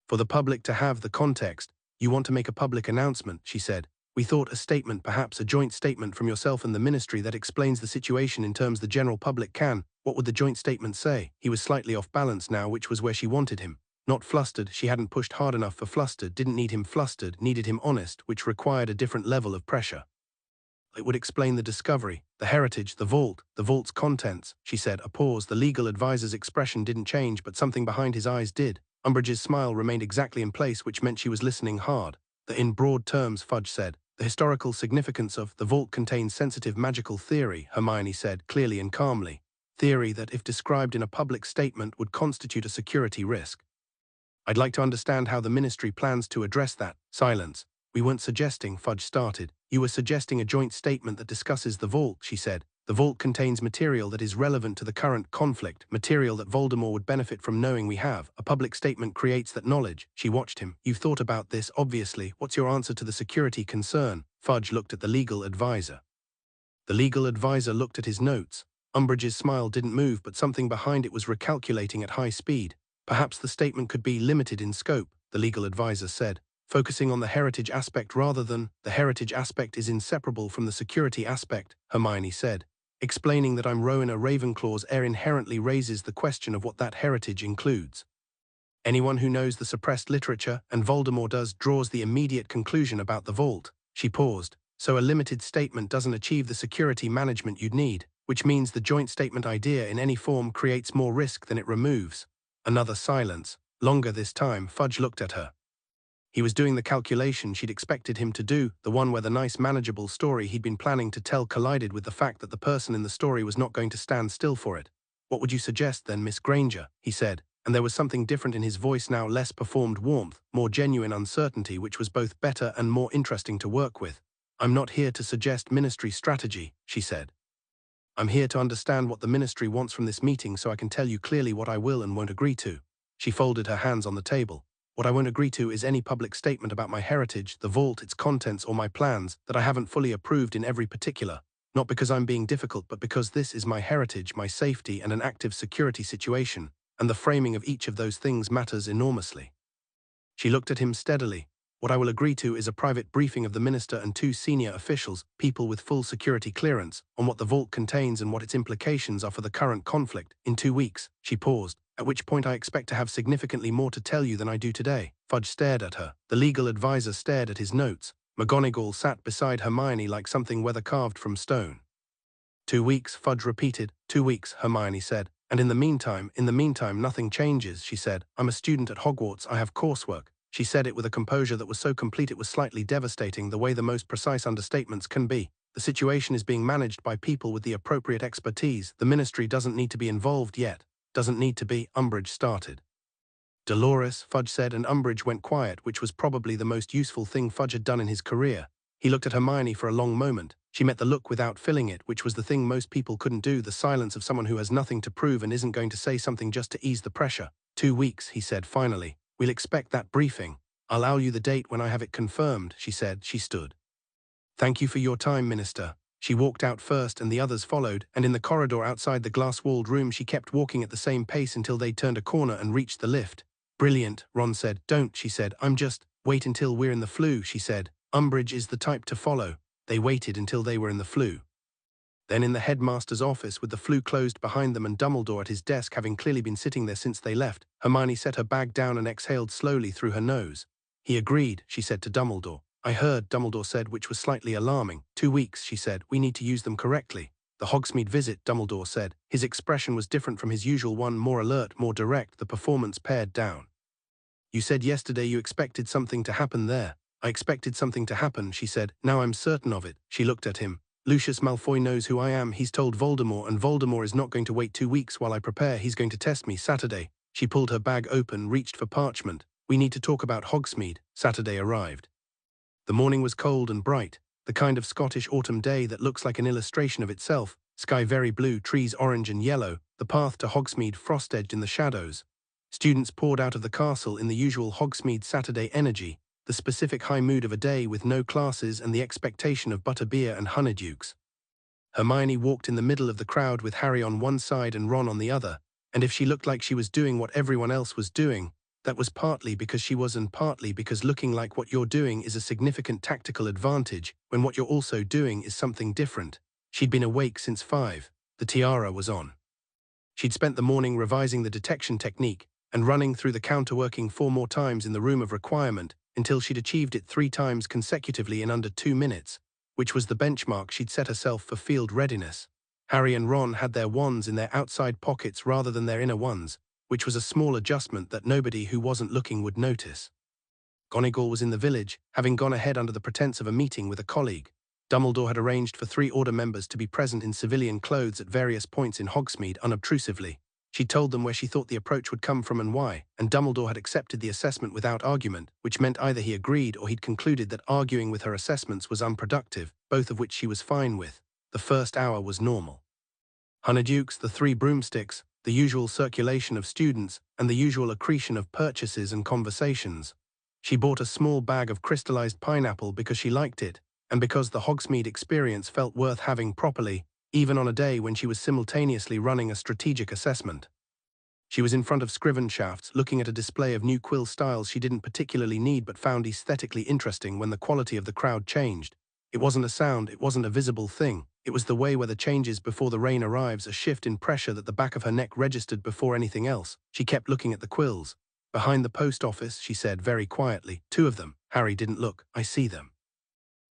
A: For the public to have the context. You want to make a public announcement," she said. "We thought a statement, perhaps a joint statement from yourself and the Ministry that explains the situation in terms the general public can." What would the joint statement say? He was slightly off balance now, which was where she wanted him. Not flustered, she hadn't pushed hard enough for flustered, didn't need him flustered, needed him honest, which required a different level of pressure. "It would explain the discovery, the heritage, the vault's contents," she said. A pause. The legal advisor's expression didn't change, but something behind his eyes did. Umbridge's smile remained exactly in place, which meant she was listening hard. "In broad terms," Fudge said, "the historical significance of the vault contains sensitive magical theory," Hermione said, clearly and calmly. "Theory that, if described in a public statement, would constitute a security risk. I'd like to understand how the Ministry plans to address that." Silence. We weren't suggesting, Fudge started. You were suggesting a joint statement that discusses the vault, she said. The vault contains material that is relevant to the current conflict, material that Voldemort would benefit from knowing we have. A public statement creates that knowledge. She watched him. You've thought about this, obviously. What's your answer to the security concern? Fudge looked at the legal advisor. The legal advisor looked at his notes. Umbridge's smile didn't move, but something behind it was recalculating at high speed. Perhaps the statement could be limited in scope, the legal advisor said, focusing on the heritage aspect rather than the heritage aspect is inseparable from the security aspect, Hermione said. Explaining that I'm Rowena Ravenclaw's heir inherently raises the question of what that heritage includes. Anyone who knows the suppressed literature, and Voldemort does, draws the immediate conclusion about the vault. She paused. So a limited statement doesn't achieve the security management you'd need, which means the joint statement idea in any form creates more risk than it removes. Another silence. Longer this time. Fudge looked at her. He was doing the calculation she'd expected him to do, the one where the nice manageable story he'd been planning to tell collided with the fact that the person in the story was not going to stand still for it. What would you suggest then, Miss Granger? He said, and there was something different in his voice now, less performed warmth, more genuine uncertainty, which was both better and more interesting to work with. I'm not here to suggest ministry strategy, she said. I'm here to understand what the ministry wants from this meeting so I can tell you clearly what I will and won't agree to. She folded her hands on the table. What I won't agree to is any public statement about my heritage, the vault, its contents, or my plans that I haven't fully approved in every particular. Not because I'm being difficult, but because this is my heritage, my safety, and an active security situation, and the framing of each of those things matters enormously. She looked at him steadily. What I will agree to is a private briefing of the minister and 2 senior officials, people with full security clearance, on what the vault contains and what its implications are for the current conflict, in 2 weeks. She paused, at which point I expect to have significantly more to tell you than I do today. Fudge stared at her. The legal advisor stared at his notes. McGonagall sat beside Hermione like something weather-carved from stone. 2 weeks, Fudge repeated. 2 weeks, Hermione said. And in the meantime, nothing changes, she said. I'm a student at Hogwarts, I have coursework. She said it with a composure that was so complete it was slightly devastating, the way the most precise understatements can be. The situation is being managed by people with the appropriate expertise. The ministry doesn't need to be involved yet. Doesn't need to be, Umbridge started. Dolores, Fudge said, and Umbridge went quiet, which was probably the most useful thing Fudge had done in his career. He looked at Hermione for a long moment. She met the look without filling it, which was the thing most people couldn't do, the silence of someone who has nothing to prove and isn't going to say something just to ease the pressure. 2 weeks, he said finally. We'll expect that briefing. I'll allow you the date when I have it confirmed, she said. She stood. Thank you for your time, Minister. She walked out first and the others followed, and in the corridor outside the glass-walled room she kept walking at the same pace until they turned a corner and reached the lift. Brilliant, Ron said. Don't, she said. I'm just, wait until we're in the flue, she said. Umbridge is the type to follow. They waited until they were in the flue. Then in the headmaster's office, with the flue closed behind them and Dumbledore at his desk having clearly been sitting there since they left, Hermione set her bag down and exhaled slowly through her nose. He agreed, she said to Dumbledore. I heard, Dumbledore said, which was slightly alarming. 2 weeks, she said. We need to use them correctly. The Hogsmeade visit, Dumbledore said. His expression was different from his usual one, more alert, more direct, the performance pared down. You said yesterday you expected something to happen there. I expected something to happen, she said. Now I'm certain of it. She looked at him. Lucius Malfoy knows who I am. He's told Voldemort, and Voldemort is not going to wait 2 weeks while I prepare. He's going to test me Saturday. She pulled her bag open, reached for parchment. We need to talk about Hogsmeade. Saturday arrived. The morning was cold and bright, the kind of Scottish autumn day that looks like an illustration of itself, sky very blue, trees orange and yellow, the path to Hogsmeade frost-edged in the shadows. Students poured out of the castle in the usual Hogsmeade Saturday energy, the specific high mood of a day with no classes and the expectation of butterbeer and honeydukes. Hermione walked in the middle of the crowd with Harry on one side and Ron on the other, and if she looked like she was doing what everyone else was doing, that was partly because she was and partly because looking like what you're doing is a significant tactical advantage when what you're also doing is something different. She'd been awake since 5. The tiara was on. She'd spent the morning revising the detection technique and running through the counterworking 4 more times in the room of requirement until she'd achieved it 3 times consecutively in under 2 minutes, which was the benchmark she'd set herself for field readiness. Harry and Ron had their wands in their outside pockets rather than their inner ones, which was a small adjustment that nobody who wasn't looking would notice. McGonagall was in the village, having gone ahead under the pretense of a meeting with a colleague. Dumbledore had arranged for 3 Order members to be present in civilian clothes at various points in Hogsmeade unobtrusively. She told them where she thought the approach would come from and why, and Dumbledore had accepted the assessment without argument, which meant either he agreed or he'd concluded that arguing with her assessments was unproductive, both of which she was fine with. The first hour was normal. Honeydukes, the 3 broomsticks, the usual circulation of students, and the usual accretion of purchases and conversations. She bought a small bag of crystallized pineapple because she liked it, and because the Hogsmeade experience felt worth having properly, even on a day when she was simultaneously running a strategic assessment. She was in front of Scriven shafts, looking at a display of new quill styles she didn't particularly need but found aesthetically interesting when the quality of the crowd changed. It wasn't a sound, it wasn't a visible thing. It was the way where the changes before the rain arrives, a shift in pressure that the back of her neck registered before anything else. She kept looking at the quills. "Behind the post office," she said very quietly. "2 of them." Harry didn't look. "I see them."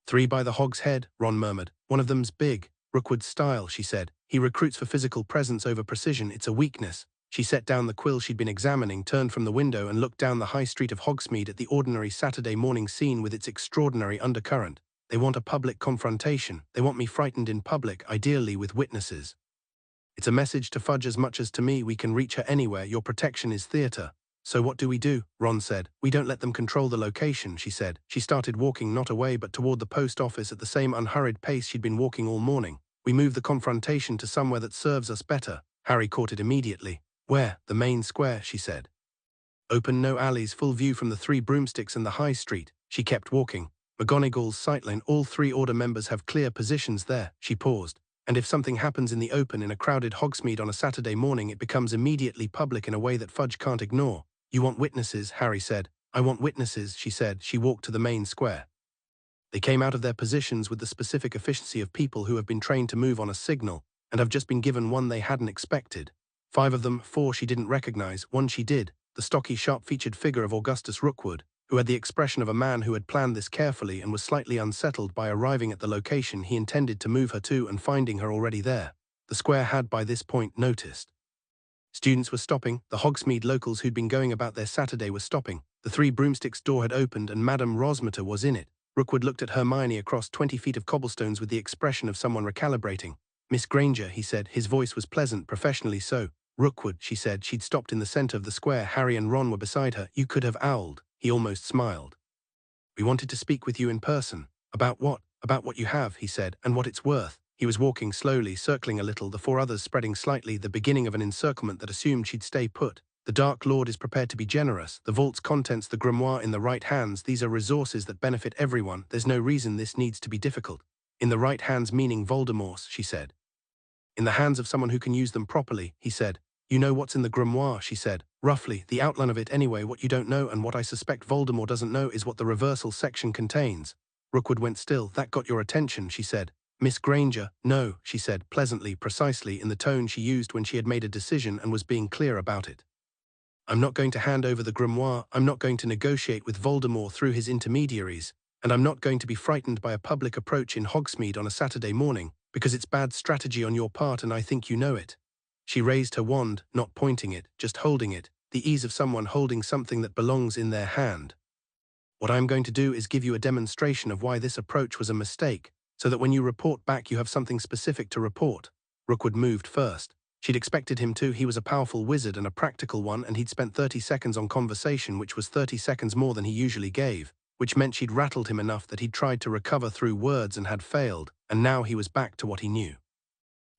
A: "3 by the Hog's Head," Ron murmured. "One of them's big." "Rookwood's style," she said. "He recruits for physical presence over precision. It's a weakness." She set down the quill she'd been examining, turned from the window and looked down the high street of Hogsmeade at the ordinary Saturday morning scene with its extraordinary undercurrent. "They want a public confrontation. They want me frightened in public, ideally with witnesses. It's a message to Fudge as much as to me. We can reach her anywhere. Your protection is theatre." "So what do we do?" Ron said. "We don't let them control the location," she said. She started walking not away but toward the post office at the same unhurried pace she'd been walking all morning. "We move the confrontation to somewhere that serves us better." Harry caught it immediately. "Where?" "The main square," she said. "Open, no alleys, full view from the 3 broomsticks and the high street." She kept walking. "McGonagall's sightline, all 3 Order members have clear positions there." She paused. "And if something happens in the open in a crowded Hogsmeade on a Saturday morning, it becomes immediately public in a way that Fudge can't ignore." "You want witnesses," Harry said. "I want witnesses," she said. She walked to the main square. They came out of their positions with the specific efficiency of people who have been trained to move on a signal, and have just been given one they hadn't expected. 5 of them, 4 she didn't recognize, 1 she did, the stocky, sharp-featured figure of Augustus Rookwood, who had the expression of a man who had planned this carefully and was slightly unsettled by arriving at the location he intended to move her to and finding her already there. The square had by this point noticed. Students were stopping. The Hogsmeade locals who'd been going about their Saturday were stopping. The 3 broomsticks door had opened and Madame Rosmeter was in it. Rookwood looked at Hermione across 20 feet of cobblestones with the expression of someone recalibrating. "Miss Granger," he said. His voice was pleasant, professionally so. "Rookwood," she said. She'd stopped in the center of the square. Harry and Ron were beside her. "You could have owled." He almost smiled. "We wanted to speak with you in person." "About what?" "About what you have," he said, "and what it's worth." He was walking slowly, circling a little, the 4 others spreading slightly, the beginning of an encirclement that assumed she'd stay put. "The Dark Lord is prepared to be generous. The vault's contents, the grimoire in the right hands, these are resources that benefit everyone. There's no reason this needs to be difficult." "In the right hands meaning Voldemort's," she said. "In the hands of someone who can use them properly," he said. "You know what's in the grimoire," she said. "Roughly, the outline of it anyway. What you don't know, and what I suspect Voldemort doesn't know, is what the reversal section contains." Rookwood went still. "That got your attention," she said. "Miss Granger." "No," she said, pleasantly, precisely in the tone she used when she had made a decision and was being clear about it. "I'm not going to hand over the grimoire. I'm not going to negotiate with Voldemort through his intermediaries. And I'm not going to be frightened by a public approach in Hogsmeade on a Saturday morning, because it's bad strategy on your part and I think you know it." She raised her wand, not pointing it, just holding it, the ease of someone holding something that belongs in their hand. "What I'm going to do is give you a demonstration of why this approach was a mistake, so that when you report back you have something specific to report." Rookwood moved first. She'd expected him to. He was a powerful wizard and a practical one, and he'd spent 30 seconds on conversation, which was 30 seconds more than he usually gave, which meant she'd rattled him enough that he'd tried to recover through words and had failed, and now he was back to what he knew.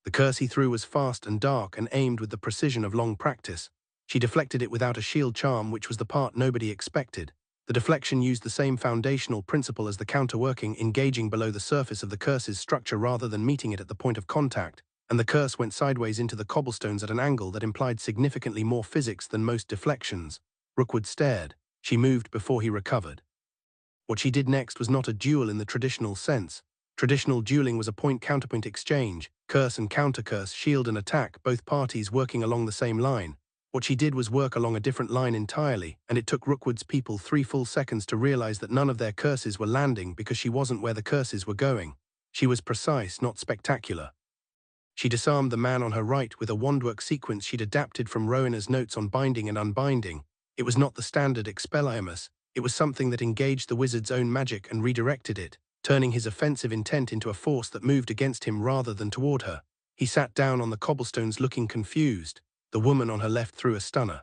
A: The curse he threw was fast and dark and aimed with the precision of long practice. She deflected it without a shield charm, which was the part nobody expected. The deflection used the same foundational principle as the counterworking, engaging below the surface of the curse's structure rather than meeting it at the point of contact, and the curse went sideways into the cobblestones at an angle that implied significantly more physics than most deflections. Rookwood stared. She moved before he recovered. What she did next was not a duel in the traditional sense. Traditional dueling was a point-counterpoint exchange, curse and counter-curse, shield and attack, both parties working along the same line. What she did was work along a different line entirely, and it took Rookwood's people 3 full seconds to realize that none of their curses were landing because she wasn't where the curses were going. She was precise, not spectacular. She disarmed the man on her right with a wandwork sequence she'd adapted from Rowena's notes on binding and unbinding. It was not the standard Expelliarmus. It was something that engaged the wizard's own magic and redirected it, turning his offensive intent into a force that moved against him rather than toward her. He sat down on the cobblestones looking confused. The woman on her left threw a stunner.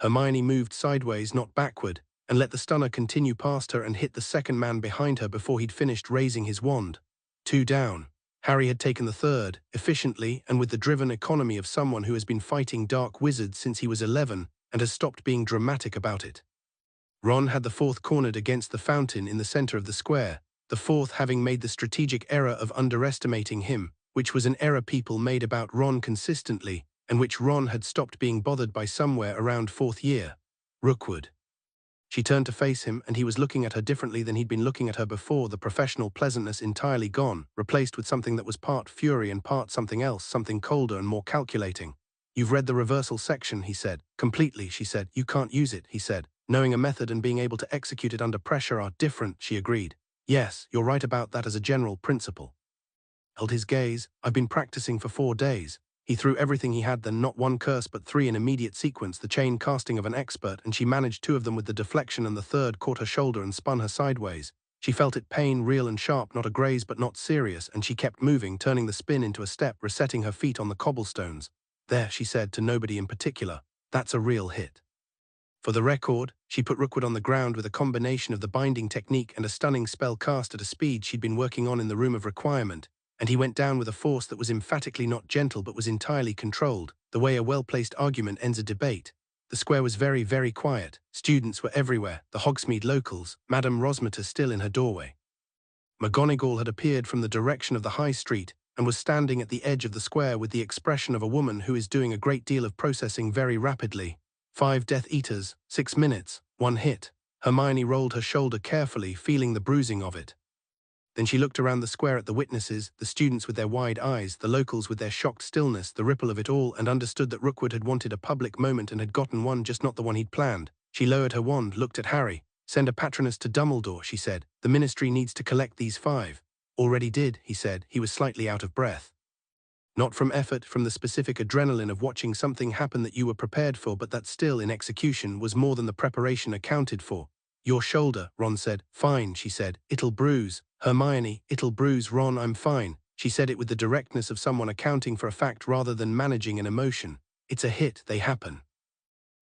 A: Hermione moved sideways, not backward, and let the stunner continue past her and hit the second man behind her before he'd finished raising his wand. 2 down. Harry had taken the third, efficiently and with the driven economy of someone who has been fighting dark wizards since he was 11 and has stopped being dramatic about it. Ron had the fourth cornered against the fountain in the center of the square, the fourth having made the strategic error of underestimating him, which was an error people made about Ron consistently, and which Ron had stopped being bothered by somewhere around 4th year. Rookwood. She turned to face him, and he was looking at her differently than he'd been looking at her before, the professional pleasantness entirely gone, replaced with something that was part fury and part something else, something colder and more calculating. "You've read the reversal section," he said. "Completely," she said. "You can't use it," he said. "Knowing a method and being able to execute it under pressure are different," she agreed. "Yes, you're right about that as a general principle." Held his gaze. "I've been practicing for 4 days. He threw everything he had, then not one curse but 3 in immediate sequence, the chain casting of an expert, and she managed 2 of them with the deflection, and the third caught her shoulder and spun her sideways. She felt it pain, real and sharp, not a graze but not serious, and she kept moving, turning the spin into a step, resetting her feet on the cobblestones. "There," she said to nobody in particular. "That's a real hit." For the record, she put Rookwood on the ground with a combination of the binding technique and a stunning spell cast at a speed she'd been working on in the room of requirement, and he went down with a force that was emphatically not gentle but was entirely controlled, the way a well-placed argument ends a debate. The square was very, very quiet. Students were everywhere, the Hogsmeade locals, Madame Rosmeter still in her doorway. McGonagall had appeared from the direction of the High Street and was standing at the edge of the square with the expression of a woman who is doing a great deal of processing very rapidly. 5 Death Eaters, 6 minutes, 1 hit. Hermione rolled her shoulder carefully, feeling the bruising of it. Then she looked around the square at the witnesses, the students with their wide eyes, the locals with their shocked stillness, the ripple of it all, and understood that Rookwood had wanted a public moment and had gotten one, just not the one he'd planned. She lowered her wand, looked at Harry. "Send a patroness to Dumbledore," she said. "The ministry needs to collect these 5. "Already did," he said. He was slightly out of breath. "Not from effort, from the specific adrenaline of watching something happen that you were prepared for, but that still, in execution, was more than the preparation accounted for." "Your shoulder," Ron said. "Fine," she said. "It'll bruise." "Hermione, it'll bruise, Ron, I'm fine." She said it with the directness of someone accounting for a fact rather than managing an emotion. "It's a hit, they happen."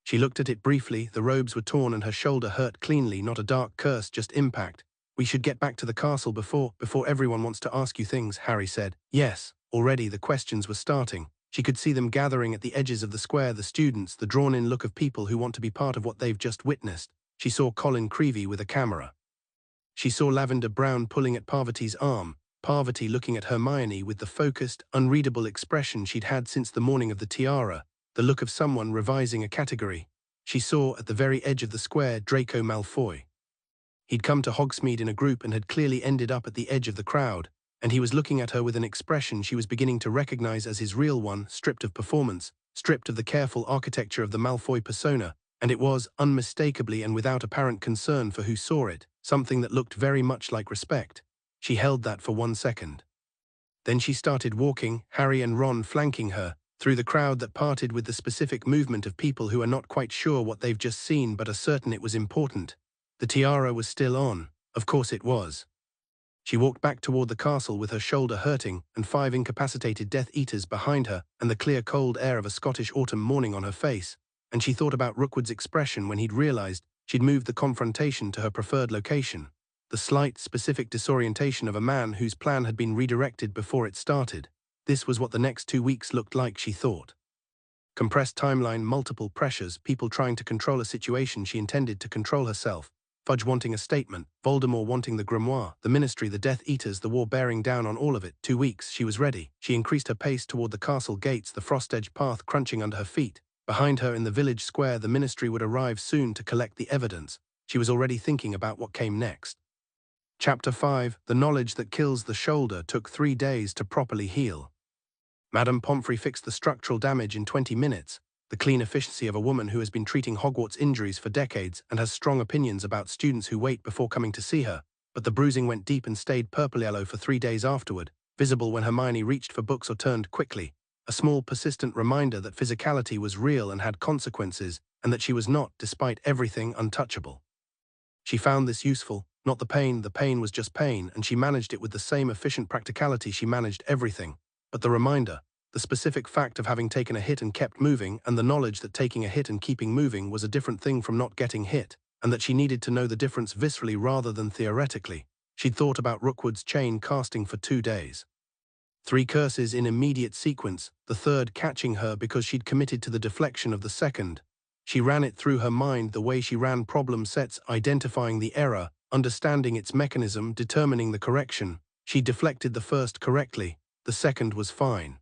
A: She looked at it briefly. The robes were torn and her shoulder hurt cleanly, not a dark curse, just impact. "We should get back to the castle before everyone wants to ask you things," Harry said. "Yes." Already the questions were starting. She could see them gathering at the edges of the square, the students, the drawn-in look of people who want to be part of what they've just witnessed. She saw Colin Creevey with a camera. She saw Lavender Brown pulling at Parvati's arm, Parvati looking at Hermione with the focused, unreadable expression she'd had since the morning of the tiara, the look of someone revising a category. She saw, at the very edge of the square, Draco Malfoy. He'd come to Hogsmeade in a group and had clearly ended up at the edge of the crowd, and he was looking at her with an expression she was beginning to recognize as his real one, stripped of performance, stripped of the careful architecture of the Malfoy persona, and it was, unmistakably and without apparent concern for who saw it, something that looked very much like respect. She held that for 1 second. Then she started walking, Harry and Ron flanking her, through the crowd that parted with the specific movement of people who are not quite sure what they've just seen but are certain it was important. The tiara was still on. Of course it was. She walked back toward the castle with her shoulder hurting and 5 incapacitated Death Eaters behind her and the clear cold air of a Scottish autumn morning on her face, and she thought about Rookwood's expression when he'd realized she'd moved the confrontation to her preferred location. The slight, specific disorientation of a man whose plan had been redirected before it started. This was what the next 2 weeks looked like, she thought. Compressed timeline, multiple pressures, people trying to control a situation she intended to control herself. Fudge wanting a statement, Voldemort wanting the grimoire, the ministry, the Death Eaters, the war bearing down on all of it. 2 weeks, she was ready. She increased her pace toward the castle gates, the frost-edged path crunching under her feet. Behind her in the village square, the ministry would arrive soon to collect the evidence. She was already thinking about what came next. Chapter 5, The Knowledge That Kills the Shoulder took 3 days to properly heal. Madame Pomfrey fixed the structural damage in 20 minutes, the clean efficiency of a woman who has been treating Hogwarts injuries for decades and has strong opinions about students who wait before coming to see her, but the bruising went deep and stayed purple yellow for 3 days afterward, visible when Hermione reached for books or turned quickly, a small persistent reminder that physicality was real and had consequences, and that she was not, despite everything, untouchable. She found this useful, not the pain was just pain, and she managed it with the same efficient practicality she managed everything, but the reminder, the specific fact of having taken a hit and kept moving, and the knowledge that taking a hit and keeping moving was a different thing from not getting hit, and that she needed to know the difference viscerally rather than theoretically. She'd thought about Rookwood's chain casting for 2 days. 3 curses in immediate sequence, the third catching her because she'd committed to the deflection of the second. She ran it through her mind the way she ran problem sets, identifying the error, understanding its mechanism, determining the correction. She deflected the first correctly, the second was fine.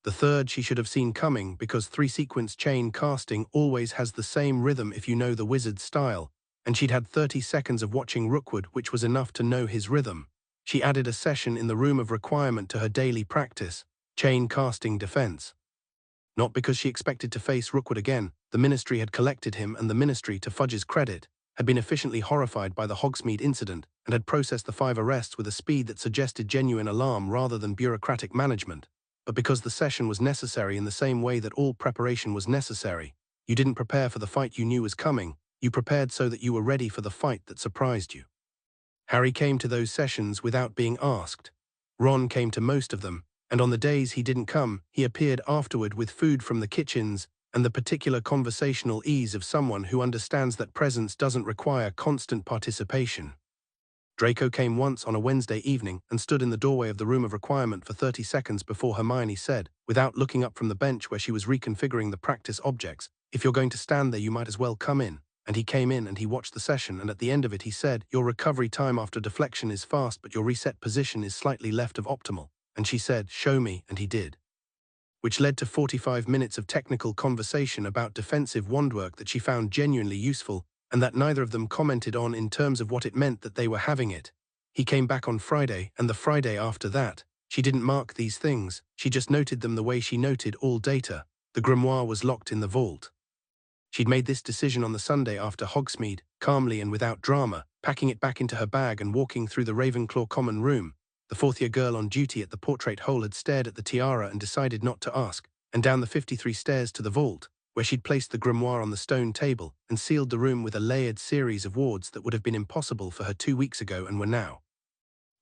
A: The third she should have seen coming, because 3-sequence chain casting always has the same rhythm if you know the wizard's style, and she'd had 30 seconds of watching Rookwood, which was enough to know his rhythm. She added a session in the room of requirement to her daily practice, chain casting defense. Not because she expected to face Rookwood again, the Ministry had collected him, and the Ministry, to Fudge's credit, had been efficiently horrified by the Hogsmeade incident and had processed the 5 arrests with a speed that suggested genuine alarm rather than bureaucratic management. But because the session was necessary in the same way that all preparation was necessary, you didn't prepare for the fight you knew was coming, you prepared so that you were ready for the fight that surprised you. Harry came to those sessions without being asked. Ron came to most of them, and on the days he didn't come, he appeared afterward with food from the kitchens and the particular conversational ease of someone who understands that presence doesn't require constant participation. Draco came once on a Wednesday evening and stood in the doorway of the room of requirement for 30 seconds before Hermione said, without looking up from the bench where she was reconfiguring the practice objects, "If you're going to stand there, you might as well come in." And he came in and he watched the session, and at the end of it he said, "Your recovery time after deflection is fast, but your reset position is slightly left of optimal." And she said, "Show me," and he did. Which led to 45 minutes of technical conversation about defensive wandwork that she found genuinely useful, and that neither of them commented on in terms of what it meant that they were having it. He came back on Friday, and the Friday after that. She didn't mark these things, she just noted them the way she noted all data. The grimoire was locked in the vault. She'd made this decision on the Sunday after Hogsmeade, calmly and without drama, packing it back into her bag and walking through the Ravenclaw common room. The 4th-year girl on duty at the portrait hole had stared at the tiara and decided not to ask, and down the 53 stairs to the vault, where she'd placed the grimoire on the stone table and sealed the room with a layered series of wards that would have been impossible for her 2 weeks ago and were now.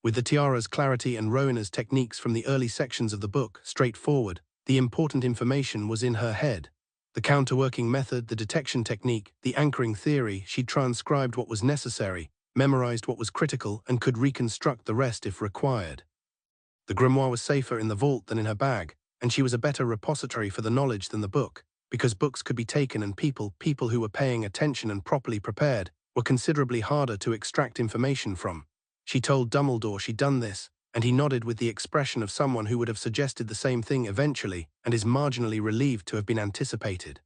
A: With the tiara's clarity and Rowena's techniques from the early sections of the book straightforward, the important information was in her head. The counterworking method, the detection technique, the anchoring theory, she'd transcribed what was necessary, memorized what was critical, and could reconstruct the rest if required. The grimoire was safer in the vault than in her bag, and she was a better repository for the knowledge than the book, because books could be taken and people who were paying attention and properly prepared, were considerably harder to extract information from. She told Dumbledore she'd done this, and he nodded with the expression of someone who would have suggested the same thing eventually and is marginally relieved to have been anticipated.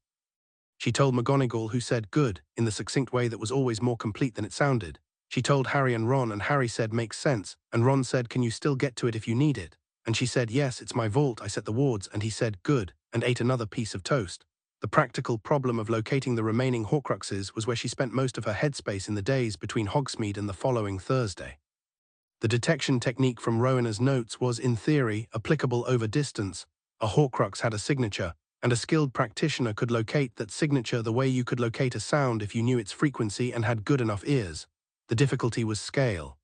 A: She told McGonagall, who said "good" in the succinct way that was always more complete than it sounded. She told Harry and Harry said "makes sense," and Ron said "can you still get to it if you need it?" And she said "yes, it's my vault, I set the wards," and he said "good," and ate another piece of toast. The practical problem of locating the remaining Horcruxes was where she spent most of her headspace in the days between Hogsmeade and the following Thursday. The detection technique from Rowena's notes was, in theory, applicable over distance. A Horcrux had a signature, and a skilled practitioner could locate that signature the way you could locate a sound if you knew its frequency and had good enough ears. The difficulty was scale.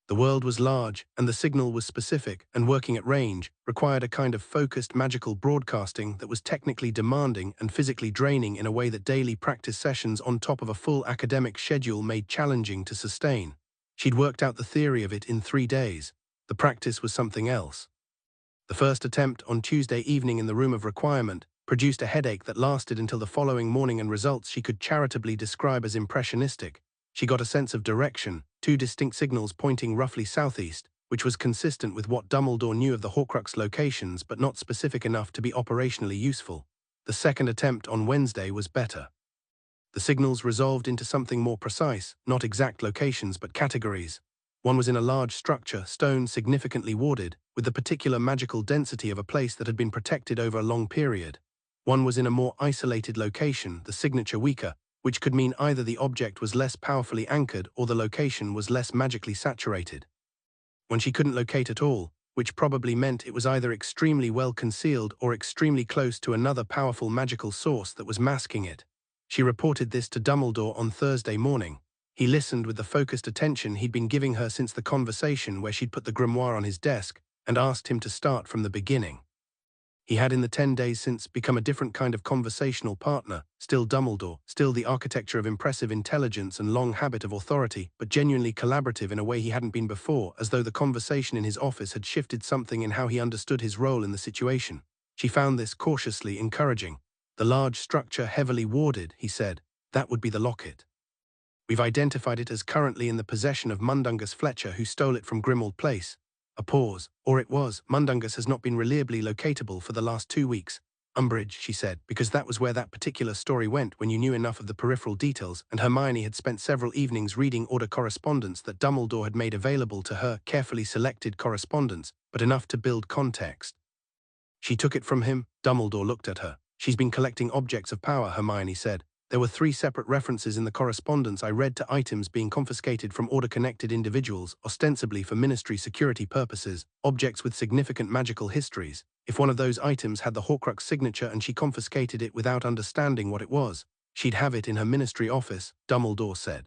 A: The world was large, and the signal was specific, and working at range required a kind of focused magical broadcasting that was technically demanding and physically draining in a way that daily practice sessions on top of a full academic schedule made challenging to sustain. She'd worked out the theory of it in 3 days. The practice was something else. The first attempt on Tuesday evening in the room of requirement produced a headache that lasted until the following morning, and results she could charitably describe as impressionistic. She got a sense of direction, 2 distinct signals pointing roughly southeast, which was consistent with what Dumbledore knew of the Horcrux locations but not specific enough to be operationally useful. The second attempt on Wednesday was better. The signals resolved into something more precise, not exact locations but categories. One was in a large structure, stone significantly warded, with the particular magical density of a place that had been protected over a long period. One was in a more isolated location, the signature weaker, which could mean either the object was less powerfully anchored or the location was less magically saturated. When she couldn't locate at all, which probably meant it was either extremely well concealed or extremely close to another powerful magical source that was masking it. She reported this to Dumbledore on Thursday morning. He listened with the focused attention he'd been giving her since the conversation where she'd put the grimoire on his desk, and asked him to start from the beginning. He had in the 10 days since become a different kind of conversational partner, still Dumbledore, still the architecture of impressive intelligence and long habit of authority, but genuinely collaborative in a way he hadn't been before, as though the conversation in his office had shifted something in how he understood his role in the situation. She found this cautiously encouraging. The large structure heavily warded, he said. That would be the locket. We've identified it as currently in the possession of Mundungus Fletcher, who stole it from Grimmauld Place. A pause. Or it was. Mundungus has not been reliably locatable for the last 2 weeks. Umbridge, she said, because that was where that particular story went when you knew enough of the peripheral details, and Hermione had spent several evenings reading order correspondence that Dumbledore had made available to her, carefully selected correspondence, but enough to build context. She took it from him. Dumbledore looked at her. She's been collecting objects of power, Hermione said. There were 3 separate references in the correspondence I read to items being confiscated from order-connected individuals, ostensibly for ministry security purposes, objects with significant magical histories. If one of those items had the Horcrux signature and she confiscated it without understanding what it was, she'd have it in her ministry office, Dumbledore said.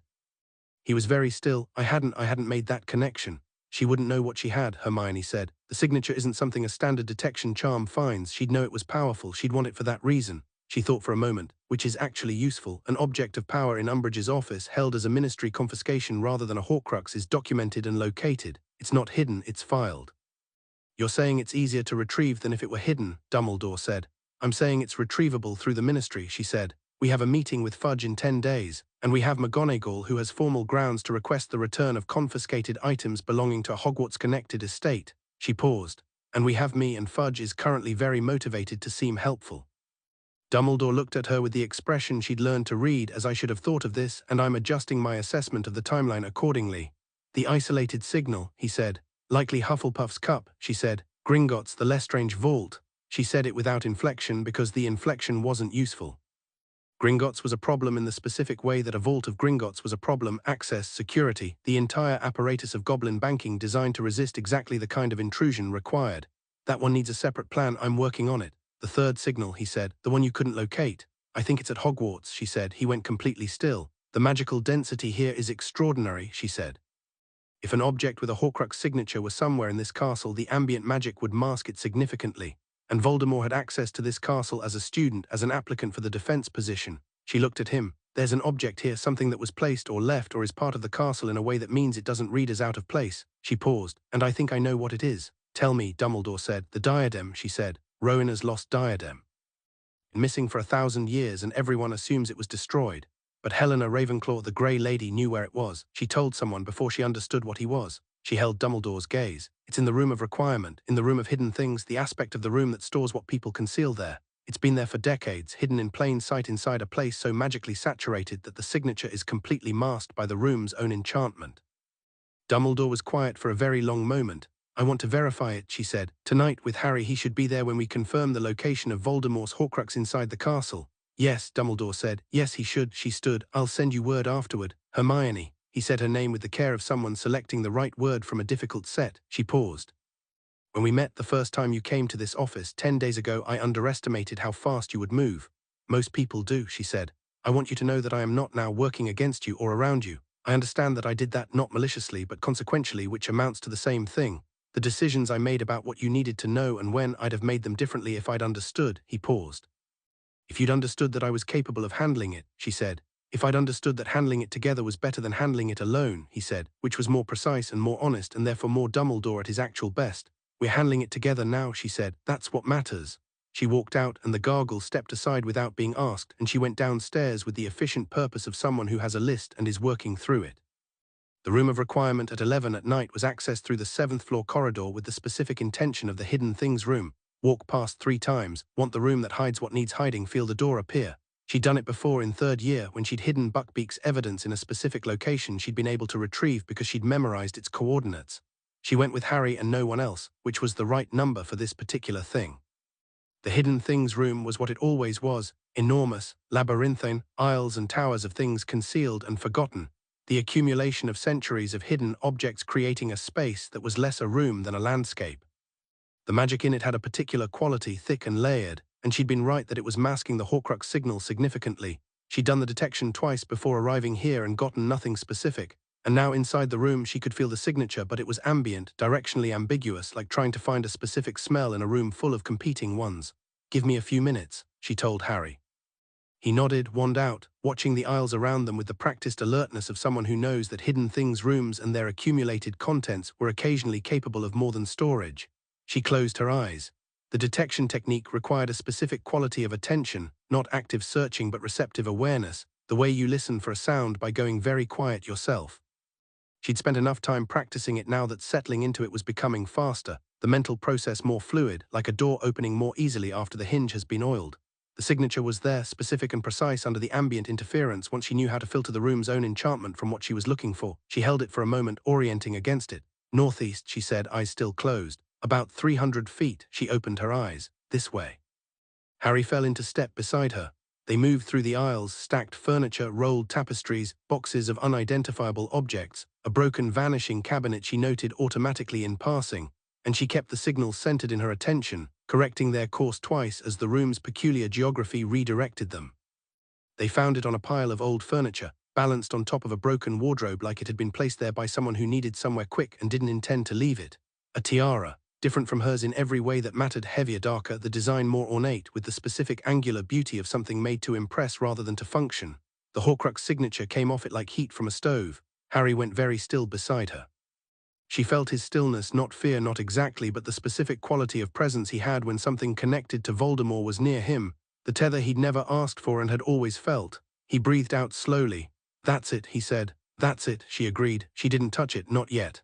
A: He was very still. I hadn't made that connection. She wouldn't know what she had, Hermione said. The signature isn't something a standard detection charm finds. She'd know it was powerful. She'd want it for that reason. She thought for a moment, which is actually useful. An object of power in Umbridge's office held as a ministry confiscation rather than a Horcrux is documented and located. It's not hidden, it's filed. You're saying it's easier to retrieve than if it were hidden, Dumbledore said. I'm saying it's retrievable through the ministry, she said. We have a meeting with Fudge in 10 days, and we have McGonagall, who has formal grounds to request the return of confiscated items belonging to a Hogwarts-connected estate. She paused. And we have me, and Fudge is currently very motivated to seem helpful. Dumbledore looked at her with the expression she'd learned to read. As I should have thought of this, and I'm adjusting my assessment of the timeline accordingly. The isolated signal, he said. Likely Hufflepuff's cup, she said. Gringotts, the Lestrange vault. She said it without inflection because the inflection wasn't useful. Gringotts was a problem in the specific way that a vault of Gringotts was a problem: access, security, the entire apparatus of goblin banking designed to resist exactly the kind of intrusion required. That one needs a separate plan. I'm working on it. The third signal, he said, the one you couldn't locate. I think it's at Hogwarts, she said. He went completely still. The magical density here is extraordinary, she said. If an object with a Horcrux signature were somewhere in this castle, the ambient magic would mask it significantly. And Voldemort had access to this castle as a student, as an applicant for the defense position. She looked at him. There's an object here, something that was placed or left or is part of the castle in a way that means it doesn't read as out of place. She paused. And I think I know what it is. Tell me, Dumbledore said. The diadem, she said. Rowena's lost diadem. Missing for 1,000 years, and everyone assumes it was destroyed. But Helena Ravenclaw, the Grey Lady, knew where it was. She told someone before she understood what he was. She held Dumbledore's gaze. It's in the room of requirement, in the room of hidden things, the aspect of the room that stores what people conceal there. It's been there for decades, hidden in plain sight inside a place so magically saturated that the signature is completely masked by the room's own enchantment. Dumbledore was quiet for a very long moment. I want to verify it, she said. Tonight, with Harry, he should be there when we confirm the location of Voldemort's Horcrux inside the castle. Yes, Dumbledore said. Yes, he should. She stood. I'll send you word afterward. Hermione. He said her name with the care of someone selecting the right word from a difficult set. She paused. When we met the first time you came to this office 10 days ago, I underestimated how fast you would move. Most people do, she said. I want you to know that I am not now working against you or around you. I understand that I did that not maliciously but consequentially, which amounts to the same thing. The decisions I made about what you needed to know and when, I'd have made them differently if I'd understood. He paused. If you'd understood that I was capable of handling it, she said. If I'd understood that handling it together was better than handling it alone, he said, which was more precise and more honest and therefore more Dumbledore at his actual best. We're handling it together now, she said. That's what matters. She walked out and the gargle stepped aside without being asked, and she went downstairs with the efficient purpose of someone who has a list and is working through it. The room of requirement at 11 at night was accessed through the 7th floor corridor with the specific intention of the hidden things room. Walk past 3 times, want the room that hides what needs hiding, feel the door appear. She'd done it before in 3rd year when she'd hidden Buckbeak's evidence in a specific location she'd been able to retrieve because she'd memorized its coordinates. She went with Harry and no one else, which was the right number for this particular thing. The hidden things room was what it always was, enormous, labyrinthine, aisles and towers of things concealed and forgotten. The accumulation of centuries of hidden objects creating a space that was less a room than a landscape. The magic in it had a particular quality, thick and layered, and she'd been right that it was masking the Horcrux signal significantly. She'd done the detection twice before arriving here and gotten nothing specific. And now inside the room she could feel the signature, but it was ambient, directionally ambiguous, like trying to find a specific smell in a room full of competing ones. "Give me a few minutes," she told Harry. He nodded, wand out, watching the aisles around them with the practiced alertness of someone who knows that hidden things rooms and their accumulated contents were occasionally capable of more than storage. She closed her eyes. The detection technique required a specific quality of attention, not active searching but receptive awareness, the way you listen for a sound by going very quiet yourself. She'd spent enough time practicing it now that settling into it was becoming faster, the mental process more fluid, like a door opening more easily after the hinge has been oiled. The signature was there, specific and precise under the ambient interference. Once she knew how to filter the room's own enchantment from what she was looking for, she held it for a moment, orienting against it. "Northeast," she said, eyes still closed. "About 300 feet," she opened her eyes. "This way." Harry fell into step beside her. They moved through the aisles, stacked furniture, rolled tapestries, boxes of unidentifiable objects, a broken vanishing cabinet she noted automatically in passing, and she kept the signals centered in her attention, correcting their course twice as the room's peculiar geography redirected them. They found it on a pile of old furniture, balanced on top of a broken wardrobe like it had been placed there by someone who needed somewhere quick and didn't intend to leave it. A tiara, different from hers in every way that mattered, heavier, darker, the design more ornate, with the specific angular beauty of something made to impress rather than to function. The Horcrux signature came off it like heat from a stove. Harry went very still beside her. She felt his stillness, not fear, not exactly, but the specific quality of presence he had when something connected to Voldemort was near him, the tether he'd never asked for and had always felt. He breathed out slowly. "That's it," he said. "That's it," she agreed. She didn't touch it, not yet.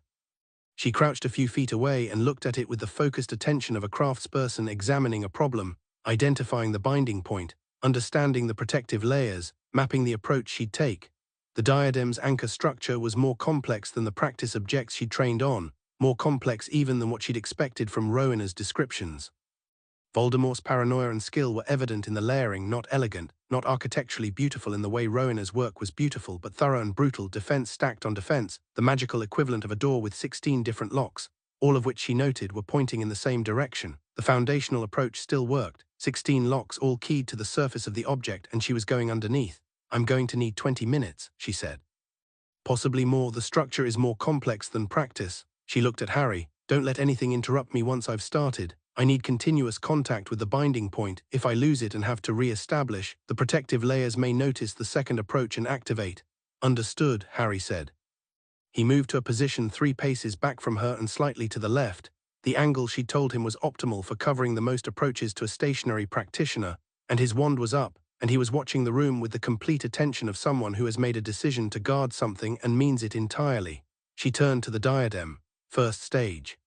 A: She crouched a few feet away and looked at it with the focused attention of a craftsperson examining a problem, identifying the binding point, understanding the protective layers, mapping the approach she'd take. The diadem's anchor structure was more complex than the practice objects she'd trained on, more complex even than what she'd expected from Rowena's descriptions. Voldemort's paranoia and skill were evident in the layering, not elegant, not architecturally beautiful in the way Rowena's work was beautiful, but thorough and brutal, defense stacked on defense, the magical equivalent of a door with 16 different locks, all of which she noted were pointing in the same direction. The foundational approach still worked, 16 locks all keyed to the surface of the object, and she was going underneath. "I'm going to need 20 minutes, she said. "Possibly more. The structure is more complex than practice." She looked at Harry. "Don't let anything interrupt me once I've started. I need continuous contact with the binding point. If I lose it and have to re-establish, the protective layers may notice the second approach and activate." "Understood," Harry said. He moved to a position 3 paces back from her and slightly to the left. The angle she told him was optimal for covering the most approaches to a stationary practitioner, and his wand was up, and he was watching the room with the complete attention of someone who has made a decision to guard something and means it entirely. She turned to the diadem. First stage.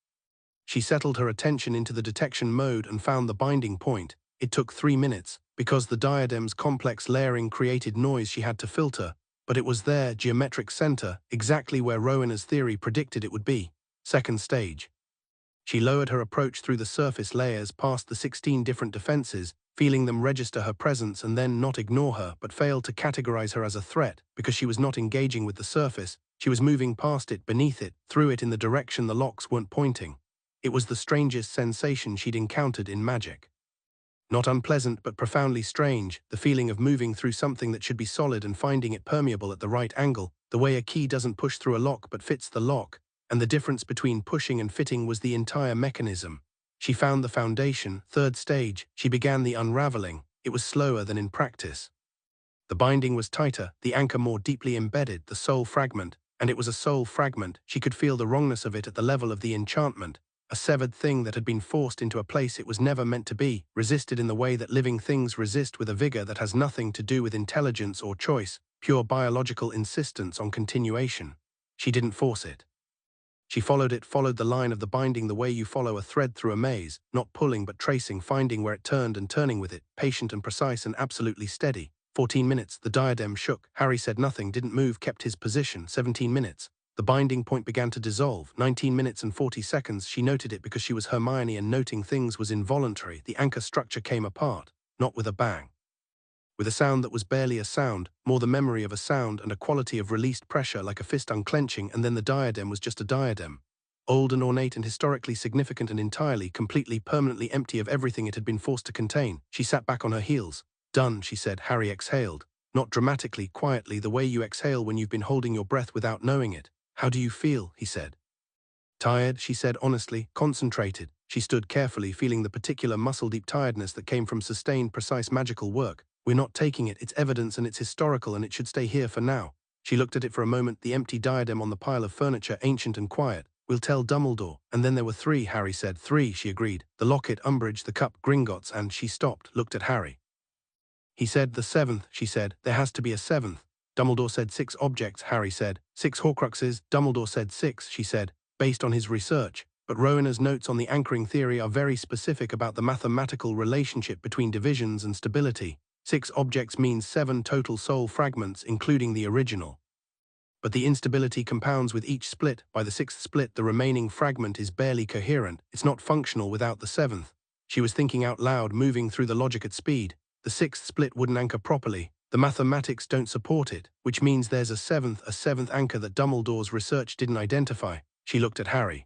A: She settled her attention into the detection mode and found the binding point. It took 3 minutes, because the diadem's complex layering created noise she had to filter, but it was there, geometric center, exactly where Rowena's theory predicted it would be. Second stage. She lowered her approach through the surface layers past the 16 different defenses, feeling them register her presence and then not ignore her, but failed to categorize her as a threat, because she was not engaging with the surface. She was moving past it, beneath it, through it in the direction the locks weren't pointing. It was the strangest sensation she'd encountered in magic. Not unpleasant, but profoundly strange, the feeling of moving through something that should be solid and finding it permeable at the right angle, the way a key doesn't push through a lock but fits the lock, and the difference between pushing and fitting was the entire mechanism. She found the foundation. Third stage, she began the unraveling. It was slower than in practice. The binding was tighter, the anchor more deeply embedded, the soul fragment, and it was a soul fragment. She could feel the wrongness of it at the level of the enchantment, a severed thing that had been forced into a place it was never meant to be, resisted in the way that living things resist, with a vigor that has nothing to do with intelligence or choice, pure biological insistence on continuation. She didn't force it. She followed the line of the binding the way you follow a thread through a maze, not pulling but tracing, finding where it turned and turning with it, patient and precise and absolutely steady. 14 minutes, the diadem shook. Harry said nothing, didn't move, kept his position. 17 minutes. The binding point began to dissolve. 19 minutes and 40 seconds. She noted it because she was Hermione, and noting things was involuntary. The anchor structure came apart, not with a bang. With a sound that was barely a sound, more the memory of a sound and a quality of released pressure, like a fist unclenching, and then the diadem was just a diadem. Old and ornate and historically significant and entirely, completely, permanently empty of everything it had been forced to contain. She sat back on her heels. "Done," she said. Harry exhaled. Not dramatically, quietly, the way you exhale when you've been holding your breath without knowing it. How do you feel? He said. Tired, she said honestly, concentrated. She stood carefully, feeling the particular muscle-deep tiredness that came from sustained, precise magical work. We're not taking it, it's evidence and it's historical and it should stay here for now. She looked at it for a moment, the empty diadem on the pile of furniture, ancient and quiet. We'll tell Dumbledore. And then there were three, Harry said. Three, she agreed. The locket, Umbridge, the cup, Gringotts, and she stopped, looked at Harry. He said, the seventh, she said. There has to be a seventh. Dumbledore said 6 objects, Harry said. 6 Horcruxes, Dumbledore said 6, she said, based on his research. But Rowena's notes on the anchoring theory are very specific about the mathematical relationship between divisions and stability. 6 objects means 7 total soul fragments, including the original. But the instability compounds with each split. By the 6th split, the remaining fragment is barely coherent. It's not functional without the 7th. She was thinking out loud, moving through the logic at speed. The 6th split wouldn't anchor properly. The mathematics don't support it, which means there's a seventh anchor that Dumbledore's research didn't identify. She looked at Harry.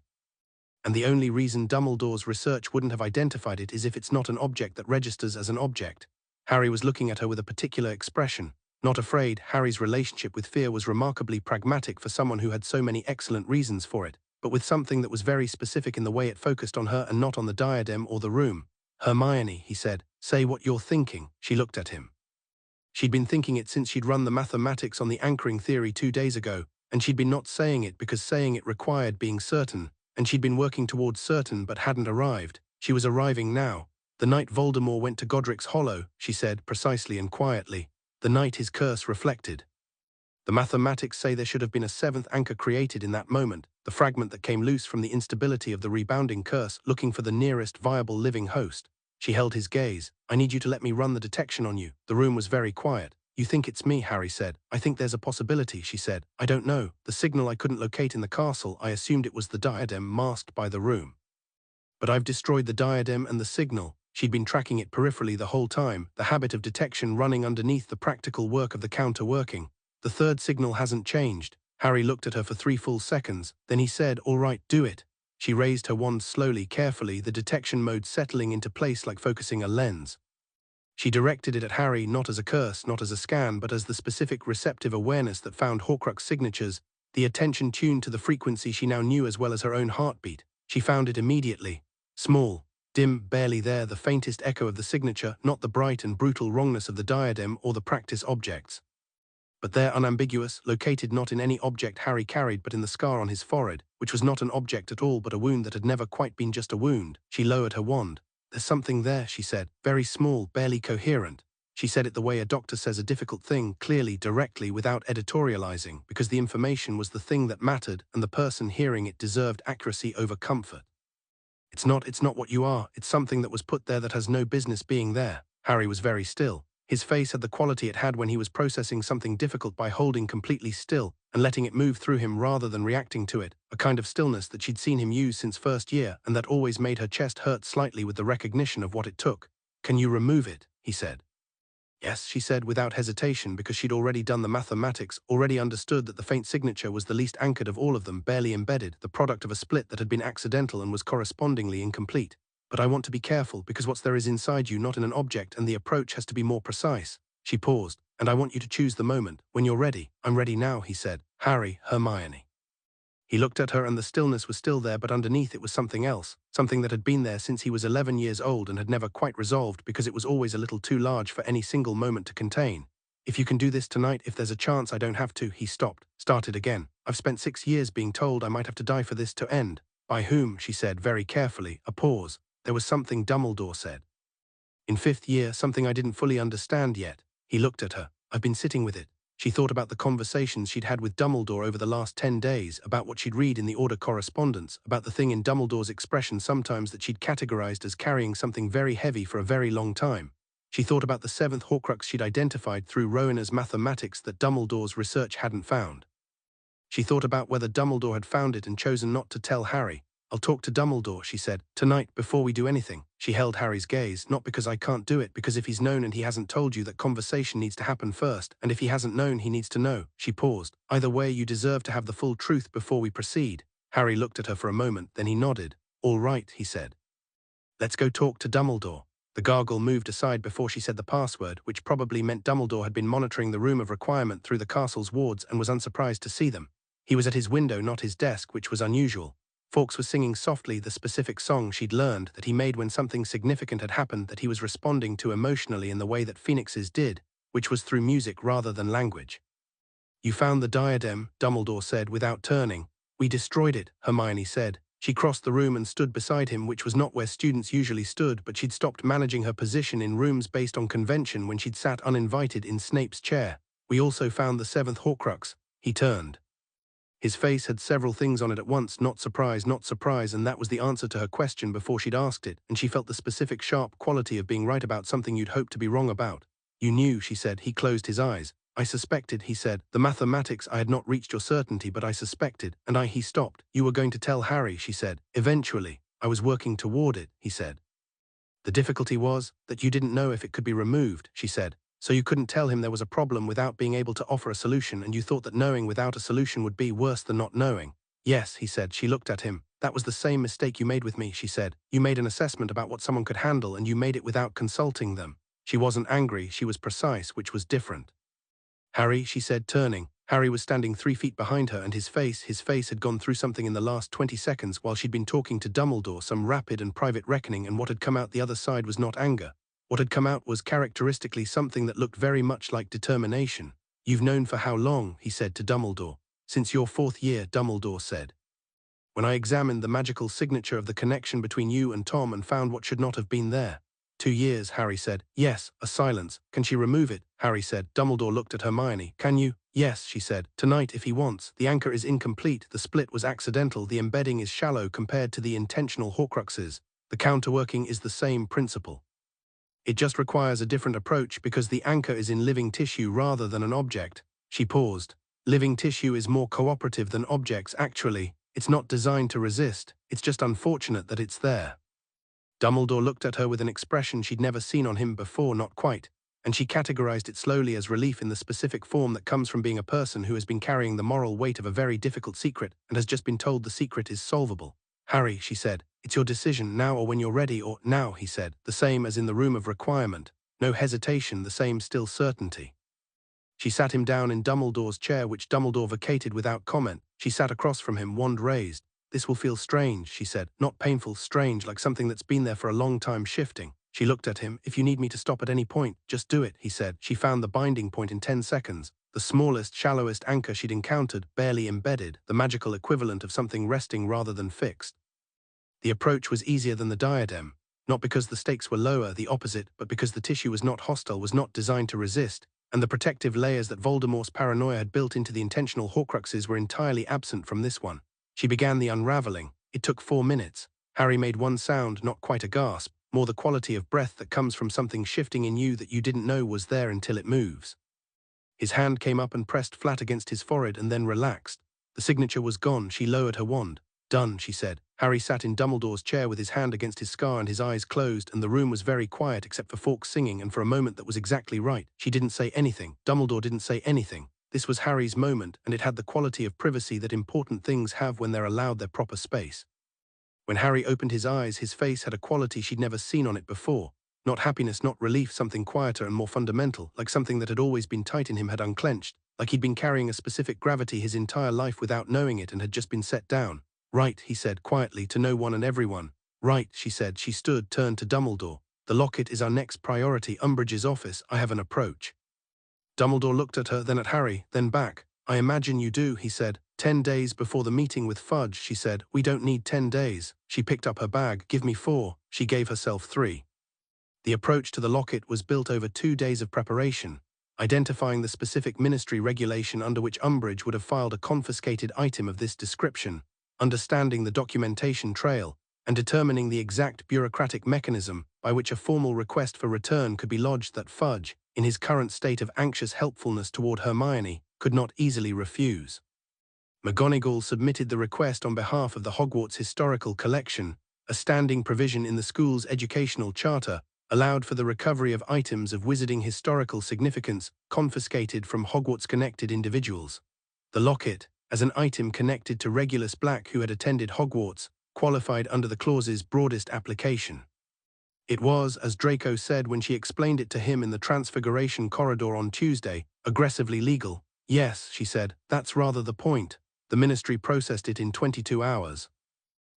A: And the only reason Dumbledore's research wouldn't have identified it is if it's not an object that registers as an object. Harry was looking at her with a particular expression. Not afraid. Harry's relationship with fear was remarkably pragmatic for someone who had so many excellent reasons for it, but with something that was very specific in the way it focused on her and not on the diadem or the room. Hermione, he said, say what you're thinking. She looked at him. She'd been thinking it since she'd run the mathematics on the anchoring theory 2 days ago, and she'd been not saying it because saying it required being certain, and she'd been working towards certain but hadn't arrived. She was arriving now. The night Voldemort went to Godric's Hollow, she said, precisely and quietly. The night his curse reflected. The mathematics say there should have been a 7th anchor created in that moment, the fragment that came loose from the instability of the rebounding curse, looking for the nearest viable living host. She held his gaze. I need you to let me run the detection on you. The room was very quiet. You think it's me, Harry said. I think there's a possibility, she said. I don't know. The signal I couldn't locate in the castle, I assumed it was the diadem masked by the room. But I've destroyed the diadem and the signal. She'd been tracking it peripherally the whole time, the habit of detection running underneath the practical work of the counter working. The third signal hasn't changed. Harry looked at her for 3 full seconds. Then he said, all right, do it. She raised her wand slowly, carefully, the detection mode settling into place like focusing a lens. She directed it at Harry not as a curse, not as a scan, but as the specific receptive awareness that found Horcrux signatures, the attention tuned to the frequency she now knew as well as her own heartbeat. She found it immediately. Small, dim, barely there, the faintest echo of the signature, not the bright and brutal wrongness of the diadem or the practice objects. But there, unambiguous, located not in any object Harry carried but in the scar on his forehead, which was not an object at all but a wound that had never quite been just a wound. She lowered her wand. There's something there, she said, very small, barely coherent. She said it the way a doctor says a difficult thing, clearly, directly, without editorializing, because the information was the thing that mattered and the person hearing it deserved accuracy over comfort. It's not what you are, it's something that was put there that has no business being there. Harry was very still. His face had the quality it had when he was processing something difficult by holding completely still and letting it move through him rather than reacting to it, a kind of stillness that she'd seen him use since first year and that always made her chest hurt slightly with the recognition of what it took. Can you remove it? He said. Yes, she said without hesitation because she'd already done the mathematics, already understood that the faint signature was the least anchored of all of them, barely embedded, the product of a split that had been accidental and was correspondingly incomplete. But I want to be careful because what there is inside you, not in an object, and the approach has to be more precise. She paused. And I want you to choose the moment. When you're ready. I'm ready now, he said. Harry, Hermione. He looked at her and the stillness was still there, but underneath it was something else. Something that had been there since he was 11 years old and had never quite resolved because it was always a little too large for any single moment to contain. If you can do this tonight, if there's a chance I don't have to, he stopped, started again. I've spent 6 years being told I might have to die for this to end. By whom, she said very carefully, a pause. There was something Dumbledore said. In 5th year, something I didn't fully understand yet. He looked at her. I've been sitting with it. She thought about the conversations she'd had with Dumbledore over the last 10 days, about what she'd read in the Order correspondence, about the thing in Dumbledore's expression sometimes that she'd categorized as carrying something very heavy for a very long time. She thought about the 7th Horcrux she'd identified through Rowena's mathematics that Dumbledore's research hadn't found. She thought about whether Dumbledore had found it and chosen not to tell Harry. I'll talk to Dumbledore, she said, tonight before we do anything. She held Harry's gaze, not because I can't do it, because if he's known and he hasn't told you, that conversation needs to happen first, and if he hasn't known, he needs to know. She paused. Either way, you deserve to have the full truth before we proceed. Harry looked at her for a moment, then he nodded. All right, he said. Let's go talk to Dumbledore. The gargoyle moved aside before she said the password, which probably meant Dumbledore had been monitoring the room of requirement through the castle's wards and was unsurprised to see them. He was at his window, not his desk, which was unusual. Fawkes was singing softly the specific song she'd learned that he made when something significant had happened that he was responding to emotionally in the way that phoenixes did, which was through music rather than language. "You found the diadem," Dumbledore said without turning. "We destroyed it," Hermione said. She crossed the room and stood beside him, which was not where students usually stood, but she'd stopped managing her position in rooms based on convention when she'd sat uninvited in Snape's chair. "We also found the seventh Horcrux." He turned. His face had several things on it at once, not surprise, and that was the answer to her question before she'd asked it, and she felt the specific sharp quality of being right about something you'd hoped to be wrong about. "You knew," she said. He closed his eyes. "I suspected," he said. "The mathematics, I had not reached your certainty, but I suspected, and he stopped. "You were going to tell Harry," she said. "Eventually. I was working toward it," he said. "The difficulty was that you didn't know if it could be removed," she said. "So you couldn't tell him there was a problem without being able to offer a solution, and you thought that knowing without a solution would be worse than not knowing." "Yes," he said. She looked at him. "That was the same mistake you made with me," she said. "You made an assessment about what someone could handle, and you made it without consulting them." She wasn't angry, she was precise, which was different. "Harry," she said, turning. Harry was standing 3 feet behind her, and his face had gone through something in the last 20 seconds while she'd been talking to Dumbledore, some rapid and private reckoning, and what had come out the other side was not anger. What had come out was characteristically something that looked very much like determination. "You've known for how long?" he said to Dumbledore. "Since your 4th year," Dumbledore said. "When I examined the magical signature of the connection between you and Tom and found what should not have been there." 2 years, Harry said. "Yes." A silence. "Can she remove it?" Harry said. Dumbledore looked at Hermione. "Can you?" "Yes," she said. "Tonight if he wants. The anchor is incomplete, the split was accidental, the embedding is shallow compared to the intentional Horcruxes. The counterworking is the same principle. It just requires a different approach because the anchor is in living tissue rather than an object." She paused. "Living tissue is more cooperative than objects, actually. It's not designed to resist. It's just unfortunate that it's there." Dumbledore looked at her with an expression she'd never seen on him before, not quite, and she categorized it slowly as relief in the specific form that comes from being a person who has been carrying the moral weight of a very difficult secret and has just been told the secret is solvable. "Harry," she said, "it's your decision, now or when you're ready, or—" "Now," he said, the same as in the room of requirement. No hesitation, the same still certainty. She sat him down in Dumbledore's chair, which Dumbledore vacated without comment. She sat across from him, wand raised. "This will feel strange," she said. "Not painful, strange, like something that's been there for a long time shifting." She looked at him. "If you need me to stop at any point, just do it," he said. She found the binding point in 10 seconds. The smallest, shallowest anchor she'd encountered, barely embedded, the magical equivalent of something resting rather than fixed. The approach was easier than the diadem, not because the stakes were lower, the opposite, but because the tissue was not hostile, was not designed to resist, and the protective layers that Voldemort's paranoia had built into the intentional Horcruxes were entirely absent from this one. She began the unraveling. It took 4 minutes. Harry made one sound, not quite a gasp, more the quality of breath that comes from something shifting in you that you didn't know was there until it moves. His hand came up and pressed flat against his forehead and then relaxed. The signature was gone. She lowered her wand. "Done," she said. Harry sat in Dumbledore's chair with his hand against his scar and his eyes closed, and the room was very quiet except for Fawkes singing, and for a moment that was exactly right. She didn't say anything. Dumbledore didn't say anything. This was Harry's moment, and it had the quality of privacy that important things have when they're allowed their proper space. When Harry opened his eyes, his face had a quality she'd never seen on it before. Not happiness, not relief, something quieter and more fundamental, like something that had always been tight in him had unclenched, like he'd been carrying a specific gravity his entire life without knowing it and had just been set down. "Right," he said quietly to no one and everyone. "Right," she said. She stood, turned to Dumbledore. "The locket is our next priority. Umbridge's office. I have an approach." Dumbledore looked at her, then at Harry, then back. "I imagine you do," he said. 10 days before the meeting with Fudge," she said. "We don't need 10 days. She picked up her bag. "Give me 4. She gave herself 3. The approach to the locket was built over 2 days of preparation, identifying the specific ministry regulation under which Umbridge would have filed a confiscated item of this description, understanding the documentation trail, and determining the exact bureaucratic mechanism by which a formal request for return could be lodged that Fudge, in his current state of anxious helpfulness toward Hermione, could not easily refuse. McGonagall submitted the request on behalf of the Hogwarts Historical Collection. A standing provision in the school's educational charter allowed for the recovery of items of wizarding historical significance confiscated from Hogwarts-connected individuals. The locket, as an item connected to Regulus Black who had attended Hogwarts, qualified under the clause's broadest application. It was, as Draco said when she explained it to him in the Transfiguration corridor on Tuesday, aggressively legal. Yes, she said, that's rather the point. The Ministry processed it in 22 hours.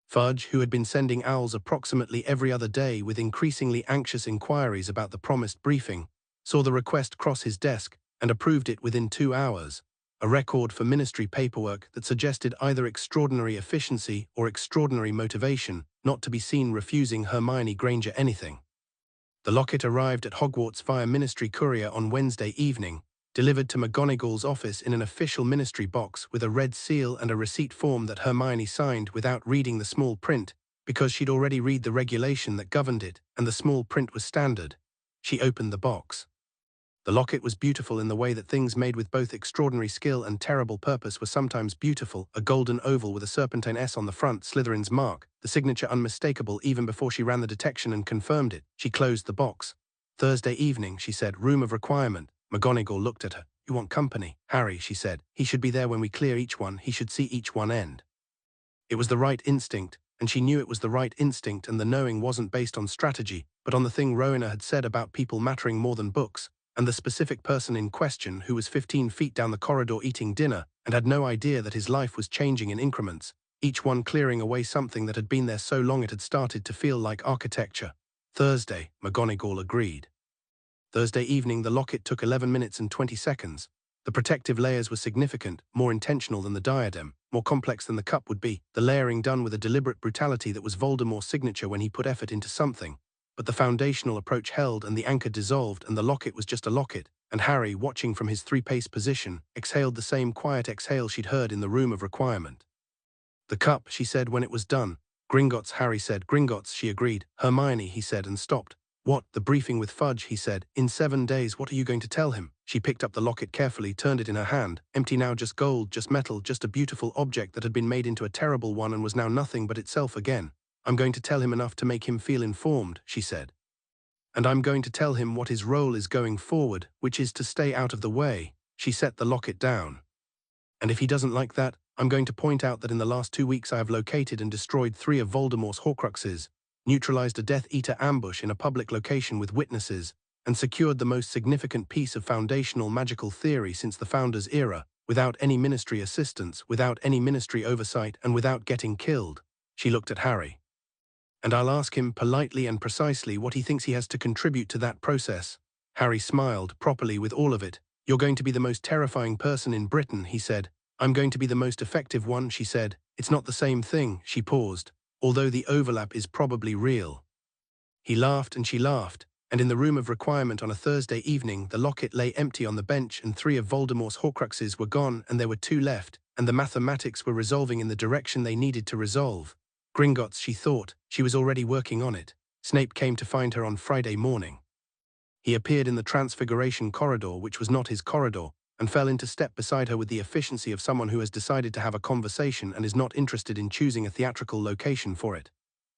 A: Fudge, who had been sending owls approximately every other day with increasingly anxious inquiries about the promised briefing, saw the request cross his desk and approved it within 2 hours, a record for Ministry paperwork that suggested either extraordinary efficiency or extraordinary motivation, not to be seen refusing Hermione Granger anything. The locket arrived at Hogwarts via Ministry courier on Wednesday evening, delivered to McGonagall's office in an official Ministry box with a red seal and a receipt form that Hermione signed without reading the small print, because she'd already read the regulation that governed it, and the small print was standard. She opened the box. The locket was beautiful in the way that things made with both extraordinary skill and terrible purpose were sometimes beautiful, a golden oval with a serpentine S on the front, Slytherin's mark, the signature unmistakable even before she ran the detection and confirmed it. She closed the box. Thursday evening, she said, room of requirement. McGonagall looked at her. You want company? Harry, she said. He should be there when we clear each one. He should see each one end. It was the right instinct, and she knew it was the right instinct, and the knowing wasn't based on strategy, but on the thing Rowena had said about people mattering more than books, and the specific person in question who was 15 feet down the corridor eating dinner and had no idea that his life was changing in increments, each one clearing away something that had been there so long it had started to feel like architecture. Thursday, McGonagall agreed. Thursday evening, the locket took 11 minutes and 20 seconds. The protective layers were significant, more intentional than the diadem, more complex than the cup would be, the layering done with a deliberate brutality that was Voldemort's signature when he put effort into something. But the foundational approach held and the anchor dissolved and the locket was just a locket, and Harry, watching from his 3-pace position, exhaled the same quiet exhale she'd heard in the room of requirement. The cup, she said when it was done. Gringotts, Harry said. Gringotts, she agreed. Hermione, he said, and stopped. What? The briefing with Fudge, he said. In 7 days, what are you going to tell him? She picked up the locket carefully, turned it in her hand. Empty now, just gold, just metal, just a beautiful object that had been made into a terrible one and was now nothing but itself again. I'm going to tell him enough to make him feel informed, she said. And I'm going to tell him what his role is going forward, which is to stay out of the way. She set the locket down. And if he doesn't like that, I'm going to point out that in the last 2 weeks I have located and destroyed 3 of Voldemort's Horcruxes, neutralized a Death Eater ambush in a public location with witnesses, and secured the most significant piece of foundational magical theory since the Founders' era, without any Ministry assistance, without any Ministry oversight, and without getting killed. She looked at Harry. And I'll ask him politely and precisely what he thinks he has to contribute to that process. Harry smiled, properly with all of it. You're going to be the most terrifying person in Britain, he said. I'm going to be the most effective one, she said. It's not the same thing, she paused, although the overlap is probably real. He laughed and she laughed, and in the room of requirement on a Thursday evening, the locket lay empty on the bench and 3 of Voldemort's Horcruxes were gone and there were 2 left, and the mathematics were resolving in the direction they needed to resolve. Gringotts, she thought. She was already working on it. Snape came to find her on Friday morning. He appeared in the Transfiguration corridor, which was not his corridor, and fell into step beside her with the efficiency of someone who has decided to have a conversation and is not interested in choosing a theatrical location for it.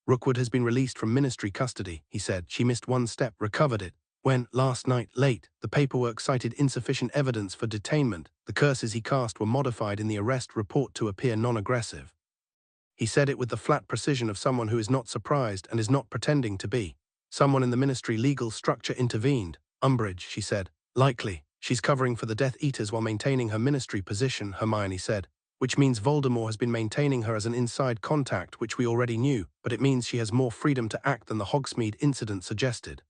A: Rookwood has been released from Ministry custody, he said. She missed 1 step, recovered it. When, last night, late, the paperwork cited insufficient evidence for detainment, the curses he cast were modified in the arrest report to appear non-aggressive. He said it with the flat precision of someone who is not surprised and is not pretending to be. Someone in the Ministry legal structure intervened. Umbridge, she said. Likely. She's covering for the Death Eaters while maintaining her Ministry position, Hermione said. Which means Voldemort has been maintaining her as an inside contact, which we already knew, but it means she has more freedom to act than the Hogsmeade incident suggested.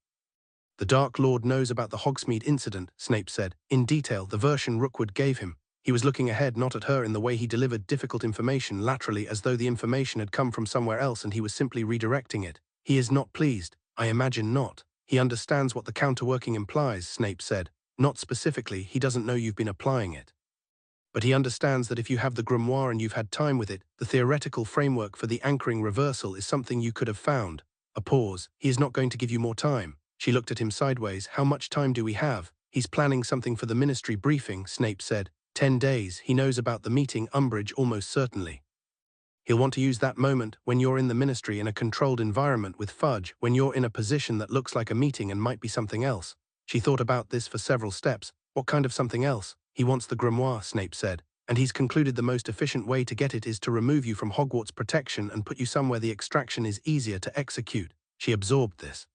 A: The Dark Lord knows about the Hogsmeade incident, Snape said. In detail, the version Rookwood gave him. He was looking ahead, not at her, in the way he delivered difficult information laterally as though the information had come from somewhere else and he was simply redirecting it. He is not pleased. I imagine not. He understands what the counterworking implies, Snape said. Not specifically, he doesn't know you've been applying it. But he understands that if you have the grimoire and you've had time with it, the theoretical framework for the anchoring reversal is something you could have found. A pause. He is not going to give you more time. She looked at him sideways. How much time do we have? He's planning something for the Ministry briefing, Snape said. 10 days, he knows about the meeting, Umbridge, almost certainly. He'll want to use that moment when you're in the Ministry in a controlled environment with Fudge, when you're in a position that looks like a meeting and might be something else. She thought about this for several steps. What kind of something else? He wants the grimoire, Snape said, and he's concluded the most efficient way to get it is to remove you from Hogwarts protection and put you somewhere the extraction is easier to execute. She absorbed this.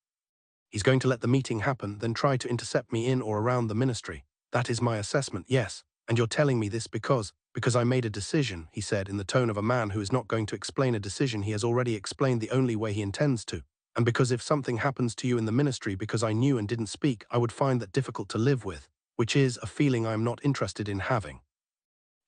A: He's going to let the meeting happen, then try to intercept me in or around the ministry. That is my assessment, yes. And you're telling me this because I made a decision, he said in the tone of a man who is not going to explain a decision he has already explained the only way he intends to. And because if something happens to you in the ministry because I knew and didn't speak, I would find that difficult to live with, which is a feeling I am not interested in having.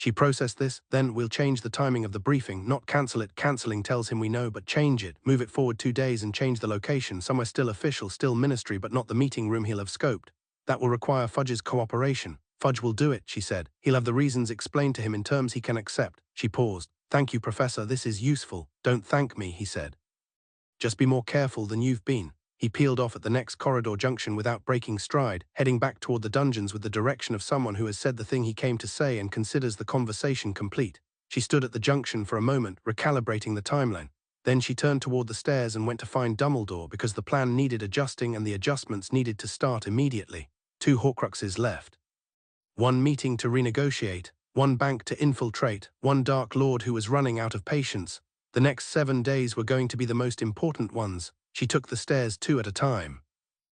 A: She processed this, then we'll change the timing of the briefing, not cancel it. Cancelling tells him we know, but change it. Move it forward 2 days and change the location, somewhere still official, still ministry, but not the meeting room he'll have scoped. That will require Fudge's cooperation. Fudge will do it, she said. He'll have the reasons explained to him in terms he can accept. She paused. Thank you, Professor, this is useful. Don't thank me, he said. Just be more careful than you've been. He peeled off at the next corridor junction without breaking stride, heading back toward the dungeons with the direction of someone who has said the thing he came to say and considers the conversation complete. She stood at the junction for a moment, recalibrating the timeline. Then she turned toward the stairs and went to find Dumbledore because the plan needed adjusting and the adjustments needed to start immediately. 2 Horcruxes left. 1 meeting to renegotiate, 1 bank to infiltrate, 1 Dark Lord who was running out of patience. The next 7 days were going to be the most important ones. She took the stairs 2 at a time.